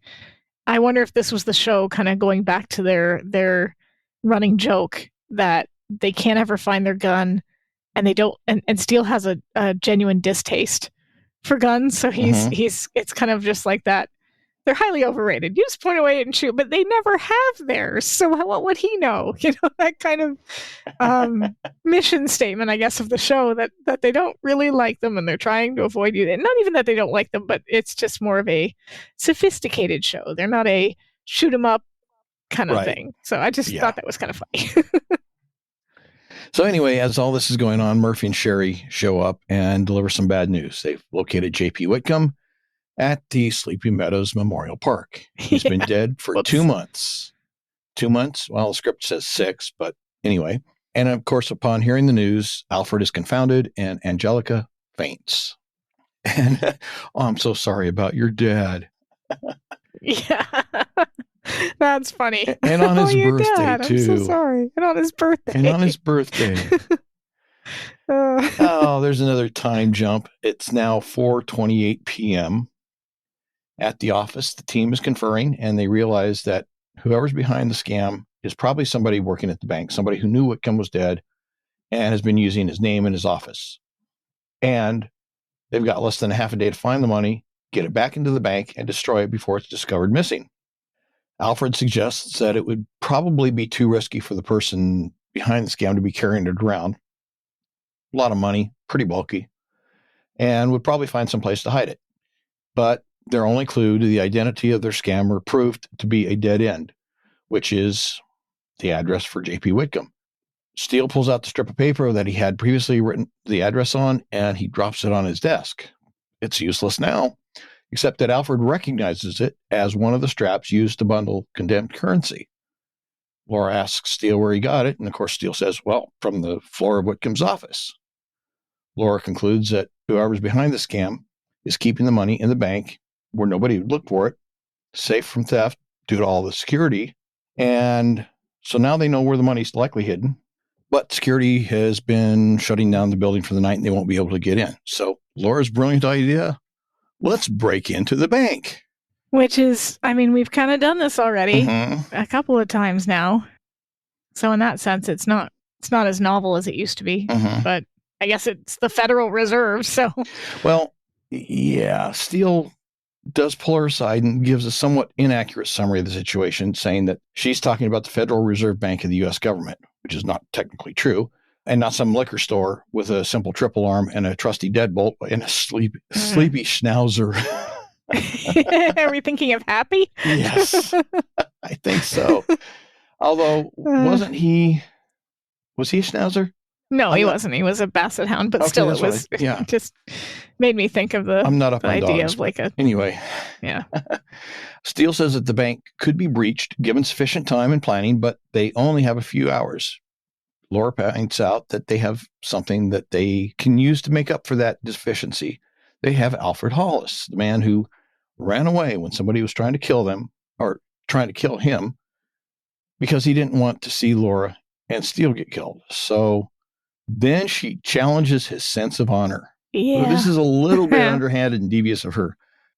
I wonder if this was the show kind of going back to their running joke that they can't ever find their gun, and they don't. And Steele has a genuine distaste for guns, so he's it's kind of just like that. They're highly overrated. You just point away and shoot, but they never have theirs. So what would he know? That kind of mission statement, I guess, of the show that they don't really like them and they're trying to avoid you. And not even that they don't like them, but it's just more of a sophisticated show. They're not a shoot 'em up kind of thing. So I just thought that was kind of funny. So anyway, as all this is going on, Murphy and Sherry show up and deliver some bad news. They've located J.P. Whitcomb at the Sleepy Meadows Memorial Park. He's been dead for 2 months. 2 months? Well, the script says 6, but anyway. And of course, upon hearing the news, Alfred is confounded and Angelica faints. And I'm so sorry about your dad. Yeah. That's funny. And on his birthday, Dad, too. I'm so sorry. And on his birthday. Oh, there's another time jump. It's now 4:28 p.m. At the office, the team is conferring, and they realize that whoever's behind the scam is probably somebody working at the bank, somebody who knew Whitcomb was dead and has been using his name in his office. And they've got less than a half a day to find the money, get it back into the bank, and destroy it before it's discovered missing. Alfred suggests that it would probably be too risky for the person behind the scam to be carrying it around. A lot of money, pretty bulky, and would probably find some place to hide it. But their only clue to the identity of their scammer proved to be a dead end, which is the address for J.P. Whitcomb. Steele pulls out the strip of paper that he had previously written the address on, and he drops it on his desk. It's useless now, except that Alfred recognizes it as one of the straps used to bundle condemned currency. Laura asks Steele where he got it, and of course Steele says, well, from the floor of Whitcomb's office. Laura concludes that whoever's behind the scam is keeping the money in the bank where nobody would look for it, safe from theft due to all the security. And so now they know where the money's likely hidden, but security has been shutting down the building for the night and they won't be able to get in. So Laura's brilliant idea, let's break into the bank. Which is, I mean, we've kind of done this already a couple of times now. So in that sense, it's not as novel as it used to be, but I guess it's the Federal Reserve, so. Well, yeah, Steele does pull her aside and gives a somewhat inaccurate summary of the situation, saying that she's talking about the Federal Reserve Bank of the U.S. government, which is not technically true, and not some liquor store with a simple triple arm and a trusty deadbolt and a sleepy schnauzer. Are we thinking of Happy? Yes, I think so. Although, was he a schnauzer? No, he wasn't. He was a basset hound, but still, it was just made me think of the idea of like a. Anyway. Yeah. Steele says that the bank could be breached given sufficient time and planning, but they only have a few hours. Laura points out that they have something that they can use to make up for that deficiency. They have Alfred Hollis, the man who ran away when somebody was trying to kill them or trying to kill him because he didn't want to see Laura and Steele get killed. So then she challenges his sense of honor. Yeah. Well, this is a little bit underhanded and devious of her.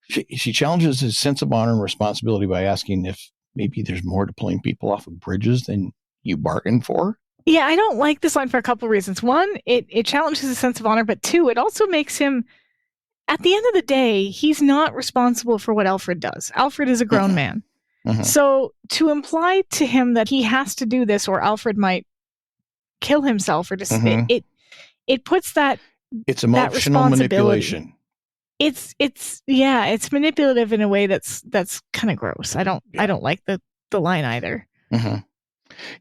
She challenges his sense of honor and responsibility by asking if maybe there's more to pulling people off of bridges than you bargained for. Yeah, I don't like this line for a couple of reasons. One, it challenges his sense of honor, but two, it also makes him, at the end of the day, he's not responsible for what Alfred does. Alfred is a grown man. So to imply to him that he has to do this or Alfred might kill himself or just it puts that it's emotional manipulation. It's manipulative in a way that's kind of gross. I don't like the line either.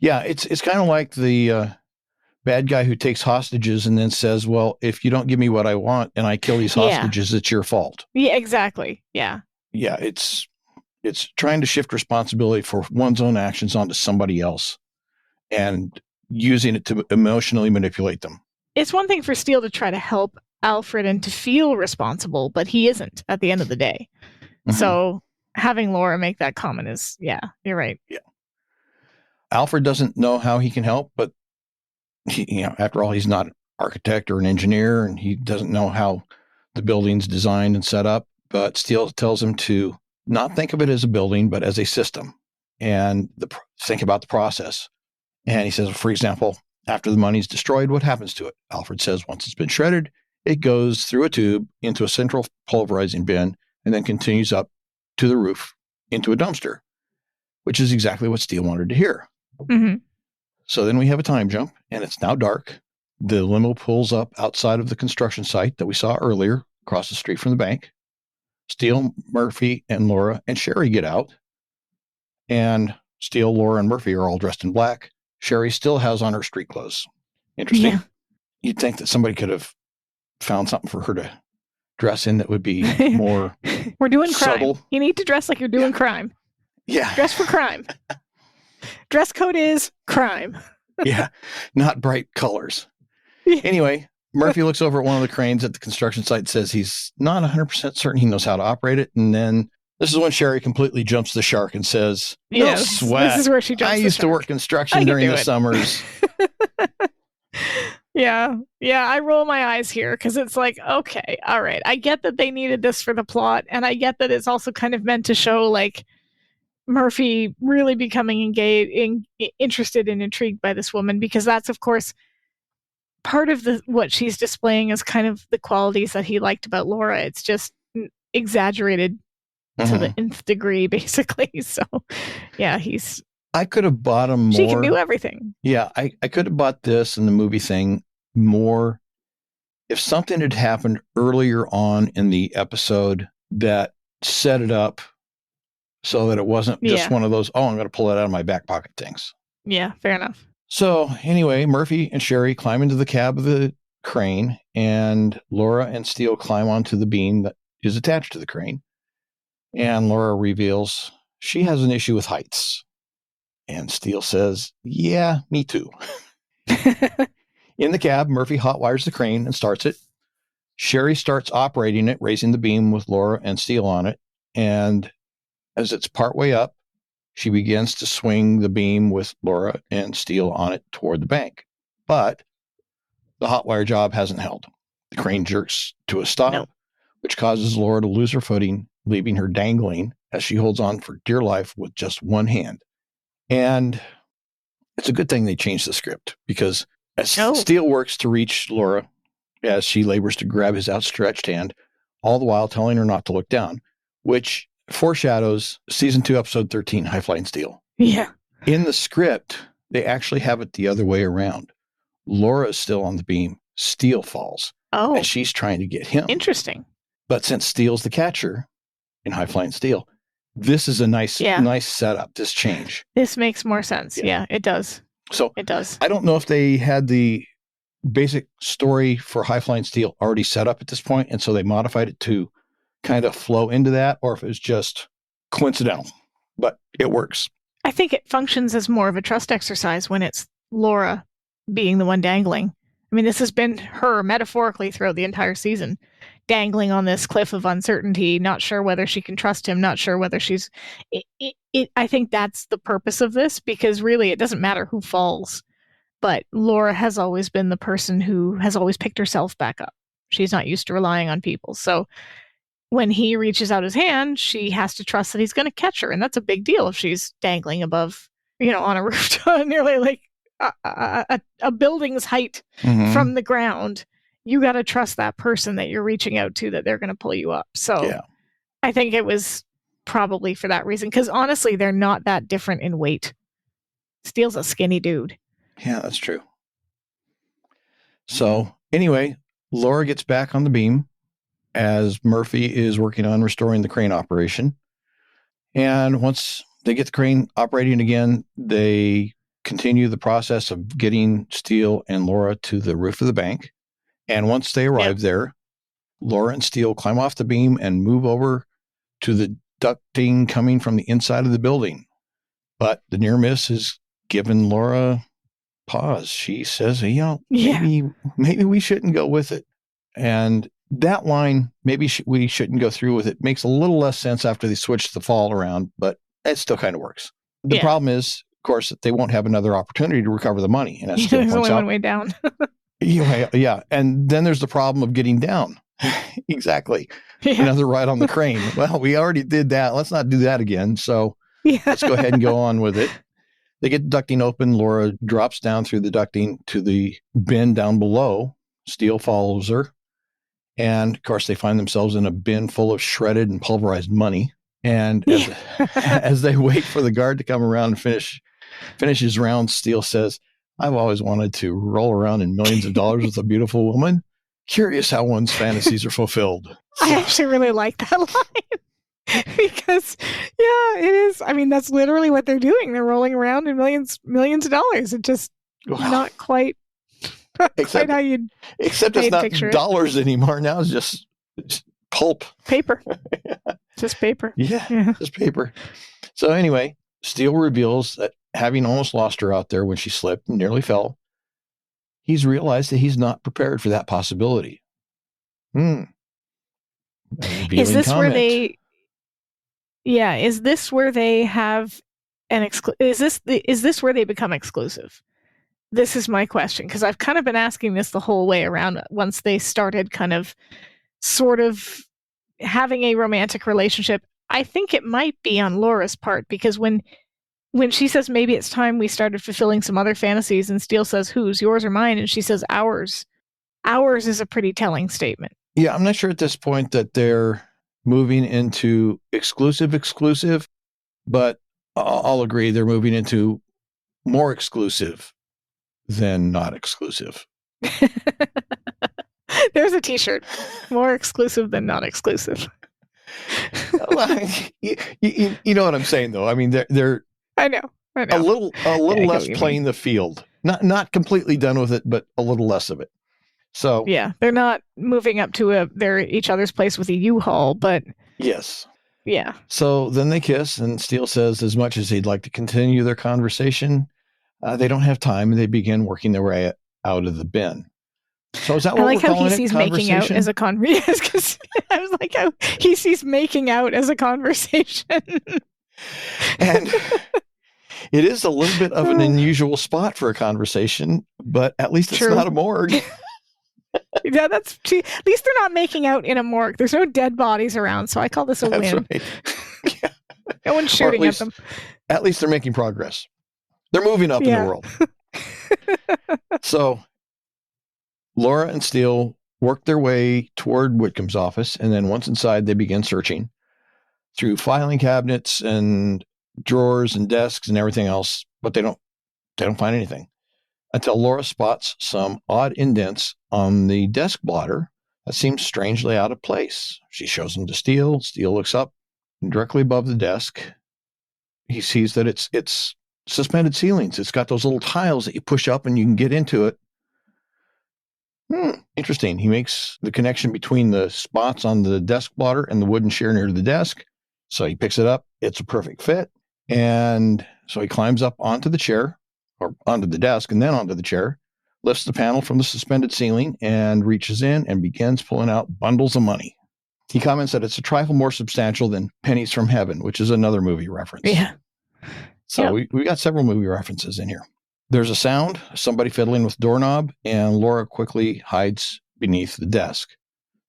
Yeah, it's kind of like the bad guy who takes hostages and then says, well, if you don't give me what I want and I kill these hostages, it's your fault. Yeah, exactly. Yeah. Yeah, it's trying to shift responsibility for one's own actions onto somebody else and using it to emotionally manipulate them. It's one thing for Steele to try to help Alfred and to feel responsible, but he isn't at the end of the day. So having Laura make that comment is, you're right. Yeah. Alfred doesn't know how he can help, but after all, he's not an architect or an engineer, and he doesn't know how the building's designed and set up. But Steele tells him to not think of it as a building, but as a system, and think about the process. And he says, for example, after the money's destroyed, what happens to it? Alfred says, once it's been shredded, it goes through a tube into a central pulverizing bin and then continues up to the roof into a dumpster, which is exactly what Steele wanted to hear. Mm-hmm. So then we have a time jump, and it's now dark. The limo pulls up outside of the construction site that we saw earlier, across the street from the bank. Steele, Murphy, and Laura and Sherry get out. And Steele, Laura, and Murphy are all dressed in black. Sherry still has on her street clothes. Interesting. Yeah. You'd think that somebody could have found something for her to dress in that would be more We're doing subtle. Crime. You need to dress like you're doing crime. Yeah. Dress for crime. Dress code is crime. Yeah. Not bright colors. Anyway, Murphy looks over at one of the cranes at the construction site and says he's not 100% certain he knows how to operate it. And then this is when Sherry completely jumps the shark and says, no sweat. This is where she jumps I used to work construction during the summers. Yeah. I roll my eyes here because it's like, okay, all right. I get that they needed this for the plot. And I get that it's also kind of meant to show like Murphy really becoming interested and intrigued by this woman, because that's, of course, part of what she's displaying is kind of the qualities that he liked about Laura. It's just exaggerated to the nth degree, basically. So, yeah, I could have bought him more. She can do everything. Yeah, I could have bought this and the movie thing more if something had happened earlier on in the episode that set it up so that it wasn't just one of those, I'm going to pull it out of my back pocket things. Yeah, fair enough. So anyway, Murphy and Sherry climb into the cab of the crane, and Laura and Steele climb onto the beam that is attached to the crane. And Laura reveals she has an issue with heights. And Steele says, yeah, me too. In the cab, Murphy hotwires the crane and starts it. Sherry starts operating it, raising the beam with Laura and Steele on it. And as it's partway up, she begins to swing the beam with Laura and Steele on it toward the bank. But the hotwire job hasn't held. The crane jerks to a stop, which causes Laura to lose her footing, leaving her dangling as she holds on for dear life with just one hand. And it's a good thing they changed the script, because as Steele works to reach Laura as she labors to grab his outstretched hand, all the while telling her not to look down, which foreshadows season 2, episode 13, High Flying Steele. Yeah. In the script, they actually have it the other way around. Laura is still on the beam. Steele falls. Oh. And she's trying to get him. Interesting. But since Steele's the catcher in High Flying Steele, this is a nice setup, this change. This makes more sense. Yeah, it does. So it does. I don't know if they had the basic story for High Flying Steele already set up at this point, and so they modified it to kind of flow into that, or if it was just coincidental, but it works. I think it functions as more of a trust exercise when it's Laura being the one dangling. I mean, this has been her metaphorically throughout the entire season, dangling on this cliff of uncertainty, not sure whether she can trust him, not sure whether she's... I think that's the purpose of this, because really it doesn't matter who falls, but Laura has always been the person who has always picked herself back up. She's not used to relying on people. So when he reaches out his hand, she has to trust that he's going to catch her. And that's a big deal if she's dangling above, on a rooftop, nearly like a building's height from the ground. You got to trust that person that you're reaching out to, that they're going to pull you up. So I think it was probably for that reason, because honestly, they're not that different in weight. Steele's a skinny dude. Yeah, that's true. So anyway, Laura gets back on the beam as Murphy is working on restoring the crane operation. And once they get the crane operating again, they continue the process of getting Steele and Laura to the roof of the bank. And once they arrive there, Laura and Steele climb off the beam and move over to the ducting coming from the inside of the building. But the near miss has given Laura pause. She says, maybe we shouldn't go with it. And that line, maybe we shouldn't go through with it, makes a little less sense after they switch the fall around, but it still kind of works. The problem is course, they won't have another opportunity to recover the money. And as Steele There's points only out, one way down. yeah. And then there's the problem of getting down. Exactly. Yeah. Another ride on the crane. Well, we already did that. Let's not do that again. So let's go ahead and go on with it. They get the ducting open. Laura drops down through the ducting to the bin down below. Steele follows her. And of course, they find themselves in a bin full of shredded and pulverized money. And as they wait for the guard to come around and finish his round, Steele says, I've always wanted to roll around in millions of dollars with a beautiful woman. Curious how one's fantasies are fulfilled. So, I actually really like that line because, yeah, it is. I mean, that's literally what they're doing. They're rolling around in millions of dollars. It's just not quite how you'd except it's not dollars anymore. Now it's just pulp. Paper. Just paper. Yeah, just paper. So anyway, Steele reveals that having almost lost her out there when she slipped and nearly fell, he's realized that he's not prepared for that possibility. Is this where they? Yeah, is this where they have an is this where they become exclusive? This is my question, because I've kind of been asking this the whole way around once they started kind of sort of having a romantic relationship. I think it might be on Laura's part, because when she says maybe it's time we started fulfilling some other fantasies, and Steele says, whose, yours or mine? And she says ours. Ours is a pretty telling statement. Yeah, I'm not sure at this point that they're moving into exclusive, but I'll agree they're moving into more exclusive than not exclusive. There's a t-shirt. More exclusive than not exclusive. Well, you know what I'm saying, though. I mean, they're I know. a little less playing the field. Not completely done with it, but a little less of it. So yeah, they're not moving up to their each other's place with a U-Haul, but yes. Yeah. So then they kiss, and Steele says as much as he'd like to continue their conversation, they don't have time, and they begin working their way out of the bin. So is that what I like we're how calling he sees it? Making out as a conversation. Yes, I was like, how he sees making out as a conversation. And it is a little bit of an unusual spot for a conversation, but at least it's not a morgue. Yeah, at least they're not making out in a morgue. There's no dead bodies around, so I call this a win. Right. Yeah. No one's shooting at them. At least they're making progress. They're moving up in the world. So Laura and Steele work their way toward Whitcomb's office, and then once inside, they begin searching through filing cabinets and drawers and desks and everything else, but they don't find anything until Laura spots some odd indents on the desk blotter that seems strangely out of place. She shows them to Steele. Steele looks up, and directly above the desk, he sees that it's suspended ceilings. It's got those little tiles that you push up and you can get into it. Interesting. He makes the connection between the spots on the desk blotter and the wooden chair near the desk. So he picks it up. It's a perfect fit. And so he climbs up onto the chair, or onto the desk, and then onto the chair, lifts the panel from the suspended ceiling, and reaches in and begins pulling out bundles of money. He comments that it's a trifle more substantial than Pennies from Heaven, which is another movie reference. Yeah. So we got several movie references in here. There's a sound, somebody fiddling with doorknob, and Laura quickly hides beneath the desk.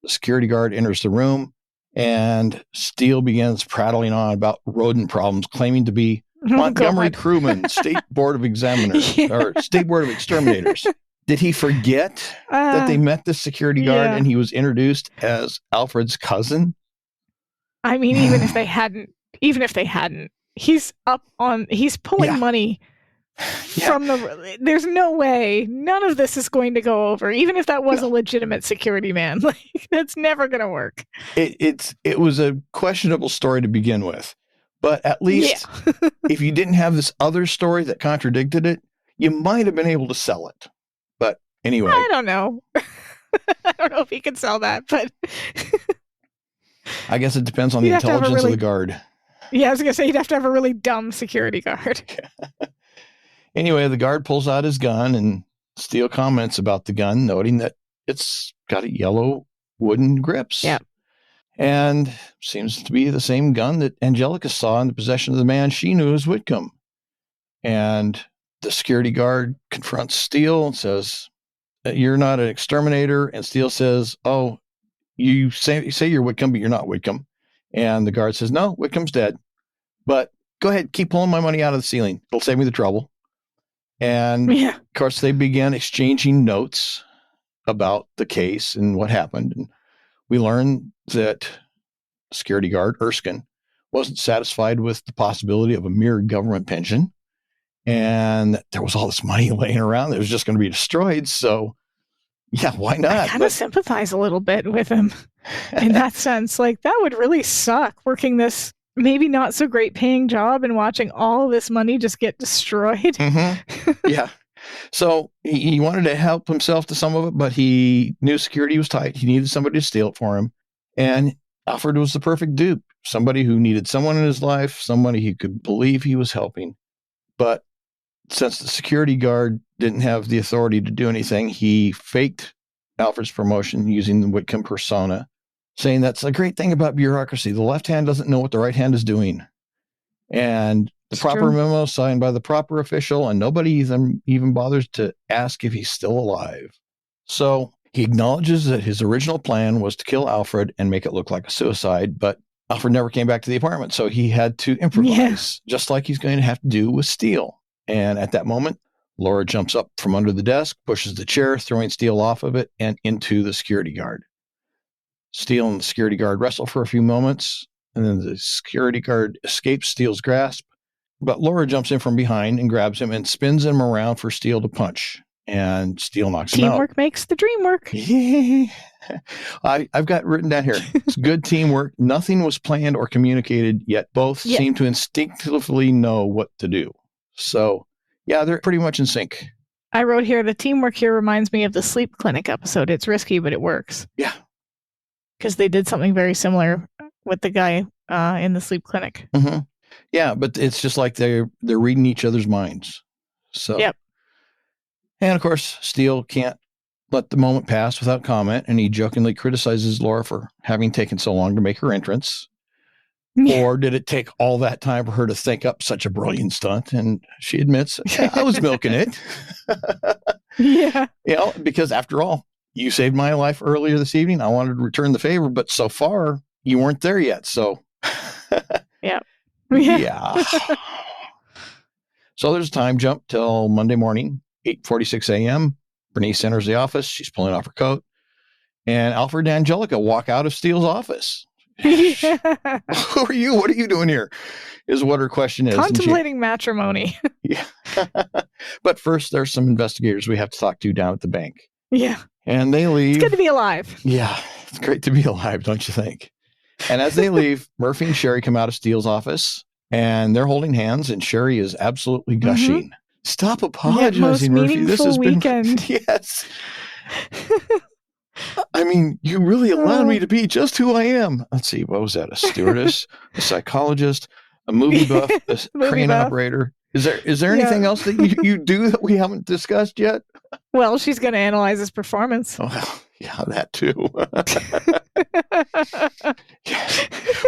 The security guard enters the room, and Steele begins prattling on about rodent problems, claiming to be Montgomery crewman, State Board of Examiners, or State Board of Exterminators. Did he forget that they met this security guard and he was introduced as Alfred's cousin? I mean, even if they hadn't, he's pulling money from there's no way, none of this is going to go over, even if that was a legitimate security man. Like, that's never going to work. It was a questionable story to begin with, but at least if you didn't have this other story that contradicted it, you might have been able to sell it. But anyway, I don't know. I don't know if he could sell that, but I guess it depends on the intelligence of the guard. Yeah, I was going to say you'd have to have a really dumb security guard. Anyway, the guard pulls out his gun, and Steele comments about the gun, noting that it's got a yellow wooden grips. Yeah. And seems to be the same gun that Angelica saw in the possession of the man she knew as Whitcomb. And the security guard confronts Steele and says, "You're not an exterminator." And Steele says, "Oh, you say you're Whitcomb, but you're not Whitcomb." And the guard says, "No, Whitcomb's dead. But go ahead, keep pulling my money out of the ceiling. It'll save me the trouble." And of course, they began exchanging notes about the case and what happened. And we learned that security guard Erskine wasn't satisfied with the possibility of a mere government pension. And there was all this money laying around that was just going to be destroyed. So, yeah, why not? I kind of sympathize a little bit with him in that sense. Like, that would really suck, working this maybe not so great paying job and watching all this money just get destroyed. Mm-hmm. Yeah. So he wanted to help himself to some of it, but he knew security was tight. He needed somebody to steal it for him. And Alfred was the perfect dupe. Somebody who needed someone in his life, somebody he could believe he was helping. But since the security guard didn't have the authority to do anything, he faked Alfred's promotion using the Whitcomb persona, saying that's a great thing about bureaucracy. The left hand doesn't know what the right hand is doing. And the proper memo signed by the proper official, and nobody even bothers to ask if he's still alive. So he acknowledges that his original plan was to kill Alfred and make it look like a suicide, but Alfred never came back to the apartment, so he had to improvise, just like he's going to have to do with Steele. And at that moment, Laura jumps up from under the desk, pushes the chair, throwing Steele off of it and into the security guard. Steele and the security guard wrestle for a few moments, and then the security guard escapes Steele's grasp. But Laura jumps in from behind and grabs him and spins him around for Steele to punch. And Steele knocks him out. Teamwork makes the dream work. Yeah. I've got written down here. It's good teamwork. Nothing was planned or communicated, yet both seem to instinctively know what to do. So, yeah, they're pretty much in sync. I wrote here, the teamwork here reminds me of the sleep clinic episode. It's risky, but it works. Yeah. Because they did something very similar with the guy in the sleep clinic. Mm-hmm. Yeah, but it's just like they're reading each other's minds. So, yep. And of course, Steele can't let the moment pass without comment, and he jokingly criticizes Laura for having taken so long to make her entrance. Or did it take all that time for her to think up such a brilliant stunt? And she admits, yeah, I was milking it. Yeah. You know, because after all, you saved my life earlier this evening. I wanted to return the favor, but so far you weren't there yet. So, yeah. So there's a time jump till Monday morning, 8:46 a.m. Bernice enters the office. She's pulling off her coat, and Alfred and Angelica walk out of Steele's office. Who are you? What are you doing here? Is what her question is. Contemplating matrimony. Yeah. But first, there's some investigators we have to talk to down at the bank. Yeah. And they leave. It's good to be alive. Yeah. It's great to be alive, don't you think? And as they leave, Murphy and Sherry come out of Steele's office, and they're holding hands, and Sherry is absolutely gushing. Mm-hmm. Stop apologizing, Murphy. This has been weekend. Yes. I mean, you really allowed me to be just who I am. Let's see, what was that? A stewardess, a psychologist, a movie buff, a crane operator. Is there anything else that you do that we haven't discussed yet? Well, she's going to analyze his performance. Oh, well, yeah, that too.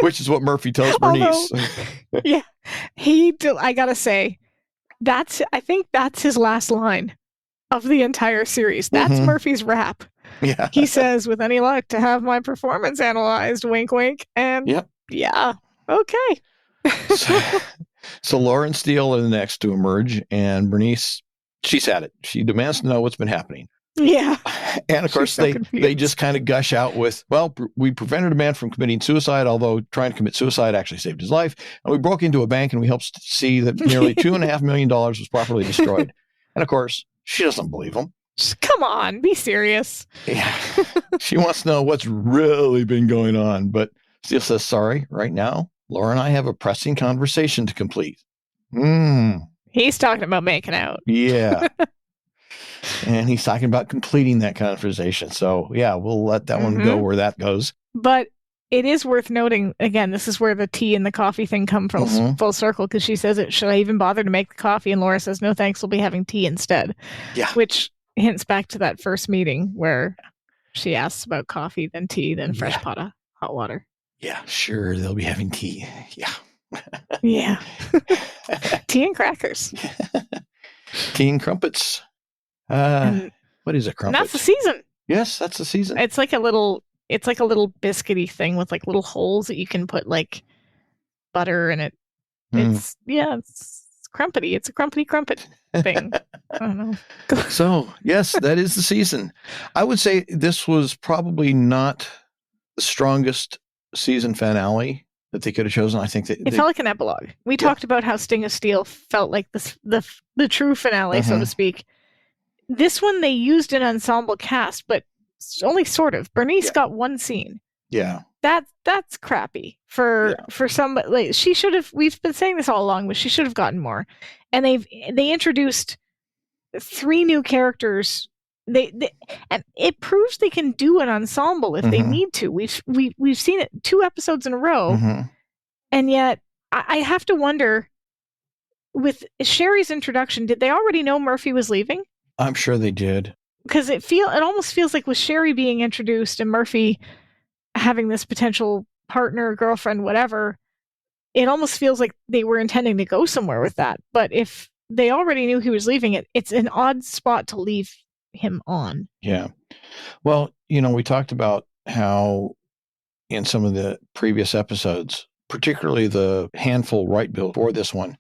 Which is what Murphy tells Bernice. Yeah, I got to say, I think that's his last line of the entire series. That's Murphy's rap. Yeah. He says, with any luck, to have my performance analyzed, wink, wink. And yeah, okay. So Laura and Steele are the next to emerge, and Bernice, she's had it. She demands to know what's been happening. Yeah. And of course, they just kind of gush out with, well, we prevented a man from committing suicide, although trying to commit suicide actually saved his life. And we broke into a bank, and we helped see that nearly $2.5 million was properly destroyed. And of course, she doesn't believe them. Come on, be serious. Yeah. She wants to know what's really been going on. But Steele says, sorry, right now, Laura and I have a pressing conversation to complete. He's talking about making out. Yeah. And he's talking about completing that conversation. So, yeah, we'll let that one go where that goes. But it is worth noting, again, this is where the tea and the coffee thing come from full circle, because she says, should I even bother to make the coffee? And Laura says, no, thanks, we'll be having tea instead. Yeah. Which hints back to that first meeting where she asks about coffee, then tea, then fresh pot of hot water. Yeah, sure, they'll be having tea. Yeah. Yeah. Tea and crackers. Tea and crumpets. What is a crumpet? And that's the season. Yes, that's the season. It's like a little biscuity thing with like little holes that you can put like butter in it. It's crumpety. It's a crumpety crumpet thing. I don't know. So, yes, that is the season. I would say this was probably not the strongest season finale that they could have chosen. I think that it felt like an epilogue. We talked about how Sting of Steel felt like the true finale, so to speak. This one they used an ensemble cast, but only sort of. Bernice got one scene. Yeah. That's crappy for somebody. Like, she should have. We've been saying this all along, but she should have gotten more. And they introduced 3 new characters. And it proves they can do an ensemble if they need to. We've seen it 2 episodes in a row, and yet I have to wonder. With Sherry's introduction, did they already know Murphy was leaving? I'm sure they did. Because it almost feels like with Sherry being introduced and Murphy having this potential partner, girlfriend, whatever, it almost feels like they were intending to go somewhere with that. But if they already knew he was leaving, it's an odd spot to leave him on. Yeah. Well, we talked about how in some of the previous episodes, particularly the handful right before this one,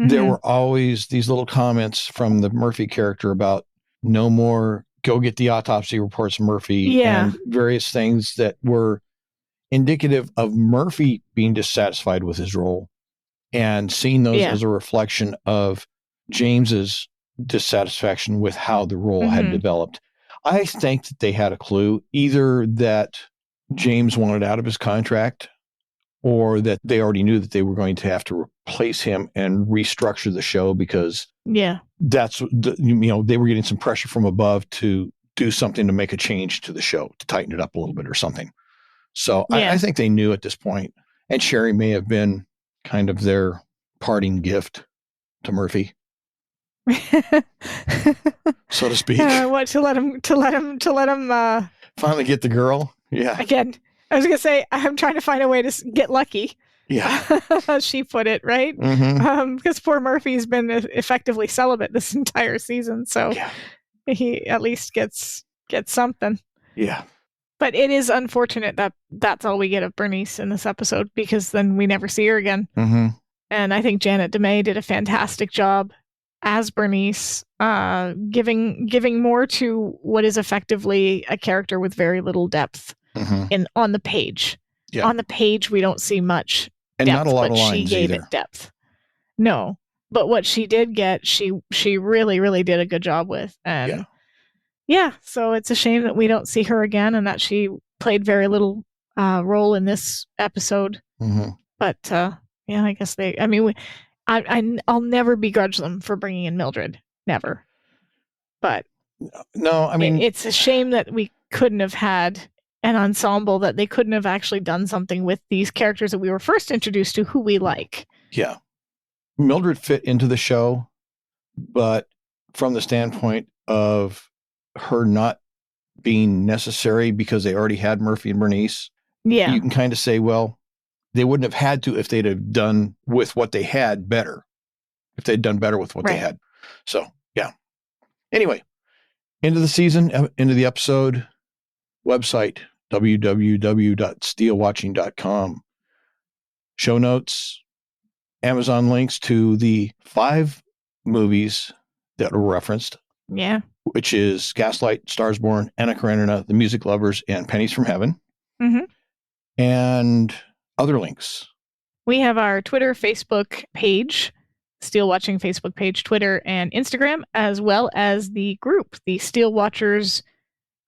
there were always these little comments from the Murphy character about no more, go get the autopsy reports, Murphy, and various things that were indicative of Murphy being dissatisfied with his role and seeing those as a reflection of James's dissatisfaction with how the role had developed. I think that they had a clue, either that James wanted out of his contract or that they already knew that they were going to have to replace him and restructure the show because that's they were getting some pressure from above to do something to make a change to the show, to tighten it up a little bit or something. So I think they knew at this point, and Sherry may have been kind of their parting gift to Murphy, so to speak. What to let him finally get the girl. Yeah. Again, I was gonna say I'm trying to find a way to get lucky. Yeah, as she put it, right? Because poor Murphy's been effectively celibate this entire season, so he at least gets something. Yeah. But it is unfortunate that that's all we get of Bernice in this episode, because then we never see her again. And I think Janet DeMay did a fantastic job as Bernice, giving more to what is effectively a character with very little depth on the page. Yeah. On the page, we don't see much and depth, not a lot of lines she gave either. It depth. No, but what she did get, she really, really did a good job with. And so it's a shame that we don't see her again and that she played very little role in this episode. But I guess I'll never begrudge them for bringing in Mildred. Never. But no, I mean, it's a shame that we couldn't have had an ensemble, that they couldn't have actually done something with these characters that we were first introduced to, who we like. Yeah. Mildred fit into the show, but from the standpoint of her not being necessary because they already had Murphy and Bernice, you can kind of say, well, they wouldn't have had to if they'd have done with what they had better, if they'd done better with what they had. So, yeah. Anyway, into the season, into the episode, website, www.SteeleWatching.com. Show notes, Amazon links to the 5 movies that were referenced. Yeah. Which is Gaslight, Stars Born, Anna Karenina, The Music Lovers, and Pennies from Heaven. And other links. We have our Twitter, Facebook page, SteeleWatching Facebook page, Twitter, and Instagram, as well as the group, the Steele Watchers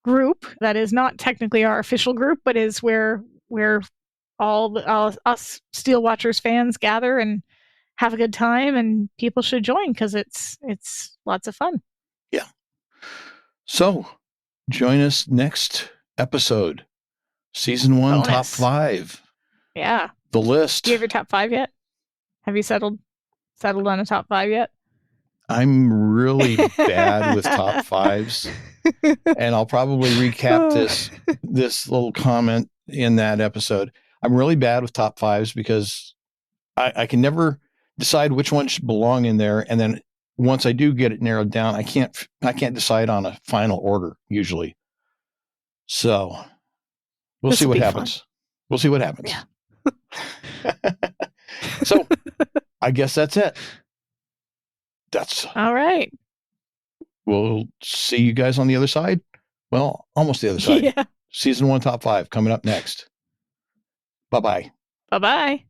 group. That is not technically our official group, but is where all us Steele Watchers fans gather and have a good time, and people should join because it's lots of fun. Yeah. So join us next episode, season 1, top 5. Yeah. The list. Do you have your top 5 yet? Have you settled on a top 5 yet? I'm really bad with top 5s. And I'll probably recap this little comment in that episode. I'm really bad with top 5s because I can never decide which one should belong in there. And then once I do get it narrowed down, I can't decide on a final order usually. So we'll see what happens. Fun. We'll see what happens. Yeah. So I guess that's it. That's all right. We'll see you guys on the other side. Well, almost the other side. Yeah. Season 1 top 5 coming up next. Bye-bye. Bye-bye.